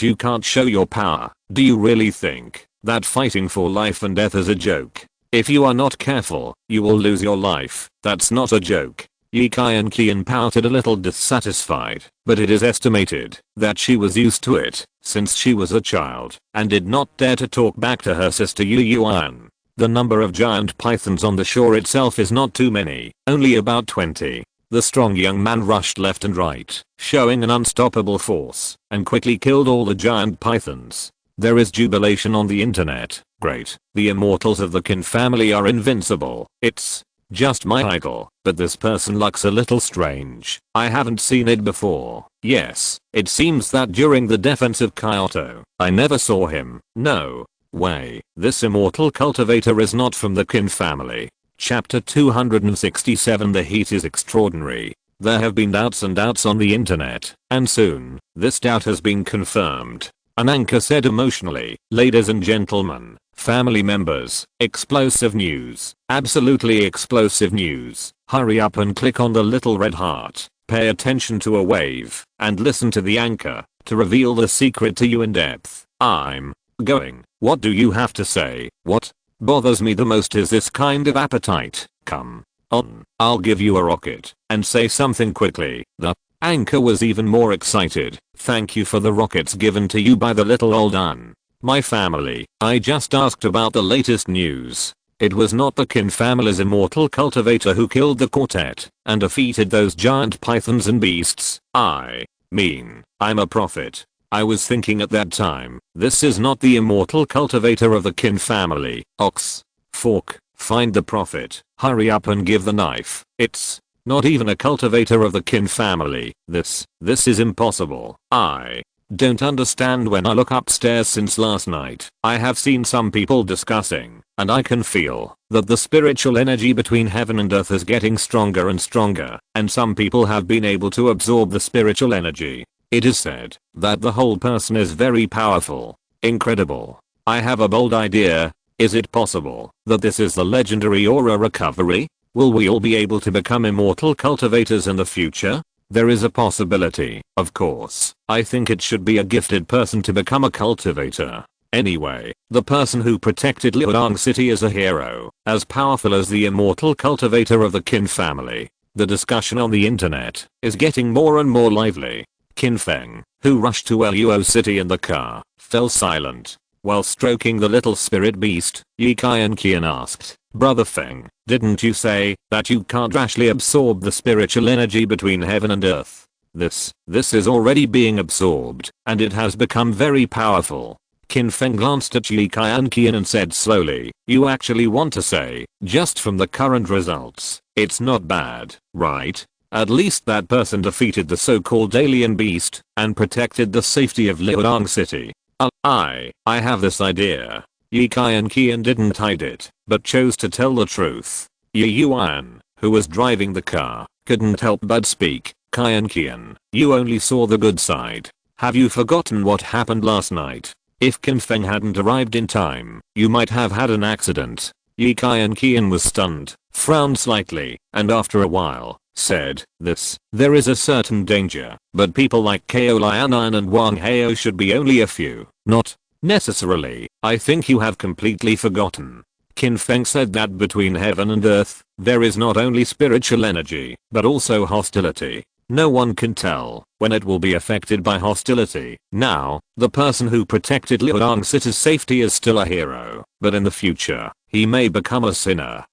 you can't show your power. Do you really think that fighting for life and death is a joke? If you are not careful, you will lose your life. That's not a joke. Yi Kai and Qian pouted a little dissatisfied, but it is estimated that she was used to it since she was a child and did not dare to talk back to her sister Yu Yuan. The number of giant pythons on the shore itself is not too many, only about 20. The strong young man rushed left and right, showing an unstoppable force, and quickly killed all the giant pythons. There is jubilation on the internet. Great, the immortals of the Qin family are invincible. It's just my idol, but this person looks a little strange. I haven't seen it before. Yes, it seems that during the defense of Kyoto, I never saw him. No way, this immortal cultivator is not from the Qin family. Chapter 267. The heat is extraordinary. There have been doubts and doubts on the internet, and soon, this doubt has been confirmed. An anchor said emotionally, "Ladies and gentlemen, family members, explosive news, absolutely explosive news. Hurry up and click on the little red heart, pay attention to a wave, and listen to the anchor, to reveal the secret to you in depth. I'm going. What do you have to say?" What bothers me the most is this kind of appetite. Come on, I'll give you a rocket, and say something quickly. The anchor was even more excited. "Thank you for the rockets given to you by the little old un. My family. I just asked about the latest news. It was not the Qin family's immortal cultivator who killed the quartet and defeated those giant pythons and beasts. I mean, I'm a prophet. I was thinking at that time, this is not the immortal cultivator of the Qin family. Ox. Fork. Find the prophet. Hurry up and give the knife. It's not even a cultivator of the Qin family. This is impossible. I don't understand. When I look upstairs since last night, I have seen some people discussing, and I can feel that the spiritual energy between heaven and earth is getting stronger and stronger, and some people have been able to absorb the spiritual energy. It is said that the whole person is very powerful. Incredible. I have a bold idea. Is it possible that this is the legendary aura recovery? Will we all be able to become immortal cultivators in the future? There is a possibility, of course. I think it should be a gifted person to become a cultivator. Anyway, the person who protected Liudong City is a hero, as powerful as the immortal cultivator of the Qin family. The discussion on the internet is getting more and more lively. Qin Feng, who rushed to Luo City in the car, fell silent. While stroking the little spirit beast, Yi Kai and Qian asked, "Brother Feng, didn't you say that you can't rashly absorb the spiritual energy between heaven and earth? This is already being absorbed, and it has become very powerful." Qin Feng glanced at Yi Kai and Qian and said slowly, "You actually want to say, just from the current results, it's not bad, right? At least that person defeated the so-called alien beast and protected the safety of Liudong City." I have this idea. Yi Kai and Qian didn't hide it, but chose to tell the truth. Yu Yuan, who was driving the car, couldn't help but speak. "Kai and Qian, you only saw the good side. Have you forgotten what happened last night? If Qin Feng hadn't arrived in time, you might have had an accident." Yi Kai and Qian was stunned, frowned slightly, and after a while, said, there is a certain danger, but people like Ko Lianan and Wang Hao should be only a few, not necessarily. I think you have completely forgotten. Qin Feng said that between heaven and earth, there is not only spiritual energy, but also hostility. No one can tell when it will be affected by hostility. Now, the person who protected Liudong City's safety is still a hero, but in the future, he may become a sinner.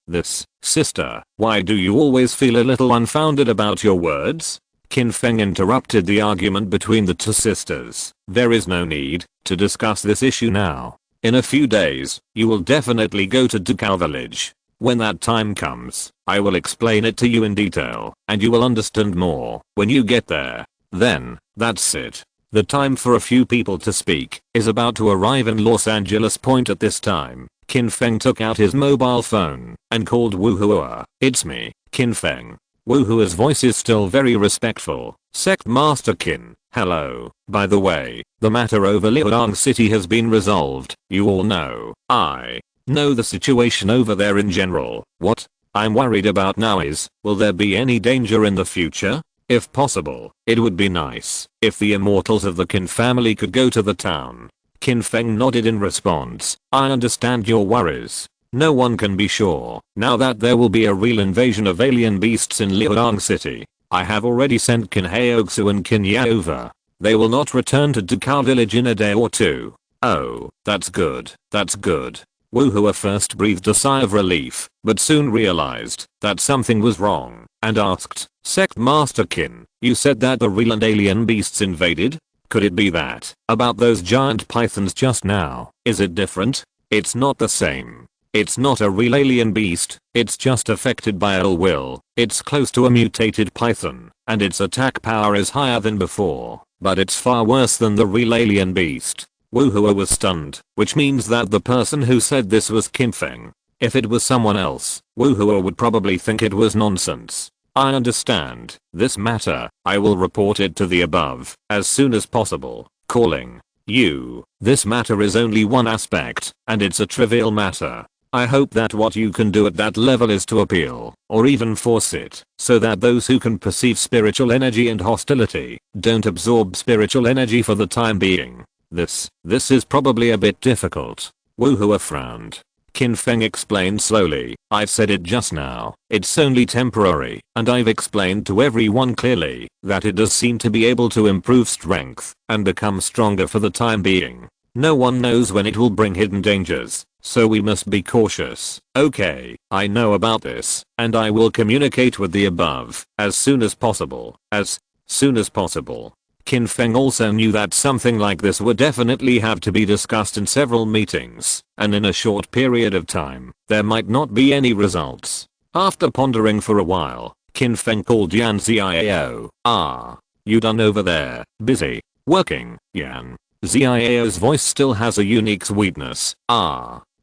Sister, why do you always feel a little unfounded about your words? Qin Feng interrupted the argument between the two sisters. There is no need to discuss this issue now. In a few days, you will definitely go to Dukao village. When that time comes, I will explain it to you in detail, and you will understand more when you get there. Then, that's it. The time for a few people to speak is about to arrive in Los Angeles Point at this time. Qin Feng took out his mobile phone and called Wu Hua. "It's me, Qin Feng." Wu Hua's voice is still very respectful. "Sect Master Qin, hello. By the way, the matter over Liudong City has been resolved. You all know. I know the situation over there in general. What I'm worried about now is, will there be any danger in the future? If possible, it would be nice if the immortals of the Qin family could go to the town." Qin Feng nodded in response. "I understand your worries. No one can be sure now that there will be a real invasion of alien beasts in Liuang City. I have already sent Qin Haoxu and Qin Ya over. They will not return to Dakar village in a day or two. Oh, that's good, that's good. Woohoo first breathed a sigh of relief, but soon realized that something was wrong, and asked, Sect Master Qin, you said that the real and alien beasts invaded? Could it be that about those giant pythons just now? Is it different? It's not the same. It's not a real alien beast, it's just affected by ill will. It's close to a mutated python, and its attack power is higher than before, but it's far worse than the real alien beast. Woohoo was stunned, which means that the person who said this was Qin Feng. If it was someone else, Woohoo would probably think it was nonsense. I understand this matter. I will report it to the above as soon as possible. Calling you. This matter is only one aspect, and it's a trivial matter. I hope that what you can do at that level is to appeal, or even force it, so that those who can perceive spiritual energy and hostility don't absorb spiritual energy for the time being. This is probably a bit difficult. Woohoo frowned. Qin Feng explained slowly, I've said it just now, it's only temporary, and I've explained to everyone clearly that it does seem to be able to improve strength and become stronger for the time being. No one knows when it will bring hidden dangers, so we must be cautious. Okay, I know about this, and I will communicate with the above as soon as possible. As soon as possible. Qin Feng also knew that something like this would definitely have to be discussed in several meetings, and in a short period of time, there might not be any results. After pondering for a while, Qin Feng called Yan Xiao. You done over there? Busy? Working, Yan? Xiao's voice still has a unique sweetness.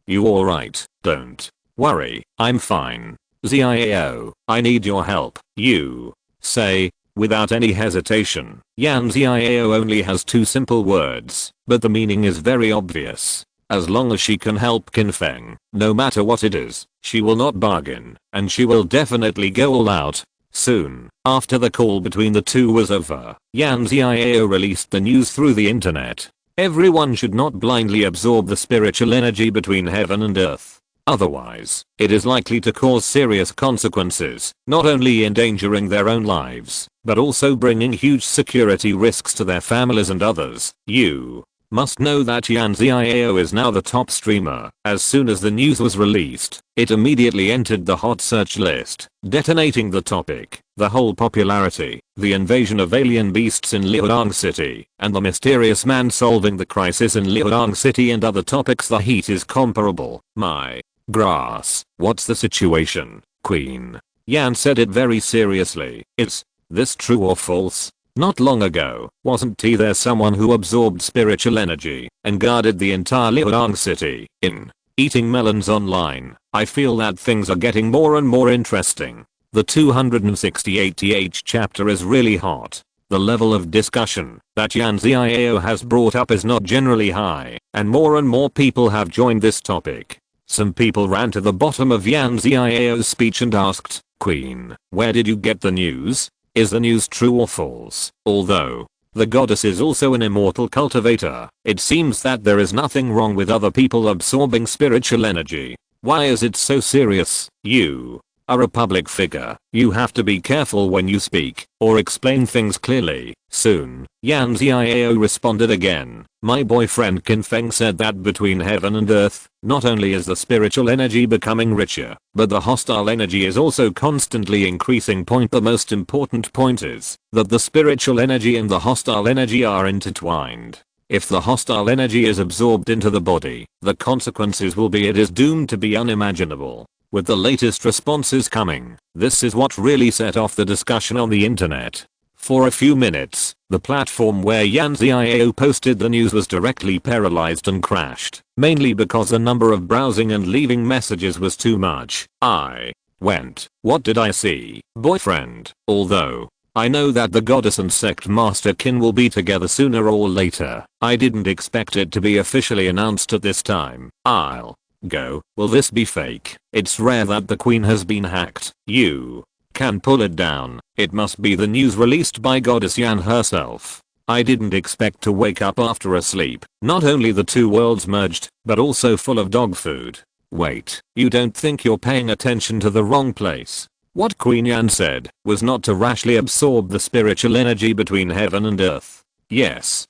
You alright? Don't worry, I'm fine. Xiao, I need your help. You say. Without any hesitation, Yan Xiao only has two simple words, but the meaning is very obvious. As long as she can help Qin Feng, no matter what it is, she will not bargain, and she will definitely go all out. Soon, after the call between the two was over, Yan Xiao released the news through the internet. Everyone should not blindly absorb the spiritual energy between heaven and earth. Otherwise, it is likely to cause serious consequences, not only endangering their own lives, but also bringing huge security risks to their families and others. You must know that Yan Xiao is now the top streamer. As soon as the news was released, it immediately entered the hot search list, detonating the topic, the whole popularity, the invasion of alien beasts in Liuang City, and the mysterious man solving the crisis in Liuang City and other topics. The heat is comparable. My grass, what's the situation, Queen? Yan said it very seriously. Is this true or false? Not long ago, wasn't there someone who absorbed spiritual energy and guarded the entire Liuang City? In eating melons online, I feel that things are getting more and more interesting. The 268th chapter is really hot. The level of discussion that Yan Xiao has brought up is not generally high, and more people have joined this topic. Some people ran to the bottom of Yan Xiao's speech and asked, Queen, where did you get the news? Is the news true or false? Although the goddess is also an immortal cultivator, it seems that there is nothing wrong with other people absorbing spiritual energy. Why is it so serious? You are a public figure. You have to be careful when you speak or explain things clearly. Soon, Yan Xiao responded again. My boyfriend Qin Feng said that between heaven and earth, not only is the spiritual energy becoming richer, but the hostile energy is also constantly increasing. The most important point is that the spiritual energy and the hostile energy are intertwined. If the hostile energy is absorbed into the body, the consequences will be it is doomed to be unimaginable. With the latest responses coming, this is what really set off the discussion on the internet. For a few minutes, the platform where Yan Xiao posted the news was directly paralyzed and crashed, mainly because the number of browsing and leaving messages was too much. I went, what did I see? Boyfriend. Although I know that the goddess and sect master Qin will be together sooner or later, I didn't expect it to be officially announced at this time. I'll go. Will this be fake? It's rare that the queen has been hacked. You can pull it down. It must be the news released by Goddess Yan herself. I didn't expect to wake up after a sleep. Not only the two worlds merged, but also full of dog food. Wait, you don't think you're paying attention to the wrong place? What Queen Yan said was not to rashly absorb the spiritual energy between heaven and earth. Yes,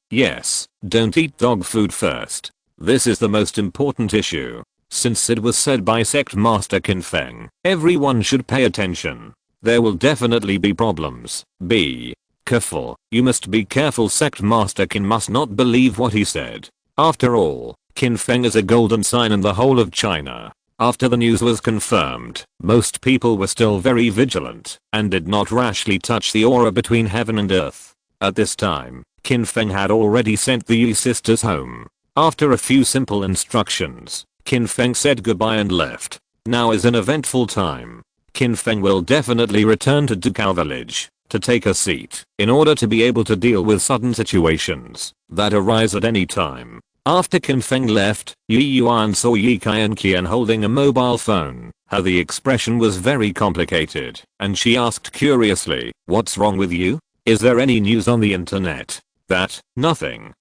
don't eat dog food first. This is the most important issue. Since it was said by Sect Master Qin Feng, everyone should pay attention. There will definitely be problems. Be careful. You must be careful. Sect Master Qin must not believe what he said. After all, Qin Feng is a golden sign in the whole of China. After the news was confirmed, most people were still very vigilant and did not rashly touch the aura between heaven and earth. At this time, Qin Feng had already sent the Yi sisters home. After a few simple instructions, Qin Feng said goodbye and left. Now is an eventful time. Qin Feng will definitely return to Dukao village to take a seat in order to be able to deal with sudden situations that arise at any time. After Qin Feng left, Yi Yuan saw Yi Qian holding a mobile phone. The expression was very complicated, and she asked curiously, "What's wrong with you? Is there any news on the internet?" "That, nothing.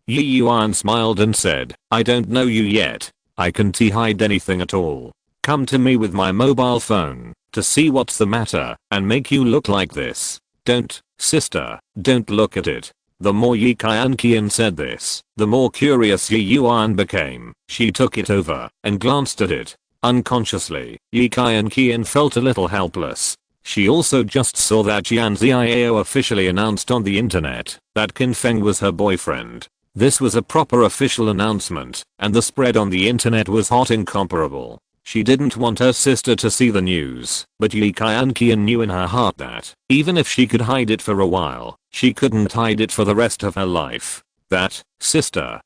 Yi Yuan smiled and said, "I don't know you yet. I can't hide anything at all. Come to me with my mobile phone to see what's the matter and make you look like this. Don't, sister, don't look at it." The more Yi Qian said this, the more curious Yi Yuan became. She took it over and glanced at it. Unconsciously, Yi Qian felt a little helpless. She also just saw that Jian Ziao officially announced on the internet that Qin Feng was her boyfriend. This was a proper official announcement, and the spread on the internet was hot, incomparable. She didn't want her sister to see the news, but Yi Qian knew in her heart that, even if she could hide it for a while, she couldn't hide it for the rest of her life. "That, sister,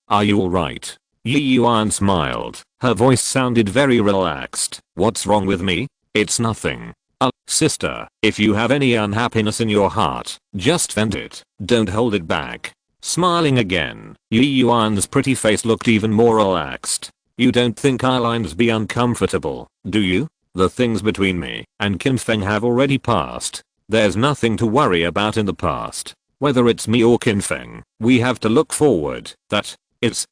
are you alright?" Yi Yuan smiled. Her voice sounded very relaxed. "What's wrong with me? It's nothing. Sister, if you have any unhappiness in your heart, just vent it. Don't hold it back." Smiling again, Yi Yuan's pretty face looked even more relaxed. "You don't think I'll be uncomfortable, do you? The things between me and Qin Feng have already passed. There's nothing to worry about in the past. Whether it's me or Qin Feng, we have to look forward.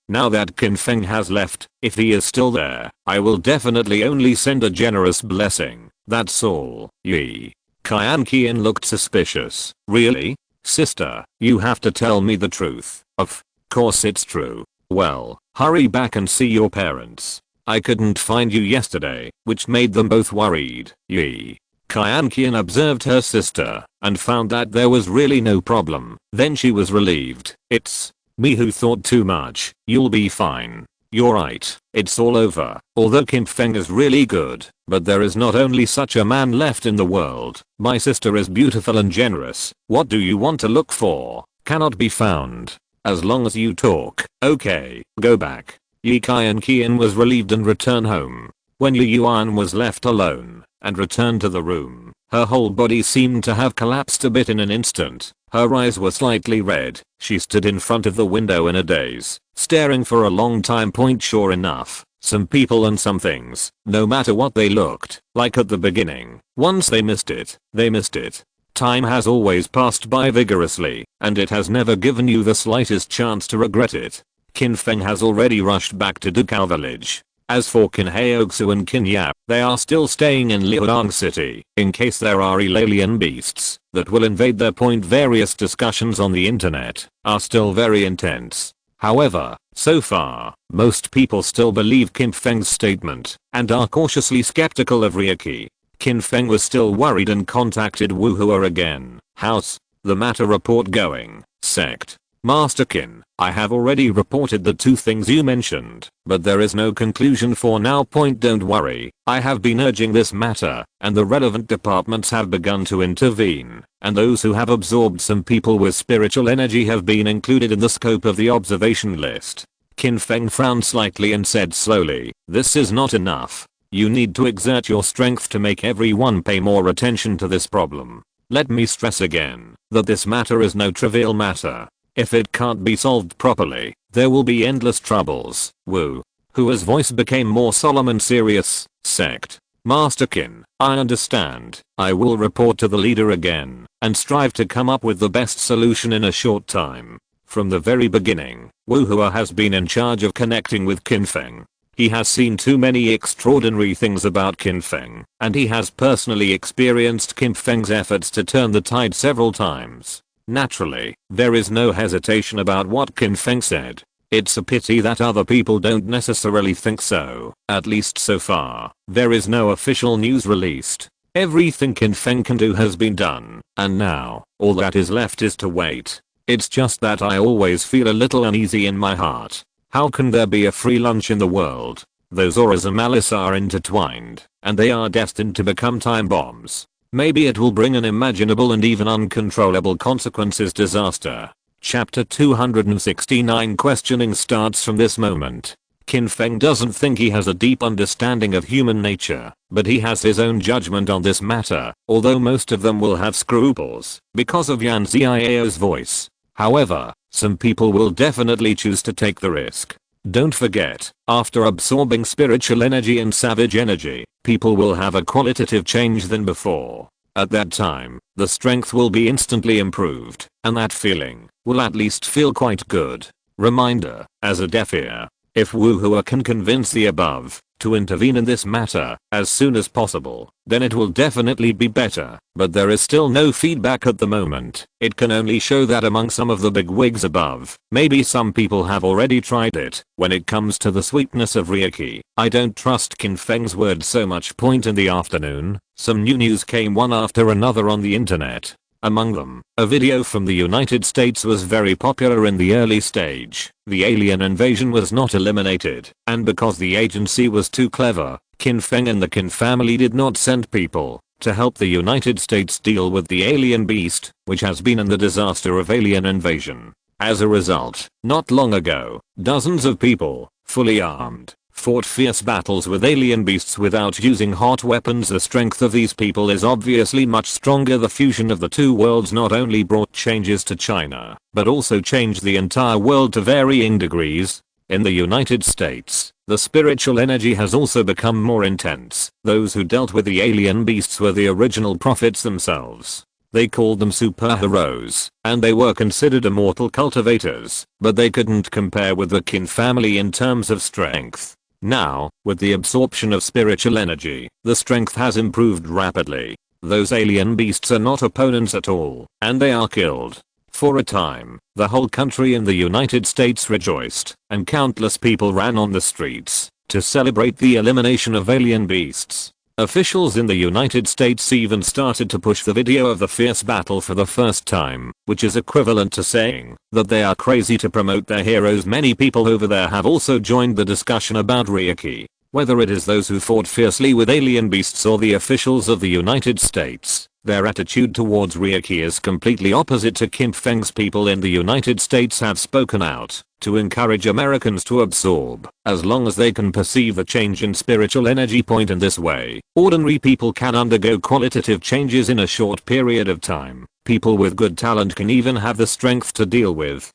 Now that Qin Feng has left, if he is still there, I will definitely only send a generous blessing. That's all." Yi Qian looked suspicious. "Really? Sister, you have to tell me the truth." "Of course it's true." "Well, hurry back and see your parents. I couldn't find you yesterday," which made them both worried. Yi Qian observed her sister and found that there was really no problem. Then she was relieved. "It's me who thought too much. You'll be fine. You're right. It's all over." Although Qin Feng is really good, but there is not only such a man left in the world. My sister is beautiful and generous. What do you want to look for? Cannot be found. As long as you talk. Okay, go back. Yi Qian was relieved and returned home. When Yi Yuan was left alone and returned to the room, her whole body seemed to have collapsed a bit in an instant. Her eyes were slightly red. She stood in front of the window in a daze, staring for a long time. Sure enough, some people and some things, no matter what they looked like at the beginning, once they missed it, they missed it. Time has always passed by vigorously, and it has never given you the slightest chance to regret it. Qin Feng has already rushed back to Dukao village. As for Qin Haoxu and Qin Yap, they are still staying in Liudong City in case there are alien beasts that will invade their point. Various discussions on the internet are still very intense. However, so far, most people still believe Qin Feng's statement and are cautiously skeptical of Reiki. Qin Feng was still worried and contacted Wu Hua again. "How's the matter report going, Sect Master Qin? I have already reported the two things you mentioned, but there is no conclusion for now. Don't worry, I have been urging this matter, and the relevant departments have begun to intervene, and those who have absorbed some people with spiritual energy have been included in the scope of the observation list." Qin Feng frowned slightly and said slowly, "This is not enough. You need to exert your strength to make everyone pay more attention to this problem. Let me stress again that this matter is no trivial matter. If it can't be solved properly, there will be endless troubles." Wu Hua's voice became more solemn and serious. "Sect Master Qin, I understand. I will report to the leader again and strive to come up with the best solution in a short time." From the very beginning, Wu Hua has been in charge of connecting with Qin Feng. He has seen too many extraordinary things about Qin Feng, and he has personally experienced Qin Feng's efforts to turn the tide several times. Naturally, there is no hesitation about what Qin Feng said. It's a pity that other people don't necessarily think so, at least so far. There is no official news released. Everything Qin Feng can do has been done, and now, all that is left is to wait. It's just that I always feel a little uneasy in my heart. How can there be a free lunch in the world? Those auras of malice are intertwined, and they are destined to become time bombs. Maybe it will bring an unimaginable and even uncontrollable consequences disaster. Chapter 269 Questioning starts from this moment. Qin Feng doesn't think he has a deep understanding of human nature, but he has his own judgment on this matter, although most of them will have scruples, because of Yan Xiao's voice. However, some people will definitely choose to take the risk. Don't forget, after absorbing spiritual energy and savage energy, people will have a qualitative change than before. At that time, the strength will be instantly improved, and that feeling will at least feel quite good. Reminder, as a deaf ear, if Wuhua can convince the above to intervene in this matter as soon as possible, then it will definitely be better, but there is still no feedback at the moment. It can only show that among some of the bigwigs above, maybe some people have already tried it. When it comes to the sweetness of Reiki, I don't trust Qin Feng's word so much. Point in the afternoon, some new news came one after another on the internet. Among them, a video from the United States was very popular in the early stage. The alien invasion was not eliminated, and because the agency was too clever, Qin Feng and the Qin family did not send people to help the United States deal with the alien beast, which has been in the disaster of alien invasion. As a result, not long ago, dozens of people, fully armed, fought fierce battles with alien beasts without using hot weapons. The strength of these people is obviously much stronger. The fusion of the two worlds not only brought changes to China, but also changed the entire world to varying degrees. In the United States, the spiritual energy has also become more intense. Those who dealt with the alien beasts were the original prophets themselves. They called them superheroes, and they were considered immortal cultivators, but they couldn't compare with the Qin family in terms of strength. Now, with the absorption of spiritual energy, the strength has improved rapidly. Those alien beasts are not opponents at all, and they are killed. For a time, the whole country in the United States rejoiced, and countless people ran on the streets to celebrate the elimination of alien beasts. Officials in the United States even started to push the video of the fierce battle for the first time, which is equivalent to saying that they are crazy to promote their heroes. Many people over there have also joined the discussion about Reiki. Whether it is those who fought fiercely with alien beasts or the officials of the United States, their attitude towards Reiki is completely opposite to Qin Feng's. People in the United States have spoken out to encourage Americans to absorb, as long as they can perceive a change in spiritual energy. Point in this way, ordinary people can undergo qualitative changes in a short period of time. People with good talent can even have the strength to deal with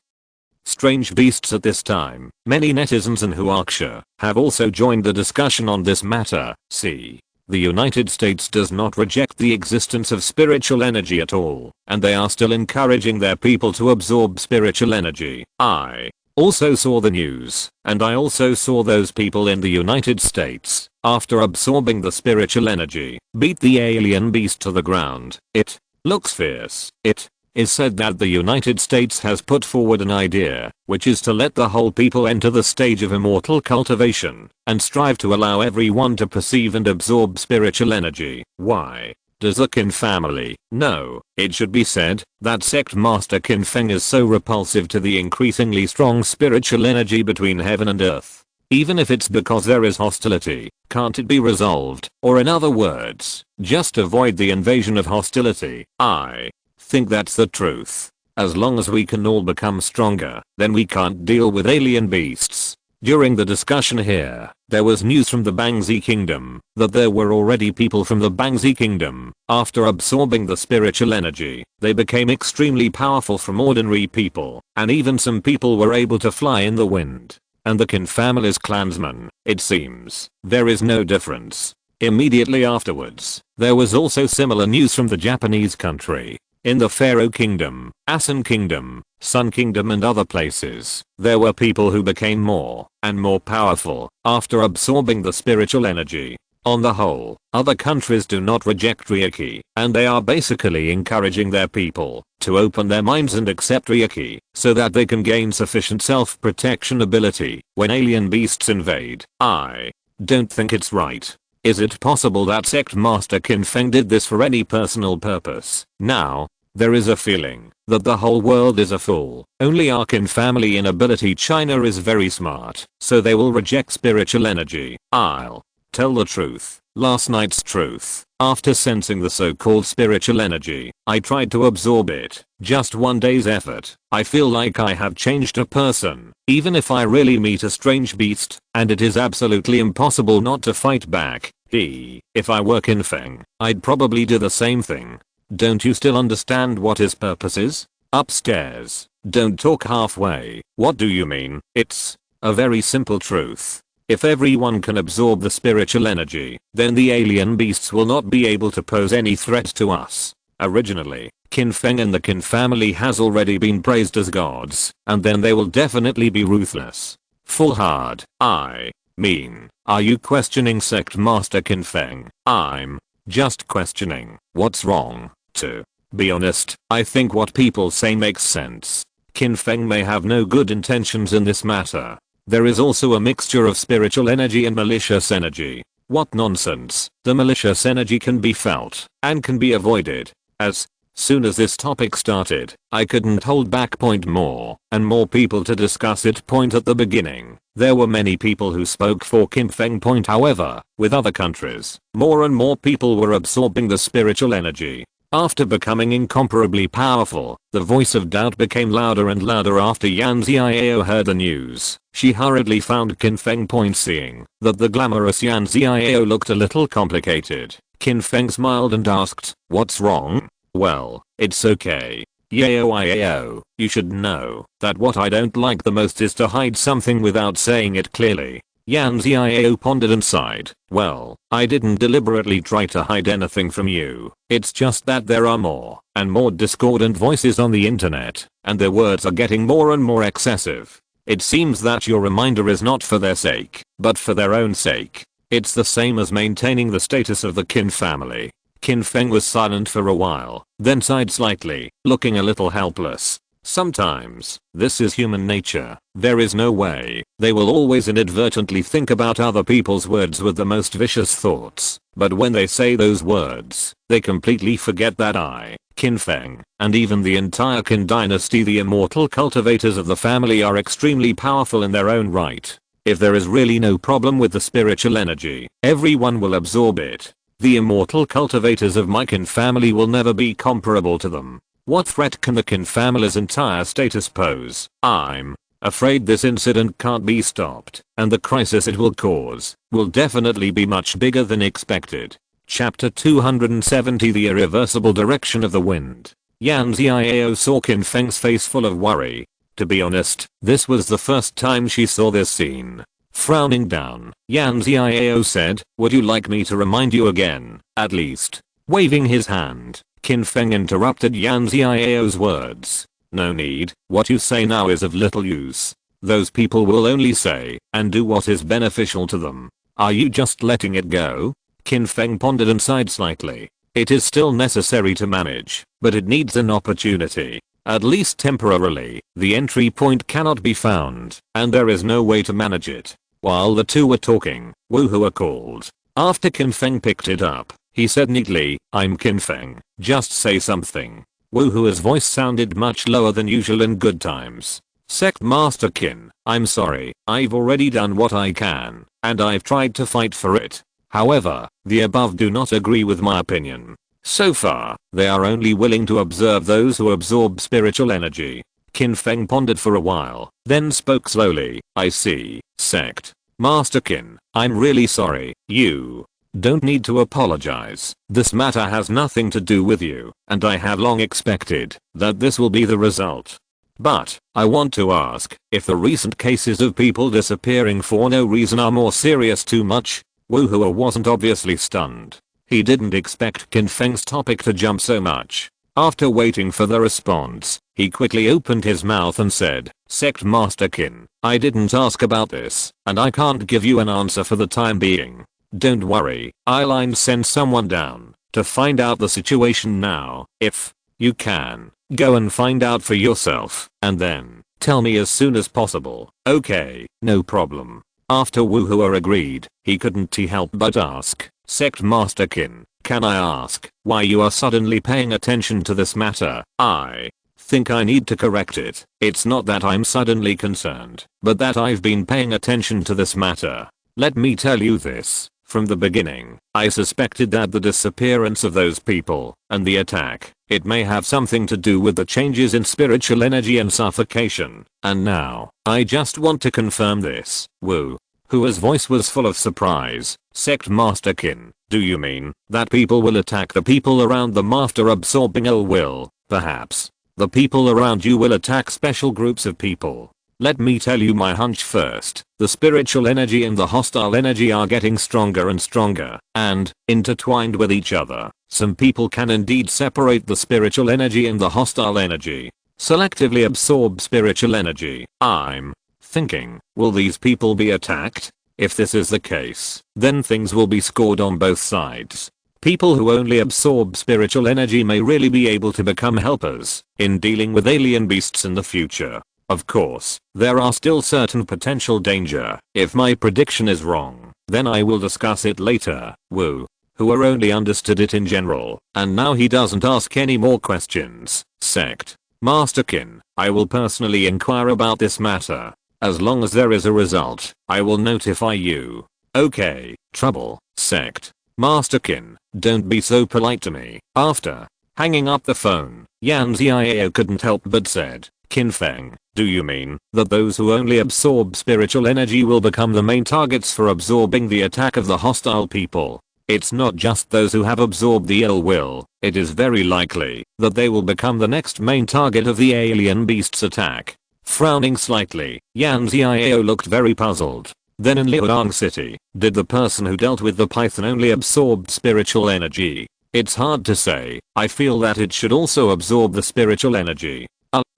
strange beasts at this time. Many netizens in Huaxia have also joined the discussion on this matter. See, the United States does not reject the existence of spiritual energy at all, and they are still encouraging their people to absorb spiritual energy. I also saw the news, and I also saw those people in the United States, after absorbing the spiritual energy, beat the alien beast to the ground. It looks fierce. It is said that the United States has put forward an idea, which is to let the whole people enter the stage of immortal cultivation, and strive to allow everyone to perceive and absorb spiritual energy. Why does the Qin family know? It should be said that sect master Qin Feng is so repulsive to the increasingly strong spiritual energy between heaven and earth. Even if it's because there is hostility, can't it be resolved? Or in other words, just avoid the invasion of hostility? I think that's the truth. As long as we can all become stronger, then we can't deal with alien beasts. During the discussion here, there was news from the Bangzi Kingdom that there were already people from the Bangzi Kingdom. After absorbing the spiritual energy, they became extremely powerful from ordinary people, and even some people were able to fly in the wind. And the Qin family's clansmen, it seems, there is no difference. Immediately afterwards, there was also similar news from the Japanese country. In the Pharaoh Kingdom, Asin Kingdom, Sun Kingdom and other places, there were people who became more and more powerful after absorbing the spiritual energy. On the whole, other countries do not reject Reiki, and they are basically encouraging their people to open their minds and accept Reiki so that they can gain sufficient self-protection ability when alien beasts invade. I don't think it's right. Is it possible that Sect Master Qin Feng did this for any personal purpose? Now, there is a feeling that the whole world is a fool. Only our Qin family in ability China is very smart, so they will reject spiritual energy. I'll tell the truth. Last night's truth. After sensing the so-called spiritual energy, I tried to absorb it. Just one day's effort. I feel like I have changed a person, even if I really meet a strange beast, and it is absolutely impossible not to fight back. If I were Qin Feng, I'd probably do the same thing. Don't you still understand what his purpose is? Upstairs. Don't talk halfway. What do you mean? It's a very simple truth. If everyone can absorb the spiritual energy, then the alien beasts will not be able to pose any threat to us. Originally, Qin Feng and the Qin family has already been praised as gods, and then they will definitely be ruthless. Full hard. I mean, are you questioning Sect Master Qin Feng? I'm just questioning what's wrong. To be honest, I think what people say makes sense. Qin Feng may have no good intentions in this matter. There is also a mixture of spiritual energy and malicious energy. What nonsense. The malicious energy can be felt and can be avoided. As soon as this topic started, I couldn't hold back. More and more people to discuss it. At the beginning, there were many people who spoke for Qin Feng. However, with other countries, more and more people were absorbing the spiritual energy. After becoming incomparably powerful, the voice of doubt became louder and louder. After Yan Xiao heard the news, she hurriedly found Qin Feng. Seeing that the glamorous Yan Xiao looked a little complicated, Qin Feng smiled and asked, "What's wrong?" "Well, it's okay. Yao, you should know that what I don't like the most is to hide something without saying it clearly." Yan Xiao pondered and sighed. "Well, I didn't deliberately try to hide anything from you. It's just that there are more and more discordant voices on the internet, and their words are getting more and more excessive. It seems that your reminder is not for their sake, but for their own sake. It's the same as maintaining the status of the Qin family." Qin Feng was silent for a while, then sighed slightly, looking a little helpless. Sometimes, this is human nature. There is no way. They will always inadvertently think about other people's words with the most vicious thoughts. But when they say those words, they completely forget that I, Qin Feng, and even the entire Qin dynasty, the immortal cultivators of the family, are extremely powerful in their own right. If there is really no problem with the spiritual energy, everyone will absorb it. The immortal cultivators of my Qin family will never be comparable to them. What threat can the Qin family's entire status pose? I'm afraid this incident can't be stopped, and the crisis it will cause will definitely be much bigger than expected. Chapter 270, The Irreversible Direction of the Wind. Yan Xiao saw Qin Feng's face full of worry. To be honest, this was the first time she saw this scene. Frowning down, Yan Xiao said, "Would you like me to remind you again, at least?" Waving his hand, Qin Feng interrupted Yan Xiao's words. "No need. What you say now is of little use. Those people will only say and do what is beneficial to them. Are you just letting it go?" Qin Feng pondered and sighed slightly. It is still necessary to manage, but it needs an opportunity. At least temporarily, the entry point cannot be found, and there is no way to manage it. While the two were talking, Wuhua called. After Qin Feng picked it up, he said neatly, "I'm Qin Feng, just say something." Wuhua's voice sounded much lower than usual in good times. "Sect Master Qin, I'm sorry, I've already done what I can, and I've tried to fight for it. However, the above do not agree with my opinion. So far, they are only willing to observe those who absorb spiritual energy." Qin Feng pondered for a while, then spoke slowly. "I see, Sect Master Qin, I'm really sorry. You don't need to apologize. This matter has nothing to do with you, and I have long expected that this will be the result. But, I want to ask, if the recent cases of people disappearing for no reason are more serious too much?" Wuhua wasn't obviously stunned. He didn't expect Qin Feng's topic to jump so much. After waiting for the response, he quickly opened his mouth and said, Sect Master Qin, I didn't ask about this, and I can't give you an answer for the time being. Don't worry, I'll send someone down to find out the situation now. If you can, go and find out for yourself, and then tell me as soon as possible. Okay, no problem. After Woohooer agreed, he couldn't help but ask, Sect Master Qin, can I ask why you are suddenly paying attention to this matter? I think I need to correct it. It's not that I'm suddenly concerned, but that I've been paying attention to this matter. Let me tell you this. From the beginning, I suspected that the disappearance of those people and the attack, it may have something to do with the changes in spiritual energy and suffocation. And now, I just want to confirm this. Woohooer's voice was full of surprise. Sect Master Qin, do you mean that people will attack the people around them after absorbing ill will? Perhaps the people around you will attack special groups of people. Let me tell you my hunch first. The spiritual energy and the hostile energy are getting stronger and stronger, and intertwined with each other. Some people can indeed separate the spiritual energy and the hostile energy. Selectively absorb spiritual energy. I'm thinking, will these people be attacked? If this is the case, then things will be scored on both sides. People who only absorb spiritual energy may really be able to become helpers in dealing with alien beasts in the future. Of course, there are still certain potential danger. If my prediction is wrong, then I will discuss it later. Woohooer only understood it in general, and now he doesn't ask any more questions. Sect Master Qin, I will personally inquire about this matter. As long as there is a result, I will notify you. Okay, trouble. Sect Master Qin, don't be so polite to me. After hanging up the phone, Yan Xiao couldn't help but said, Qin Feng, do you mean that those who only absorb spiritual energy will become the main targets for absorbing the attack of the hostile people? It's not just those who have absorbed the ill will, it is very likely that they will become the next main target of the alien beast's attack. Frowning slightly, Yan Xiao looked very puzzled. Then in Liuang City, did the person who dealt with the python only absorb spiritual energy? It's hard to say. I feel that it should also absorb the spiritual energy.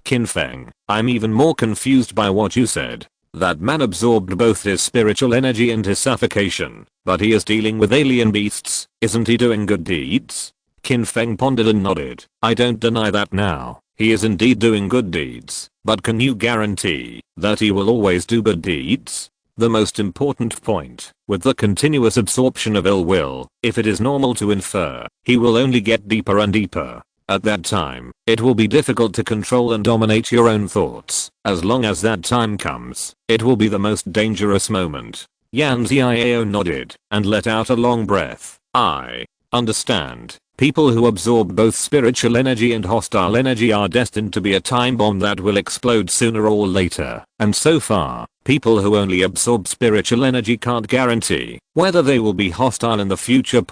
Qin Feng, I'm even more confused by what you said. That man absorbed both his spiritual energy and his suffocation, but he is dealing with alien beasts. Isn't he doing good deeds? Qin Feng pondered and nodded. I don't deny that now. He is indeed doing good deeds, but can you guarantee that he will always do good deeds? The most important point, with the continuous absorption of ill will, if it is normal to infer, he will only get deeper and deeper. At that time, it will be difficult to control and dominate your own thoughts. As long as that time comes, it will be the most dangerous moment. Yan Xiao nodded and let out a long breath. I understand. People who absorb both spiritual energy and hostile energy are destined to be a time bomb that will explode sooner or later. And so far, people who only absorb spiritual energy can't guarantee whether they will be hostile in the future.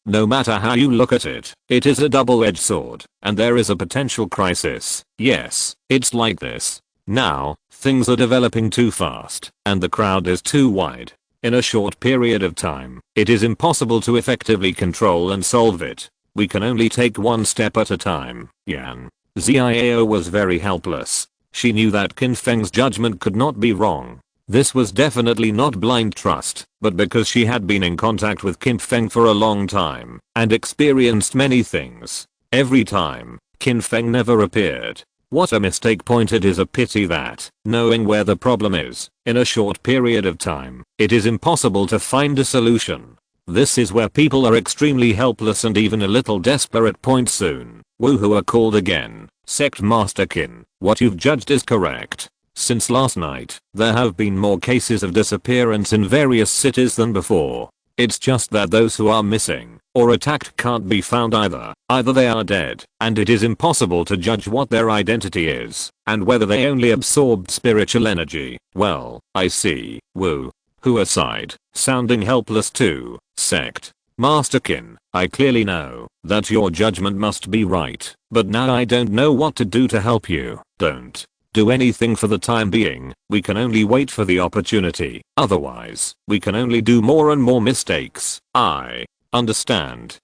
No matter how you look at it, it is a double-edged sword, and there is a potential crisis. Yes, it's like this. Now, things are developing too fast, and the crowd is too wide. In a short period of time, it is impossible to effectively control and solve it. We can only take one step at a time. Yan Xiao was very helpless. She knew that Qin Feng's judgment could not be wrong. This was definitely not blind trust, but because she had been in contact with Qin Feng for a long time and experienced many things. Every time, Qin Feng never appeared. What a mistake. It is a pity that, knowing where the problem is, in a short period of time, it is impossible to find a solution. This is where people are extremely helpless and even a little desperate. Soon, Woohooer called again. Sect Master Qin, what you've judged is correct. Since last night, there have been more cases of disappearance in various cities than before. It's just that those who are missing or attacked can't be found either. Either they are dead, and it is impossible to judge what their identity is, and whether they only absorbed spiritual energy. Well, I see. Woohooer sighed, sounding helpless too. Sect Master Qin, I clearly know that your judgment must be right, but now I don't know what to do to help you. Don't do anything for the time being. We can only wait for the opportunity. Otherwise, we can only do more and more mistakes. I understand.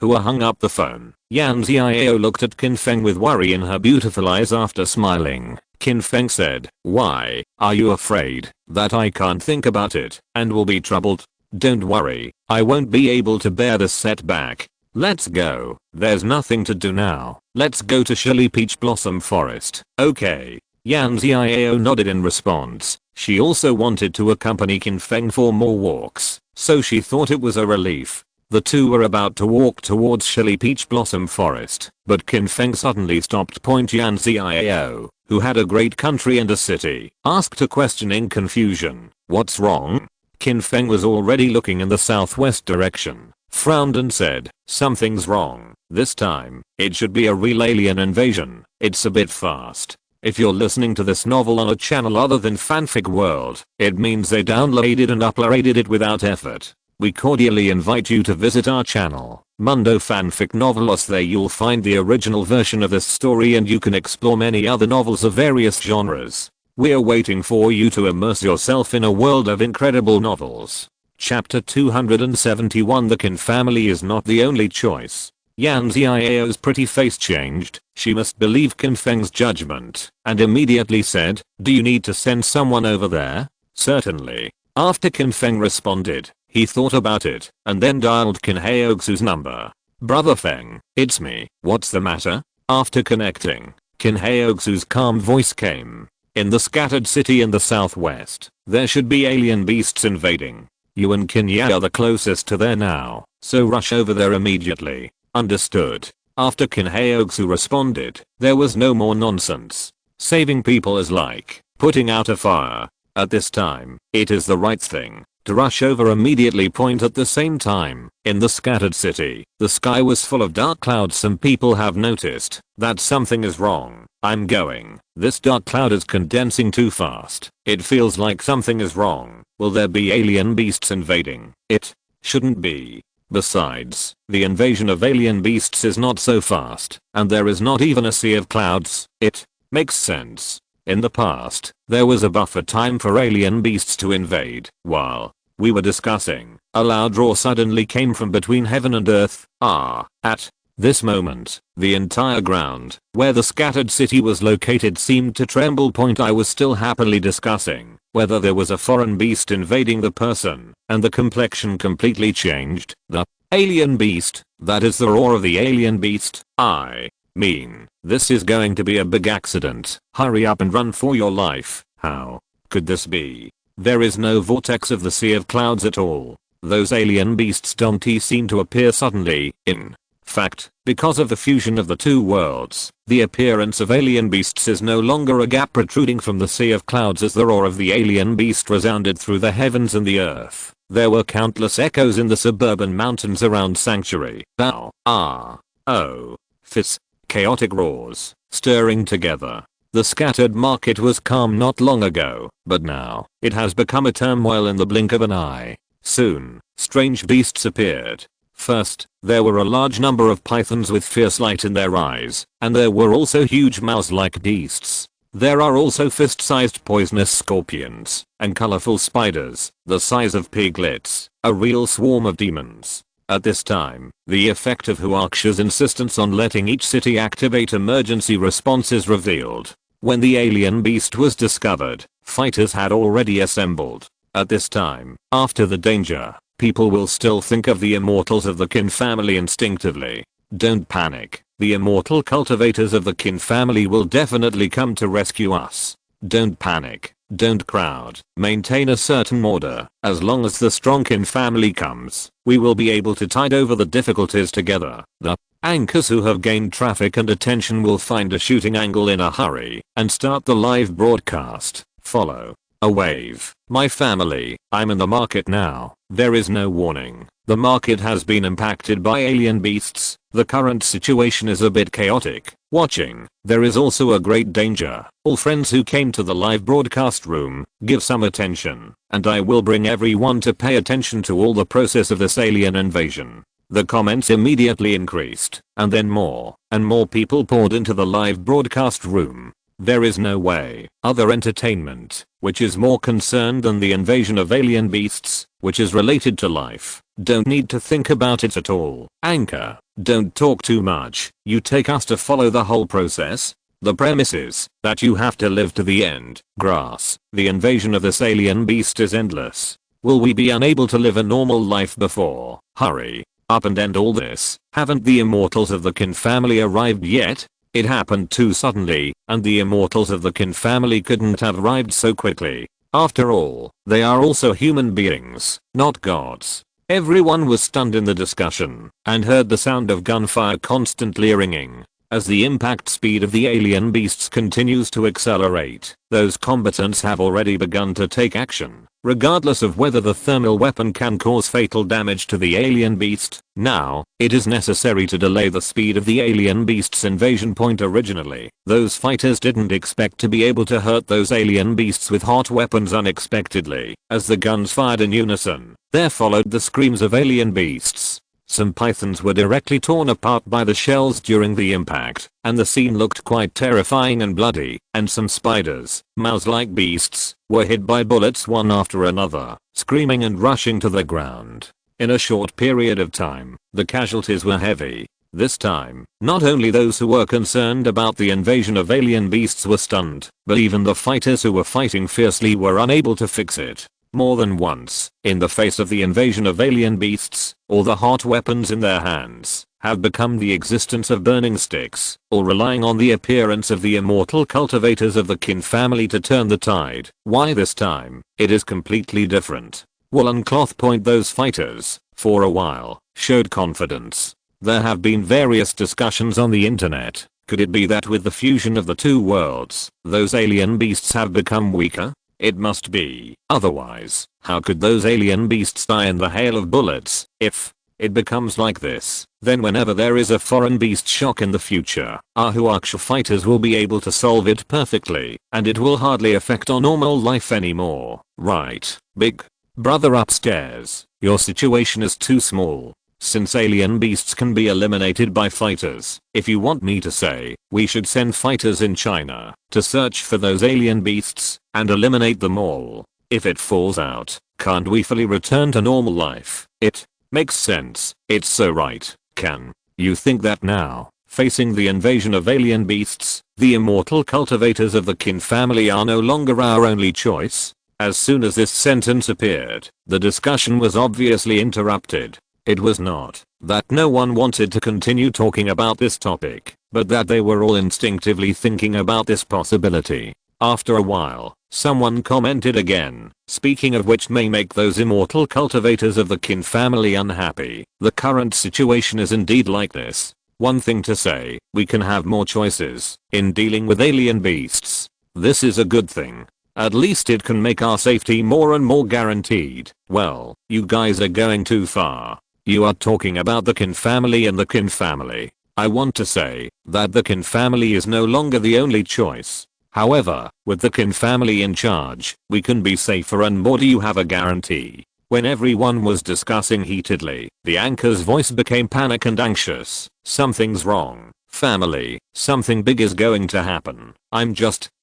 Hua hung up the phone. Yan Xiao looked at Qin Feng with worry in her beautiful eyes. After smiling, Qin Feng said, "Why, are you afraid that I can't think about it and will be troubled? Don't worry, I won't be able to bear this setback. Let's go. There's nothing to do now. Let's go to Shilly Peach Blossom Forest." Okay. Yan Xiao nodded in response. She also wanted to accompany Qin Feng for more walks, so she thought it was a relief. The two were about to walk towards Shilly Peach Blossom Forest, but Qin Feng suddenly stopped. Yan Xiao, who had a great country and a city, asked a question in confusion. "What's wrong?" Qin Feng was already looking in the southwest direction, frowned and said, "Something's wrong. This time, it should be a real alien invasion. It's a bit fast." If you're listening to this novel on a channel other than Fanfic World, it means they downloaded and uploaded it without effort. We cordially invite you to visit our channel, Mundo Fanfic Novelos. There you'll find the original version of this story and you can explore many other novels of various genres. We're waiting for you to immerse yourself in a world of incredible novels. Chapter 271. The Qin family is not the only choice. Yan Xiao's pretty face changed. She must believe Qin Feng's judgment, and immediately said, "Do you need to send someone over there?" "Certainly." After Qin Feng responded, he thought about it, and then dialed Qin Haoxu's number. "Brother Feng, it's me. What's the matter?" After connecting, Qin Haoxu's calm voice came. "In the scattered city in the southwest, there should be alien beasts invading. You and Qin Ya are the closest to there now, so rush over there immediately." "Understood." After Qin Haoxu responded, there was no more nonsense. Saving people is like putting out a fire. At this time, it is the right thing to rush over immediately. At the same time, in the scattered city, the sky was full of dark clouds. Some people have noticed that something is wrong. "I'm going. This dark cloud is condensing too fast. It feels like something is wrong. Will there be alien beasts invading?" "It shouldn't be. Besides, the invasion of alien beasts is not so fast, and there is not even a sea of clouds." "It makes sense. In the past, there was a buffer time for alien beasts to invade. While we were discussing, a loud roar suddenly came from between heaven and earth. At this moment, the entire ground, where the scattered city was located, seemed to tremble. I was still happily discussing whether there was a foreign beast invading the person, and the complexion completely changed. "The alien beast, that is the roar of the alien beast. I mean, this is going to be a big accident. Hurry up and run for your life." "How could this be? There is no vortex of the sea of clouds at all. Those alien beasts don't seem to appear suddenly. In fact, because of the fusion of the two worlds, the appearance of alien beasts is no longer a gap protruding from the sea of clouds, as the roar of the alien beast resounded through the heavens and the earth. There were countless echoes in the suburban mountains around Sanctuary. Fits, chaotic roars, stirring together. The scattered market was calm not long ago, but now, it has become a turmoil in the blink of an eye. Soon, strange beasts appeared. First, there were a large number of pythons with fierce light in their eyes, and there were also huge mouse-like beasts. There are also fist-sized poisonous scorpions, and colorful spiders, the size of piglets, a real swarm of demons. At this time, the effect of Huax's insistence on letting each city activate emergency response is revealed. When the alien beast was discovered, fighters had already assembled. At this time, after the danger, people will still think of the immortals of the Qin family instinctively. Don't panic. The immortal cultivators of the Qin family will definitely come to rescue us. Don't panic. Don't crowd. Maintain a certain order. As long as the strong Qin family comes, we will be able to tide over the difficulties together. The anchors who have gained traffic and attention will find a shooting angle in a hurry and start the live broadcast. Follow a wave. My family, I'm in the market now. There is no warning. The market has been impacted by alien beasts. The current situation is a bit chaotic. Watching, there is also a great danger. All friends who came to the live broadcast room, give some attention, and I will bring everyone to pay attention to all the process of this alien invasion. The comments immediately increased, and then more and more people poured into the live broadcast room. There is no way other entertainment, which is more concerned than the invasion of alien beasts, which is related to life, Don't need to think about it at all. Anchor. Don't talk too much. You take us to follow the whole process? The premise is that you have to live to the end. Grass. The invasion of this alien beast is endless. Will we be unable to live a normal life before? Hurry up and end all this. Haven't the immortals of the Qin family arrived yet? It happened too suddenly, and the immortals of the Qin family couldn't have arrived so quickly. After all, they are also human beings, not gods. Everyone was stunned in the discussion and heard the sound of gunfire constantly ringing. As the impact speed of the alien beasts continues to accelerate, those combatants have already begun to take action, regardless of whether the thermal weapon can cause fatal damage to the alien beast. Now, it is necessary to delay the speed of the alien beast's invasion point. Originally, those fighters didn't expect to be able to hurt those alien beasts with hot weapons unexpectedly. As the guns fired in unison, there followed the screams of alien beasts. Some pythons were directly torn apart by the shells during the impact, and the scene looked quite terrifying and bloody, and some spiders, mouse-like beasts, were hit by bullets one after another, screaming and rushing to the ground. In a short period of time, the casualties were heavy. This time, not only those who were concerned about the invasion of alien beasts were stunned, but even the fighters who were fighting fiercely were unable to fix it. More than once, in the face of the invasion of alien beasts, all the hot weapons in their hands have become the existence of burning sticks, all relying on the appearance of the immortal cultivators of the Qin family to turn the tide. Why this time? It is completely different. Woolen cloth. Those fighters, for a while, showed confidence. There have been various discussions on the internet. Could it be that with the fusion of the two worlds, those alien beasts have become weaker? It must be. Otherwise, how could those alien beasts die in the hail of bullets? If it becomes like this, then whenever there is a foreign beast shock in the future, our Huaksha fighters will be able to solve it perfectly, and it will hardly affect our normal life anymore. Right, big brother upstairs, your situation is too small. Since alien beasts can be eliminated by fighters, if you want me to say, we should send fighters in China to search for those alien beasts and eliminate them all. If it falls out, can't we fully return to normal life? It makes sense. It's so right. Can you think that now, facing the invasion of alien beasts, the immortal cultivators of the Qin family are no longer our only choice? As soon as this sentence appeared, the discussion was obviously interrupted. It was not that no one wanted to continue talking about this topic, but that they were all instinctively thinking about this possibility. After a while, someone commented again, speaking of which may make those immortal cultivators of the Qin family unhappy. The current situation is indeed like this. One thing to say, we can have more choices in dealing with alien beasts. This is a good thing. At least it can make our safety more and more guaranteed. Well, you guys are going too far. You are talking about the Qin family and the Qin family. I want to say that the Qin family is no longer the only choice. However, with the Qin family in charge, we can be safer and more. Do you have a guarantee? When everyone was discussing heatedly, the anchor's voice became panic and anxious. Something's wrong. Family, something big is going to happen.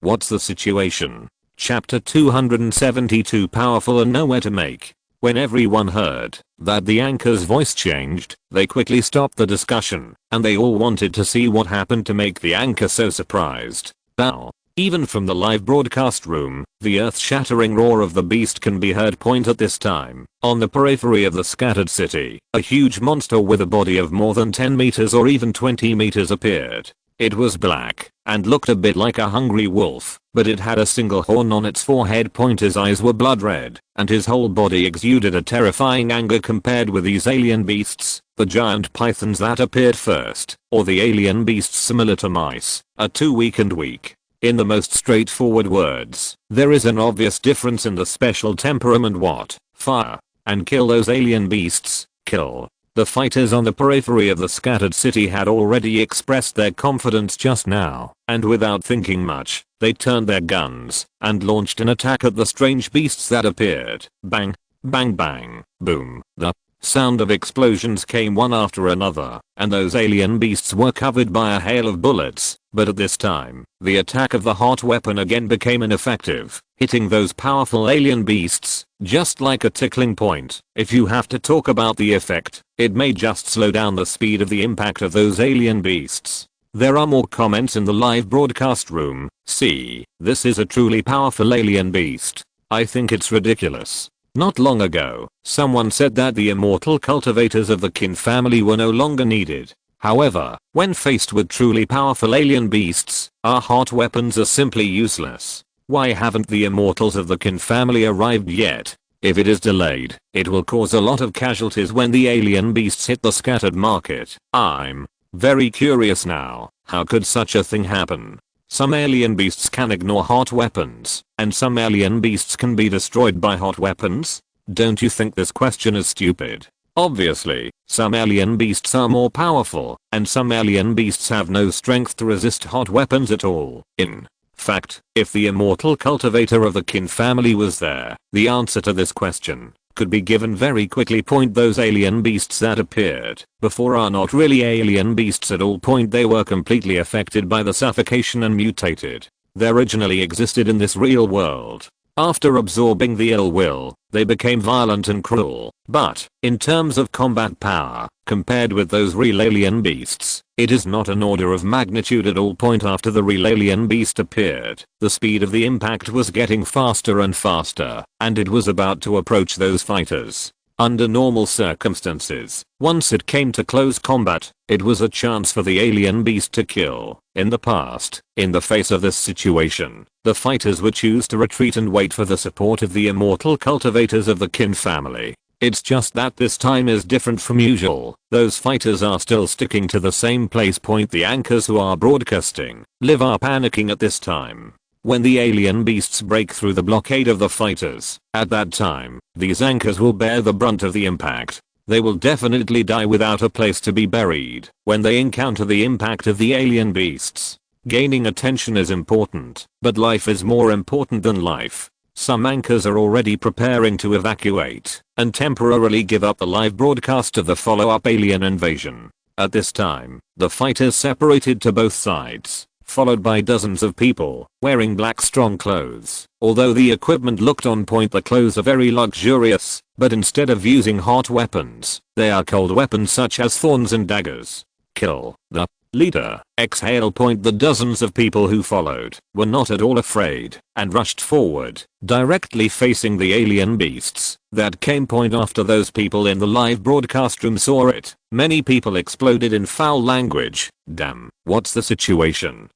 What's the situation? Chapter 272. Powerful and nowhere to make. When everyone heard that the anchor's voice changed, they quickly stopped the discussion, and they all wanted to see what happened to make the anchor so surprised. Now, even from the live broadcast room, the earth-shattering roar of the beast can be heard. At this time, on the periphery of the scattered city, a huge monster with a body of more than 10 meters or even 20 meters appeared. It was black and looked a bit like a hungry wolf, but it had a single horn on its forehead. His eyes were blood red, and his whole body exuded a terrifying anger. Compared with these alien beasts, the giant pythons that appeared first, or the alien beasts similar to mice, are too weak and weak. In the most straightforward words, there is an obvious difference in the special temperament. What? Fire and kill those alien beasts. Kill. The fighters on the periphery of the scattered city had already expressed their confidence just now, and without thinking much, they turned their guns and launched an attack at the strange beasts that appeared. Bang, bang, bang, boom. The sound of explosions came one after another, and those alien beasts were covered by a hail of bullets. But at this time, the attack of the hot weapon again became ineffective, hitting those powerful alien beasts, just like a tickling point. If you have to talk about the effect, it may just slow down the speed of the impact of those alien beasts. There are more comments in the live broadcast room. See, this is a truly powerful alien beast. I think it's ridiculous. Not long ago, someone said that the immortal cultivators of the Qin family were no longer needed. However, when faced with truly powerful alien beasts, our hot weapons are simply useless. Why haven't the immortals of the Qin family arrived yet? If it is delayed, it will cause a lot of casualties when the alien beasts hit the scattered market. I'm very curious now, how could such a thing happen? Some alien beasts can ignore hot weapons, and some alien beasts can be destroyed by hot weapons? Don't you think this question is stupid? Obviously, some alien beasts are more powerful, and some alien beasts have no strength to resist hot weapons at all. In fact, if the immortal cultivator of the Qin family was there, the answer to this question could be given very quickly. Those alien beasts that appeared before are not really alien beasts at all. They were completely affected by the suffocation and mutated. They originally existed in this real world. After absorbing the ill will, they became violent and cruel. But, in terms of combat power, compared with those real alien beasts, it is not an order of magnitude at all. After the real alien beast appeared, the speed of the impact was getting faster and faster, and it was about to approach those fighters. Under normal circumstances, once it came to close combat, it was a chance for the alien beast to kill. In the past, in the face of this situation, the fighters would choose to retreat and wait for the support of the immortal cultivators of the Qin family. It's just that this time is different from usual. Those fighters are still sticking to the same place. The anchors who are broadcasting live are panicking at this time. When the alien beasts break through the blockade of the fighters, at that time, these anchors will bear the brunt of the impact. They will definitely die without a place to be buried when they encounter the impact of the alien beasts. Gaining attention is important, but life is more important than life. Some anchors are already preparing to evacuate and temporarily give up the live broadcast of the follow-up alien invasion. At this time, the fighters separated to both sides, followed by dozens of people wearing black strong clothes. Although the equipment looked on point, the clothes are very luxurious, but instead of using hot weapons, they are cold weapons such as thorns and daggers. Kill the leader. Exhale. The dozens of people who followed were not at all afraid and rushed forward, directly facing the alien beasts that came. After those people in the live broadcast room saw it, many people exploded in foul language. Damn, what's the situation?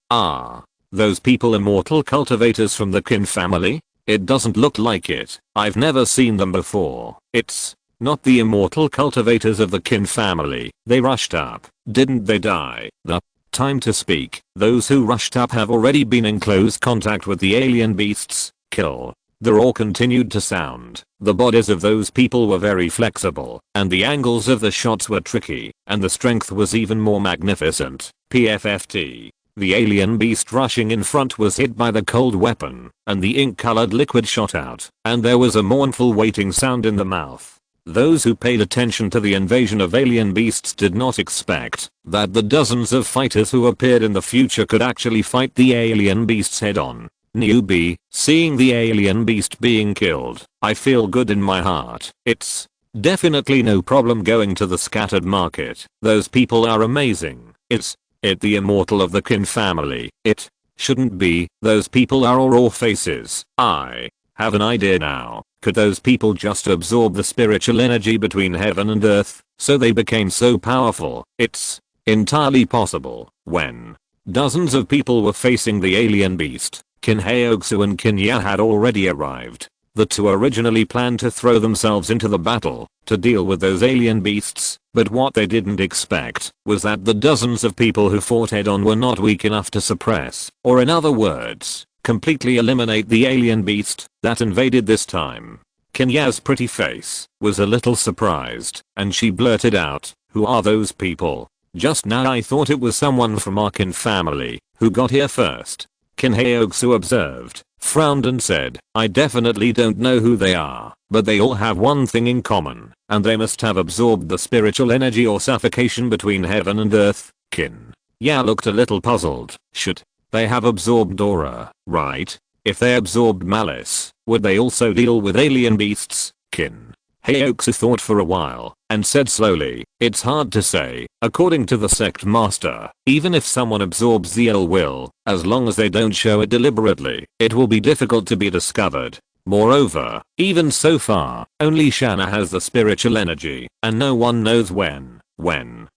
Those people immortal cultivators from the Qin family? It doesn't look like it. I've never seen them before. It's not the immortal cultivators of the Qin family. They rushed up. Didn't they die? The time to speak. Those who rushed up have already been in close contact with the alien beasts. Kill. The roar continued to sound. The bodies of those people were very flexible, and the angles of the shots were tricky, and the strength was even more magnificent. PFFT. The alien beast rushing in front was hit by the cold weapon, and the ink-colored liquid shot out, and there was a mournful waiting sound in the mouth. Those who paid attention to the invasion of alien beasts did not expect that the dozens of fighters who appeared in the future could actually fight the alien beasts head-on. Newbie, seeing the alien beast being killed, I feel good in my heart. It's definitely no problem going to the scattered market. Those people are amazing. It's the immortal of the Qin family. It shouldn't be. Those people are all raw faces. I have an idea now. Could those people just absorb the spiritual energy between heaven and earth, so they became so powerful? It's entirely possible. When dozens of people were facing the alien beast, Qin Heogsu and Qin Ya had already arrived. The two originally planned to throw themselves into the battle to deal with those alien beasts, but what they didn't expect was that the dozens of people who fought head-on were not weak enough to suppress, or in other words, completely eliminate the alien beast that invaded this time. Qin Ya's pretty face was a little surprised, and she blurted out, "Who are those people? Just now I thought it was someone from our Qin family who got here first." Qin Heogsu observed, frowned and said, "I definitely don't know who they are. but they all have one thing in common, and they must have absorbed the spiritual energy or suffocation between heaven and earth. Qin. Ya looked a little puzzled. Should they have absorbed aura, right? If they absorbed malice, would they also deal with alien beasts? Qin. Heioxu thought for a while, and said slowly, it's hard to say. According to the sect master, even if someone absorbs the ill will, as long as they don't show it deliberately, it will be difficult to be discovered. Moreover, even so far, only Shanna has the spiritual energy, and no one knows when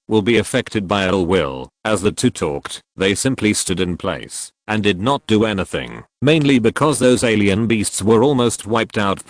will be affected by ill will. As the two talked, they simply stood in place, and did not do anything, mainly because those alien beasts were almost wiped out.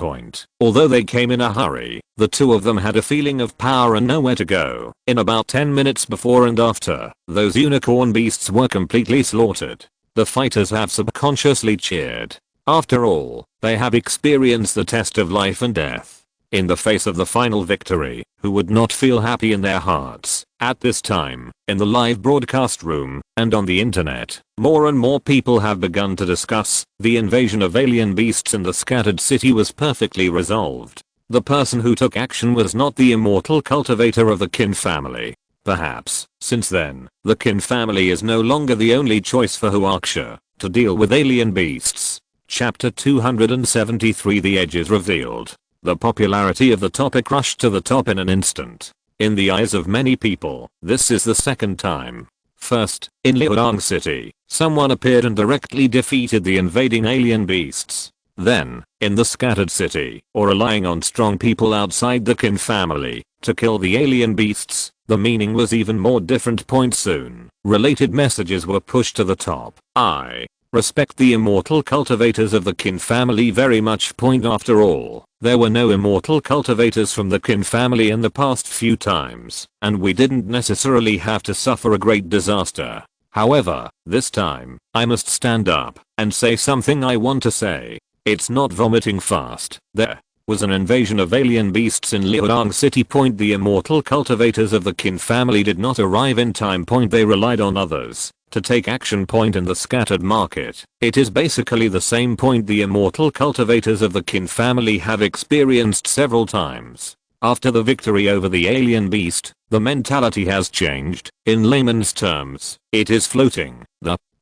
Although they came in a hurry, the two of them had a feeling of power and nowhere to go. In about 10 minutes before and after, those unicorn beasts were completely slaughtered. The fighters have subconsciously cheered. After all, they have experienced the test of life and death. In the face of the final victory, who would not feel happy in their hearts? At this time, in the live broadcast room, and on the internet, more and more people have begun to discuss, the invasion of alien beasts in the scattered city was perfectly resolved. The person who took action was not the immortal cultivator of the Qin family. Perhaps, since then, the Qin family is no longer the only choice for Huaxia to deal with alien beasts. Chapter 273. The edge is revealed. The popularity of the topic rushed to the top in an instant. In the eyes of many people, this is the second time. First, in Liaodong City, someone appeared and directly defeated the invading alien beasts. Then, in the scattered city, or relying on strong people outside the Qin family to kill the alien beasts, the meaning was even more different. Soon, related messages were pushed to the top. I respect the immortal cultivators of the Qin family very much. After all, there were no immortal cultivators from the Qin family in the past few times, and we didn't necessarily have to suffer a great disaster. However, this time, I must stand up and say something I want to say. It's not vomiting fast. There was an invasion of alien beasts in Liaodong City. The immortal cultivators of the Qin family did not arrive in time. They relied on others to take action. In the scattered market, it is basically the same point the immortal cultivators of the Qin family have experienced several times. After the victory over the alien beast, the mentality has changed. In layman's terms, it is floating.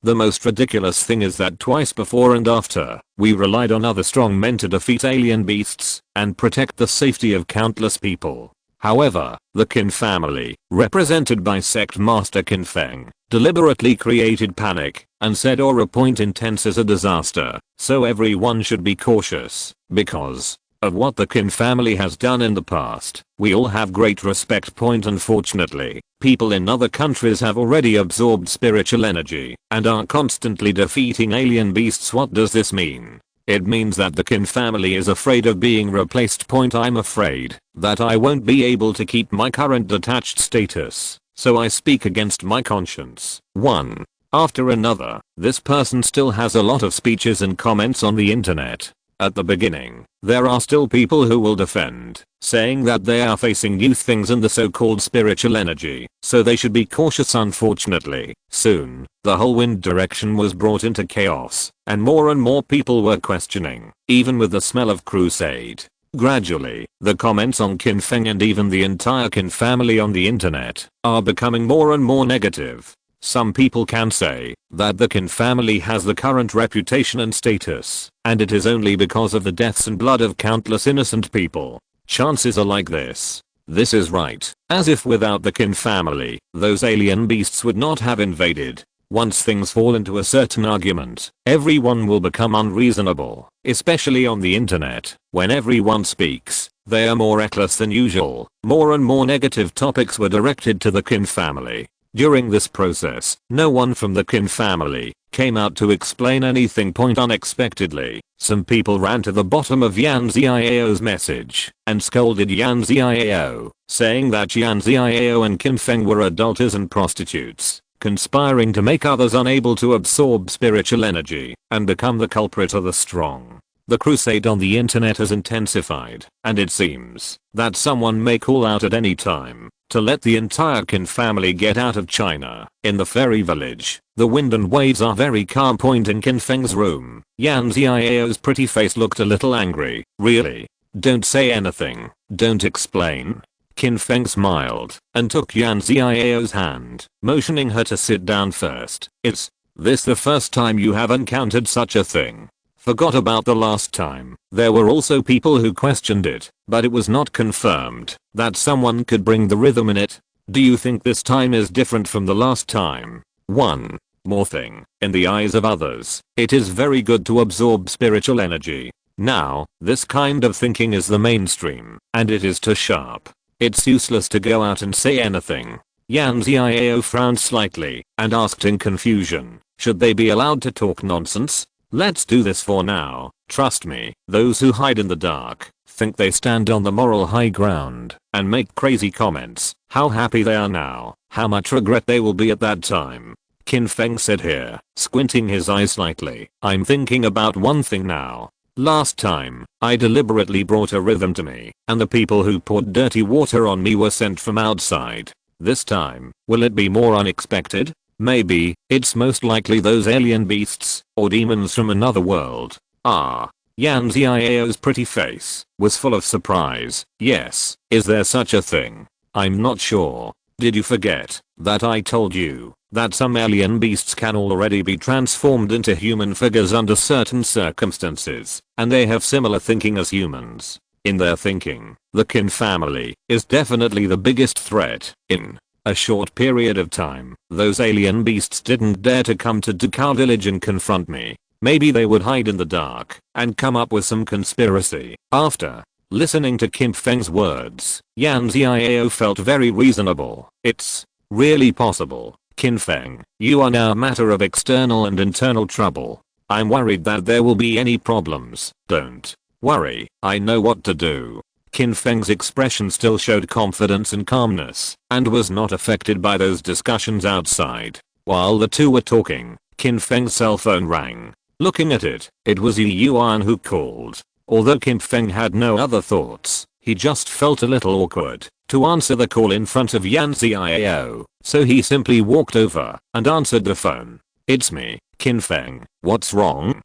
The most ridiculous thing is that twice before and after, we relied on other strong men to defeat alien beasts and protect the safety of countless people. However, the Qin family, represented by Sect Master Qin Feng, deliberately created panic and said Aura Point Intense is a disaster, so everyone should be cautious because of what the Qin family has done in the past. We all have great respect. Unfortunately, people in other countries have already absorbed spiritual energy and are constantly defeating alien beasts. What does this mean? It means that the Qin family is afraid of being replaced. I'm afraid that I won't be able to keep my current detached status, so I speak against my conscience. One after another, this person still has a lot of speeches and comments on the internet. At the beginning, there are still people who will defend, saying that they are facing new things and the so-called spiritual energy, so they should be cautious. Unfortunately, soon, the whole wind direction was brought into chaos, and more people were questioning, even with the smell of crusade. Gradually, the comments on Qin Feng and even the entire Qin family on the internet are becoming more and more negative. Some people can say that the Qin family has the current reputation and status, and it is only because of the deaths and blood of countless innocent people. Chances are like this. This is right, as if without the Qin family, those alien beasts would not have invaded. Once things fall into a certain argument, everyone will become unreasonable, especially on the internet. When everyone speaks, they are more reckless than usual. More and more negative topics were directed to the Qin family. During this process, no one from the Qin family came out to explain anything. Unexpectedly, some people ran to the bottom of Yan Xiao's message and scolded Yan Xiao, saying that Yan Xiao and Qin Feng were adulterers and prostitutes, conspiring to make others unable to absorb spiritual energy and become the culprit of the strong. The crusade on the internet has intensified, and it seems that someone may call out at any time to let the entire Qin family get out of China. In the fairy village, the wind and waves are very calm. In Qin Feng's room, Yan Xiao's pretty face looked a little angry. Really? Don't say anything. Don't explain. Qin Feng smiled and took Yan Xiao's hand, motioning her to sit down first. Is this the first time you have encountered such a thing? Forgot about the last time. There were also people who questioned it, but it was not confirmed that someone could bring the rhythm in it. Do you think this time is different from the last time? One more thing. In the eyes of others, it is very good to absorb spiritual energy. Now, this kind of thinking is the mainstream, and it is too sharp. It's useless to go out and say anything. Yan Xiao frowned slightly and asked in confusion, should they be allowed to talk nonsense? Let's do this for now. Trust me, those who hide in the dark think they stand on the moral high ground and make crazy comments. How happy they are now, how much regret they will be at that time. Qin Feng said here, squinting his eyes slightly. I'm thinking about one thing now. Last time, I deliberately brought a rhythm to me, and the people who poured dirty water on me were sent from outside. This time, will it be more unexpected? Maybe, it's most likely those alien beasts, or demons from another world. Ah. Yan Xiao's pretty face was full of surprise. Yes, is there such a thing? I'm not sure. Did you forget that I told you that some alien beasts can already be transformed into human figures under certain circumstances, and they have similar thinking as humans? In their thinking, the Qin family is definitely the biggest threat. In a short period of time, those alien beasts didn't dare to come to Dukao village and confront me. Maybe they would hide in the dark and come up with some conspiracy. After listening to Qin Feng's words, Yan Xiao felt very reasonable. It's really possible. Qin Feng, you are now a matter of external and internal trouble. I'm worried that there will be any problems. Don't worry, I know what to do. Qin Feng's expression still showed confidence and calmness, and was not affected by those discussions outside. While the two were talking, Qin Feng's cell phone rang. Looking at it, it was Yi Yuan who called. Although Qin Feng had no other thoughts, he just felt a little awkward to answer the call in front of Yan Xiao, so he simply walked over and answered the phone. It's me, Qin Feng. What's wrong?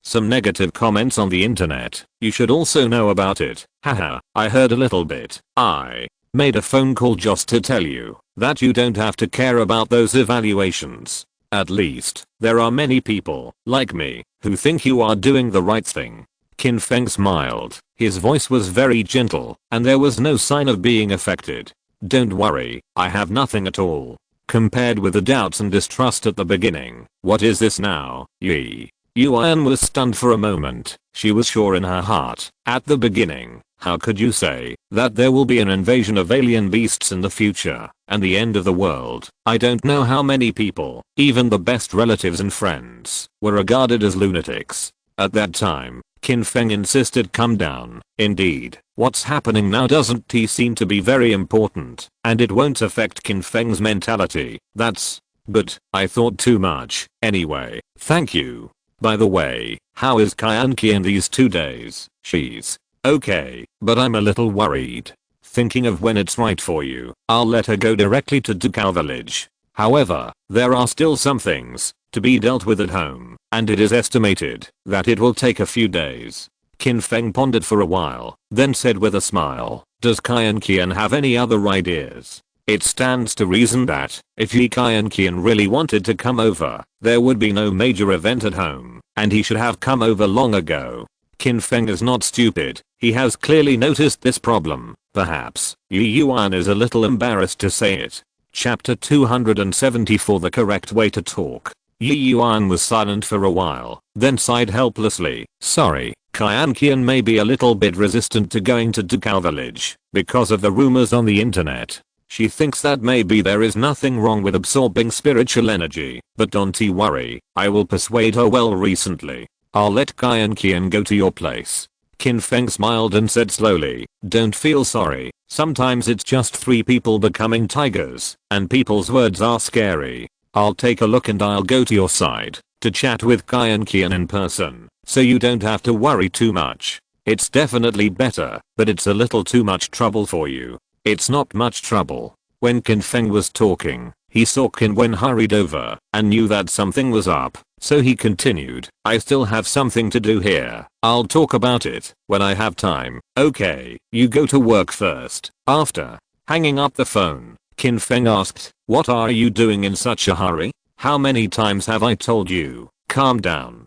Some negative comments on the internet. You should also know about it. Haha, I heard a little bit. I made a phone call just to tell you that you don't have to care about those evaluations. At least, there are many people, like me, who think you are doing the right thing. Qin Feng smiled. His voice was very gentle, and there was no sign of being affected. Don't worry, I have nothing at all. Compared with the doubts and distrust at the beginning, what is this now? Yi Yuan was stunned for a moment. She was sure in her heart, at the beginning, how could you say that there will be an invasion of alien beasts in the future, and the end of the world? I don't know how many people, even the best relatives and friends, were regarded as lunatics. At that time, Qin Feng insisted, calm down. Indeed, what's happening now doesn't seem to be very important, and it won't affect Qin Feng's mentality. That's good. I thought too much. Anyway, thank you. By the way, how is Qian these 2 days? She's okay, but I'm a little worried. Thinking of when it's right for you, I'll let her go directly to Dukao village. However, there are still some things to be dealt with at home, and it is estimated that it will take a few days. Qin Feng pondered for a while, then said with a smile, does Qian have any other ideas? It stands to reason that, if Qian really wanted to come over, there would be no major event at home, and he should have come over long ago. Qin Feng is not stupid, he has clearly noticed this problem. Perhaps, Yi Yuan is a little embarrassed to say it. Chapter 274. The correct way to talk. Yi Yuan was silent for a while, then sighed helplessly. Sorry, Qian may be a little bit resistant to going to Dukao village, because of the rumors on the internet. She thinks that maybe there is nothing wrong with absorbing spiritual energy, but don't worry, I will persuade her. Well, recently, I'll let Qian go to your place. Qin Feng smiled and said slowly, don't feel sorry, sometimes it's just 3 people becoming tigers, and people's words are scary. I'll take a look and I'll go to your side to chat with Qian in person, so you don't have to worry too much. It's definitely better, but it's a little too much trouble for you. It's not much trouble. When Qin Feng was talking, he saw Qin Wen hurried over and knew that something was up, So he continued, I still have something to do here. I'll talk about it when I have time. Okay, you go to work first. After hanging up the phone, Qin Feng asked, what are you doing in such a hurry? How many times have I told you? Calm down.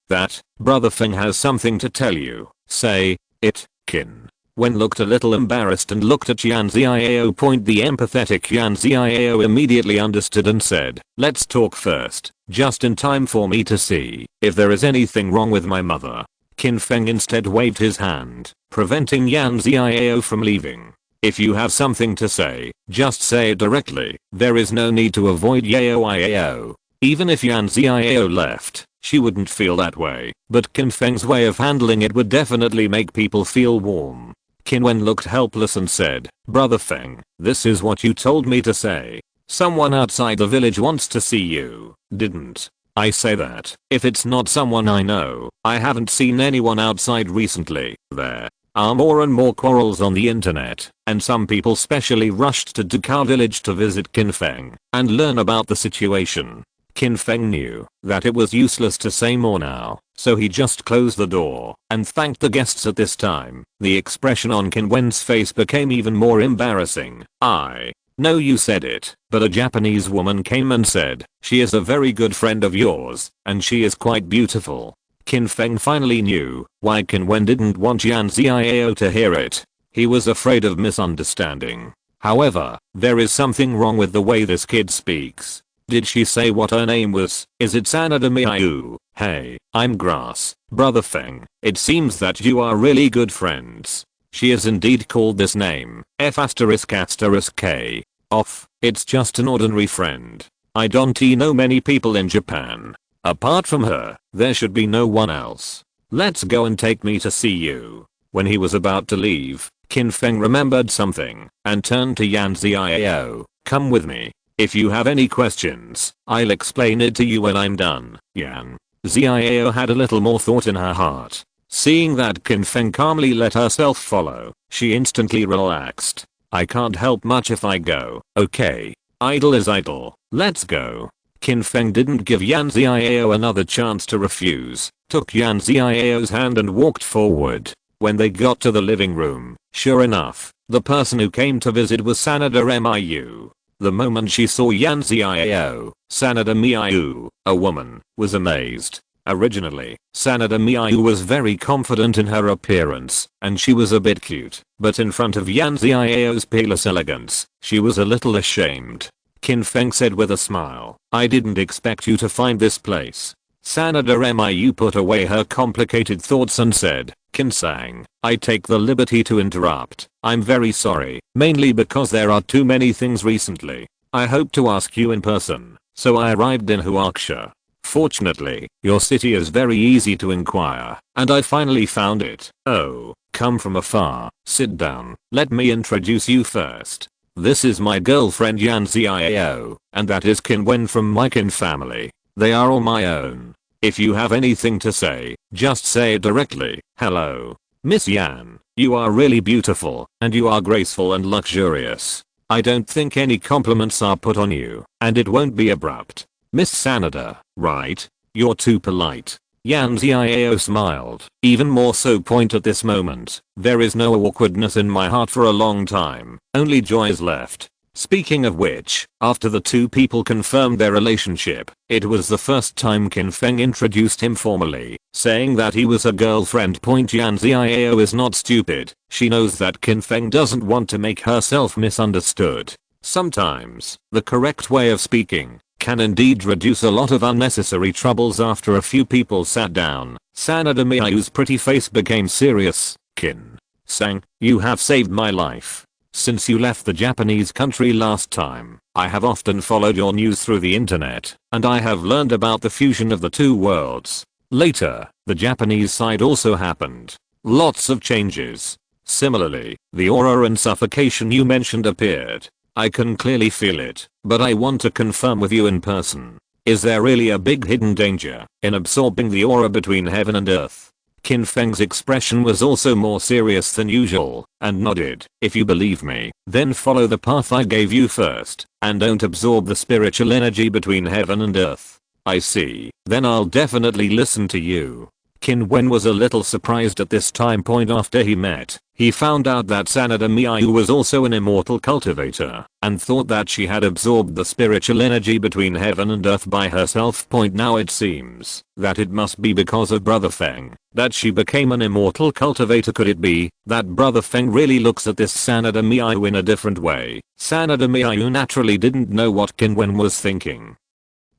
That brother Feng has something to tell you. Say it, Qin. Wen looked a little embarrassed and looked at Yan Xiao. The empathetic Yan Xiao immediately understood and said, let's talk first, just in time for me to see if there is anything wrong with my mother. Qin Feng instead waved his hand, preventing Yan Xiao from leaving. If you have something to say, just say it directly. There is no need to avoid Yao. Even if Yan Xiao left, she wouldn't feel that way, but Qin Feng's way of handling it would definitely make people feel warm. Qin Wen looked helpless and said, brother Feng, this is what you told me to say. Someone outside the village wants to see you, didn't I say that? If it's not someone I know, I haven't seen anyone outside recently. There are more and more quarrels on the internet, and some people specially rushed to Dakar village to visit Qin Feng and learn about the situation. Qin Feng knew that it was useless to say more now, so he just closed the door and thanked the guests. At this time, the expression on Qin Wen's face became even more embarrassing. I know you said it, but a Japanese woman came and said, she is a very good friend of yours, and she is quite beautiful. Qin Feng finally knew why Qin Wen didn't want Yan Xiao to hear it. He was afraid of misunderstanding. However, there is something wrong with the way this kid speaks. Did she say what her name was? Is it Sanada Miayu? Hey, I'm Grass, brother Feng. It seems that you are really good friends. She is indeed called this name. F***K. Off. It's just an ordinary friend. I don't know many people in Japan. Apart from her, there should be no one else. Let's go and take me to see you. When he was about to leave, Qin Feng remembered something and turned to Yan Xiao. Come with me. If you have any questions, I'll explain it to you when I'm done. Yan Xiao had a little more thought in her heart. Seeing that Qin Feng calmly let herself follow, she instantly relaxed. I can't help much if I go. Okay. Idle is idle. Let's go. Qin Feng didn't give Yan Xiao another chance to refuse, took Yan Xiao's hand and walked forward. When they got to the living room, sure enough, the person who came to visit was Sanada Miu. The moment she saw Yan Xiao, Sanada Miu, a woman, was amazed. Originally, Sanada Miu was very confident in her appearance, and she was a bit cute, but in front of Yan Xiao's peerless elegance, she was a little ashamed. Qin Feng said with a smile, I didn't expect you to find this place. Sanada Miu put away her complicated thoughts and said, Qin-san, I take the liberty to interrupt. I'm very sorry, mainly because there are too many things recently. I hope to ask you in person, so I arrived in Huaxia. Fortunately, your city is very easy to inquire, and I finally found it. Oh, come from afar. Sit down. Let me introduce you first. This is my girlfriend Yan Xiao, and that is Qin Wen from my Qin family. They are all my own. If you have anything to say, just say it directly. Hello. Miss Yan, you are really beautiful, and you are graceful and luxurious. I don't think any compliments are put on you, and it won't be abrupt. Miss Sanada, right? You're too polite. Yan Xiao smiled, even more so point at this moment. There is no awkwardness in my heart for a long time, only joy is left. Speaking of which, after the two people confirmed their relationship, it was the first time Qin Feng introduced him formally, saying that he was a girlfriend. Yan Xiao is not stupid, she knows that Qin Feng doesn't want to make herself misunderstood. Sometimes, the correct way of speaking can indeed reduce a lot of unnecessary troubles. After a few people sat down, Sanada Miu's pretty face became serious. Qin-san, you have saved my life. Since you left the Japanese country last time, I have often followed your news through the internet, and I have learned about the fusion of the two worlds. Later, the Japanese side also happened. Lots of changes. Similarly, the aura and suffocation you mentioned appeared. I can clearly feel it, but I want to confirm with you in person. Is there really a big hidden danger in absorbing the aura between heaven and earth? Qin Feng's expression was also more serious than usual, and nodded. If you believe me, then follow the path I gave you first, and don't absorb the spiritual energy between heaven and earth. I see. Then I'll definitely listen to you. Qin Wen was a little surprised at this time point after he found out that Sanada Miyu was also an immortal cultivator, and thought that she had absorbed the spiritual energy between heaven and earth by herself. Now it seems that it must be because of Brother Feng that she became an immortal cultivator. Could it be that Brother Feng really looks at this Sanada Miyu in a different way? Sanada Miyu naturally didn't know what Qin Wen was thinking,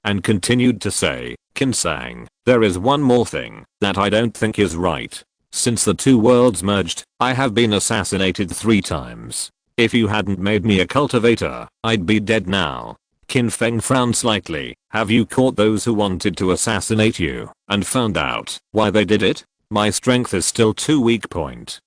and continued to say, Qin Sang, there is one more thing that I don't think is right. Since the two worlds merged, I have been assassinated 3 times. If you hadn't made me a cultivator, I'd be dead now. Qin Feng frowned slightly. Have you caught those who wanted to assassinate you and found out why they did it? My strength is still too weak.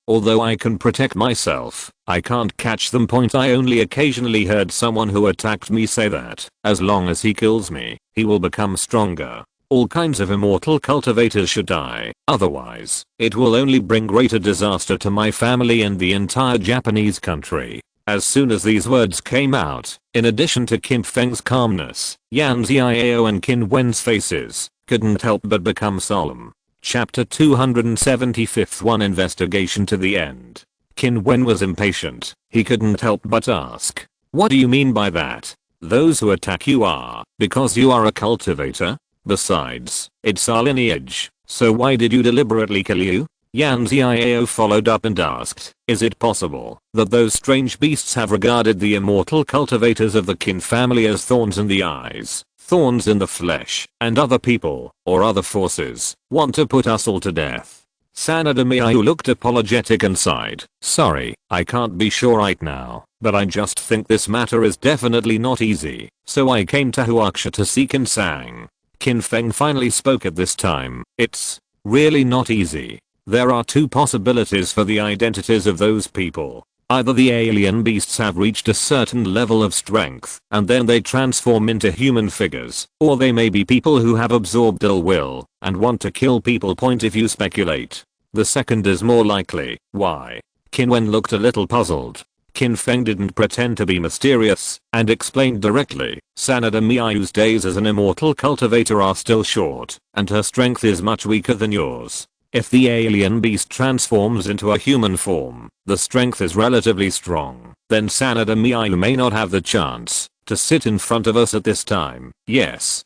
Although I can protect myself, I can't catch them. I only occasionally heard someone who attacked me say that as long as he kills me, he will become stronger. All kinds of immortal cultivators should die, otherwise, it will only bring greater disaster to my family and the entire Japanese country. As soon as these words came out, in addition to Qin Feng's calmness, Yan Xiao and Qin Wen's faces couldn't help but become solemn. Chapter 275 One Investigation to the End. Qin Wen was impatient. He couldn't help but ask, what do you mean by that? Those who attack you are because you are a cultivator? Besides, it's our lineage, so why did you deliberately kill you? Yan Xiao followed up and asked, is it possible that those strange beasts have regarded the immortal cultivators of the Qin family as thorns in the eyes, thorns in the flesh, and other people, or other forces, want to put us all to death? Sanada Miyu looked apologetic and sighed, sorry, I can't be sure right now, but I just think this matter is definitely not easy, so I came to Huaxia to see Qin Sang. Qin Feng finally spoke at this time. It's really not easy. There are 2 possibilities for the identities of those people. Either the alien beasts have reached a certain level of strength and then they transform into human figures, or they may be people who have absorbed ill will and want to kill people. If you speculate, the second is more likely. Why? Qin Wen looked a little puzzled. Qin Feng didn't pretend to be mysterious and explained directly, Sanada Miyu's days as an immortal cultivator are still short, and her strength is much weaker than yours. If the alien beast transforms into a human form, the strength is relatively strong, then Sanada Miyu may not have the chance to sit in front of us at this time. Yes,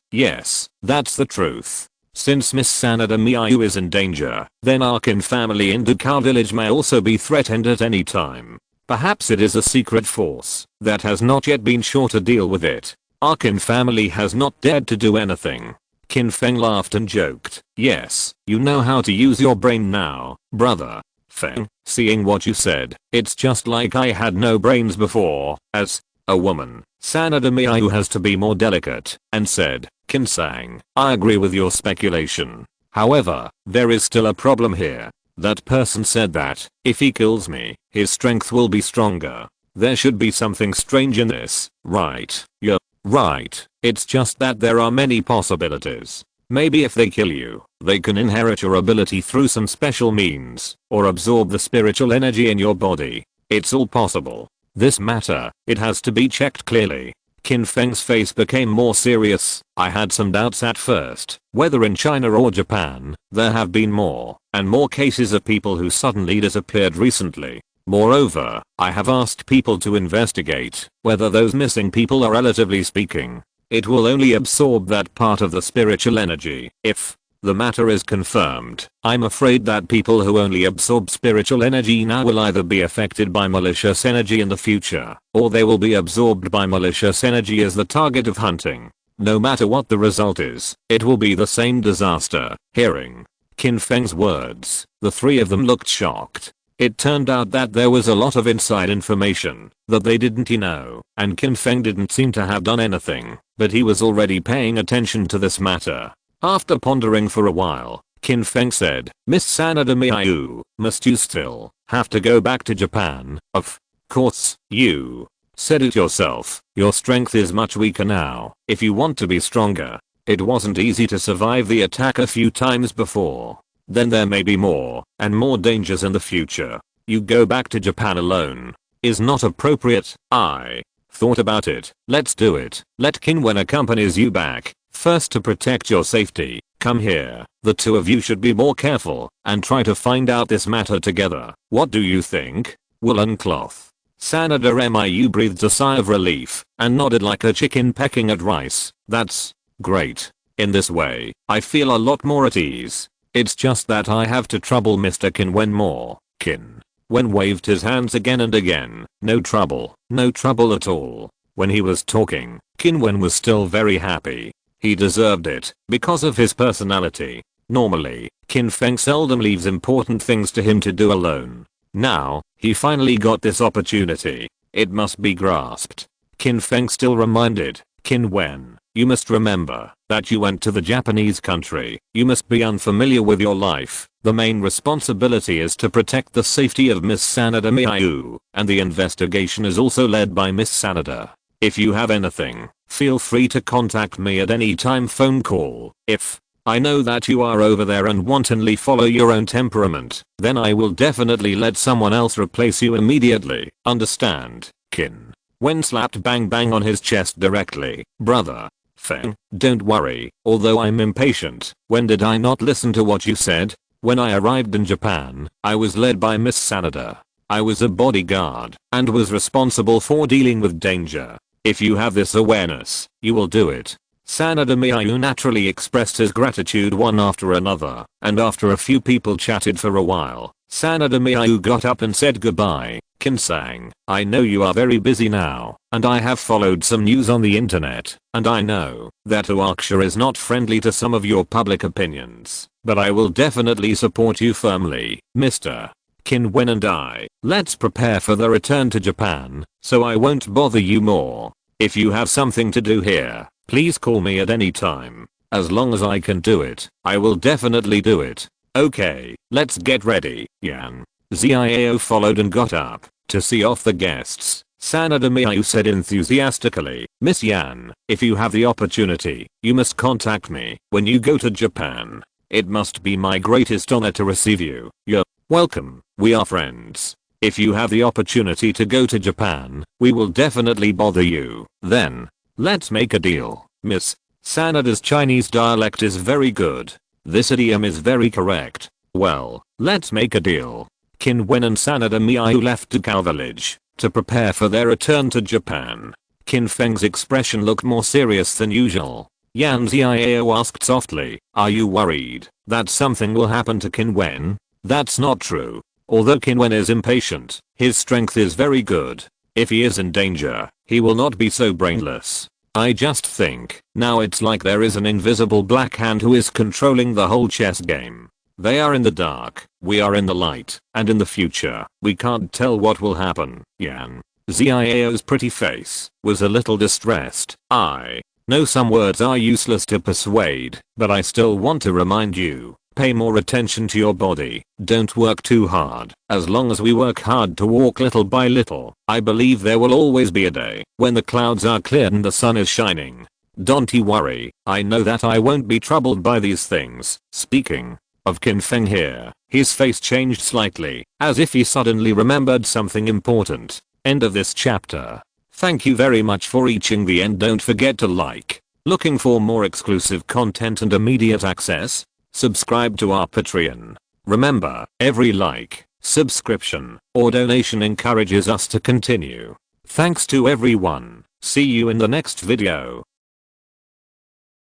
that's the truth. Since Miss Sanada Miyu is in danger, then our Qin family in Dukao village may also be threatened at any time. Perhaps it is a secret force that has not yet been sure to deal with it. Our Qin family has not dared to do anything. Qin Feng laughed and joked, yes, you know how to use your brain now, brother Feng. Seeing what you said, it's just like I had no brains before. As a woman, Sanada Miyu has to be more delicate, and said, Qin Sang, I agree with your speculation. However, there is still a problem here. That person said that, if he kills me, his strength will be stronger. There should be something strange in this, right? You're right, it's just that there are many possibilities. Maybe if they kill you, they can inherit your ability through some special means, or absorb the spiritual energy in your body. It's all possible. This matter, it has to be checked clearly. Qin Feng's face became more serious. I had some doubts at first, whether in China or Japan, there have been more and more cases of people who suddenly disappeared recently. Moreover, I have asked people to investigate whether those missing people are, relatively speaking, it will only absorb that part of the spiritual energy. If the matter is confirmed, I'm afraid that people who only absorb spiritual energy now will either be affected by malicious energy in the future, or they will be absorbed by malicious energy as the target of hunting. No matter what the result is, it will be the same disaster. Hearing Qin Feng's words, the 3 of them looked shocked. It turned out that there was a lot of inside information that they didn't know, and Qin Feng didn't seem to have done anything, but he was already paying attention to this matter. After pondering for a while, Qin Feng said, Miss Sanada Miyu, must you still have to go back to Japan? Of course, you said it yourself, your strength is much weaker now. If you want to be stronger, it wasn't easy to survive the attack a few times before. Then there may be more and more dangers in the future. You go back to Japan alone is not appropriate. I thought about it. Let's do it. Let Qin Wen accompanies you back. First, to protect your safety, come here. The two of you should be more careful and try to find out this matter together. What do you think? Woolen cloth. Sanada Miu breathed a sigh of relief and nodded like a chicken pecking at rice. That's great. In this way, I feel a lot more at ease. It's just that I have to trouble Mr. Qin Wen more. Qin Wen waved his hands again and again. No trouble at all. When he was talking, Qin Wen was still very happy. He deserved it because of his personality. Normally, Qin Feng seldom leaves important things to him to do alone. Now, he finally got this opportunity. It must be grasped. Qin Feng still reminded Qin Wen, you must remember that you went to the Japanese country. You must be unfamiliar with your life. The main responsibility is to protect the safety of Miss Sanada Miu, and the investigation is also led by Miss Sanada. If you have anything, feel free to contact me at any time. Phone call. If I know that you are over there and wantonly follow your own temperament, then I will definitely let someone else replace you immediately. Understand? Qin Wen slapped bang bang on his chest directly. Brother Feng, don't worry, although I'm impatient. When did I not listen to what you said? When I arrived in Japan, I was led by Miss Sanada. I was a bodyguard and was responsible for dealing with danger. If you have this awareness, you will do it. Sanada Miu naturally expressed his gratitude one after another, and after a few people chatted for a while, Sanada Miu got up and said goodbye. Qin-san, I know you are very busy now, and I have followed some news on the internet, and I know that Uaksha is not friendly to some of your public opinions, but I will definitely support you firmly, Mr. Qin Wen, and let's prepare for the return to Japan, so I won't bother you more. If you have something to do here, please call me at any time. As long as I can do it, I will definitely do it. Okay, let's get ready. Yan Xiao followed and got up to see off the guests. Sanada Miu said enthusiastically, Miss Yan, if you have the opportunity, you must contact me when you go to Japan. It must be my greatest honor to receive you. You're welcome. We are friends. If you have the opportunity to go to Japan, we will definitely bother you. Then, let's make a deal. Miss Sanada's Chinese dialect is very good. This idiom is very correct. Well, let's make a deal. Qin Wen and Sanada Miu left to Kao village to prepare for their return to Japan. Qin Feng's expression looked more serious than usual. Yan Xiao asked softly, are you worried that something will happen to Qin Wen? That's not true. Although Qin Wen is impatient, his strength is very good. If he is in danger, he will not be so brainless. I just think now it's like there is an invisible black hand who is controlling the whole chess game. They are in the dark, we are in the light, and in the future, we can't tell what will happen. Yan Xiao's pretty face was a little distressed. I know some words are useless to persuade, but I still want to remind you. Pay more attention to your body. Don't work too hard. As long as we work hard to walk little by little, I believe there will always be a day when the clouds are cleared and the sun is shining. Don't you worry. I know that I won't be troubled by these things. Speaking of Qin Feng here, his face changed slightly, as if he suddenly remembered something important. End of this chapter. Thank you very much for reaching the end. Don't forget to like. Looking for more exclusive content and immediate access? Subscribe to our Patreon. Remember, every like, subscription, or donation encourages us to continue. Thanks to everyone. See you in the next video.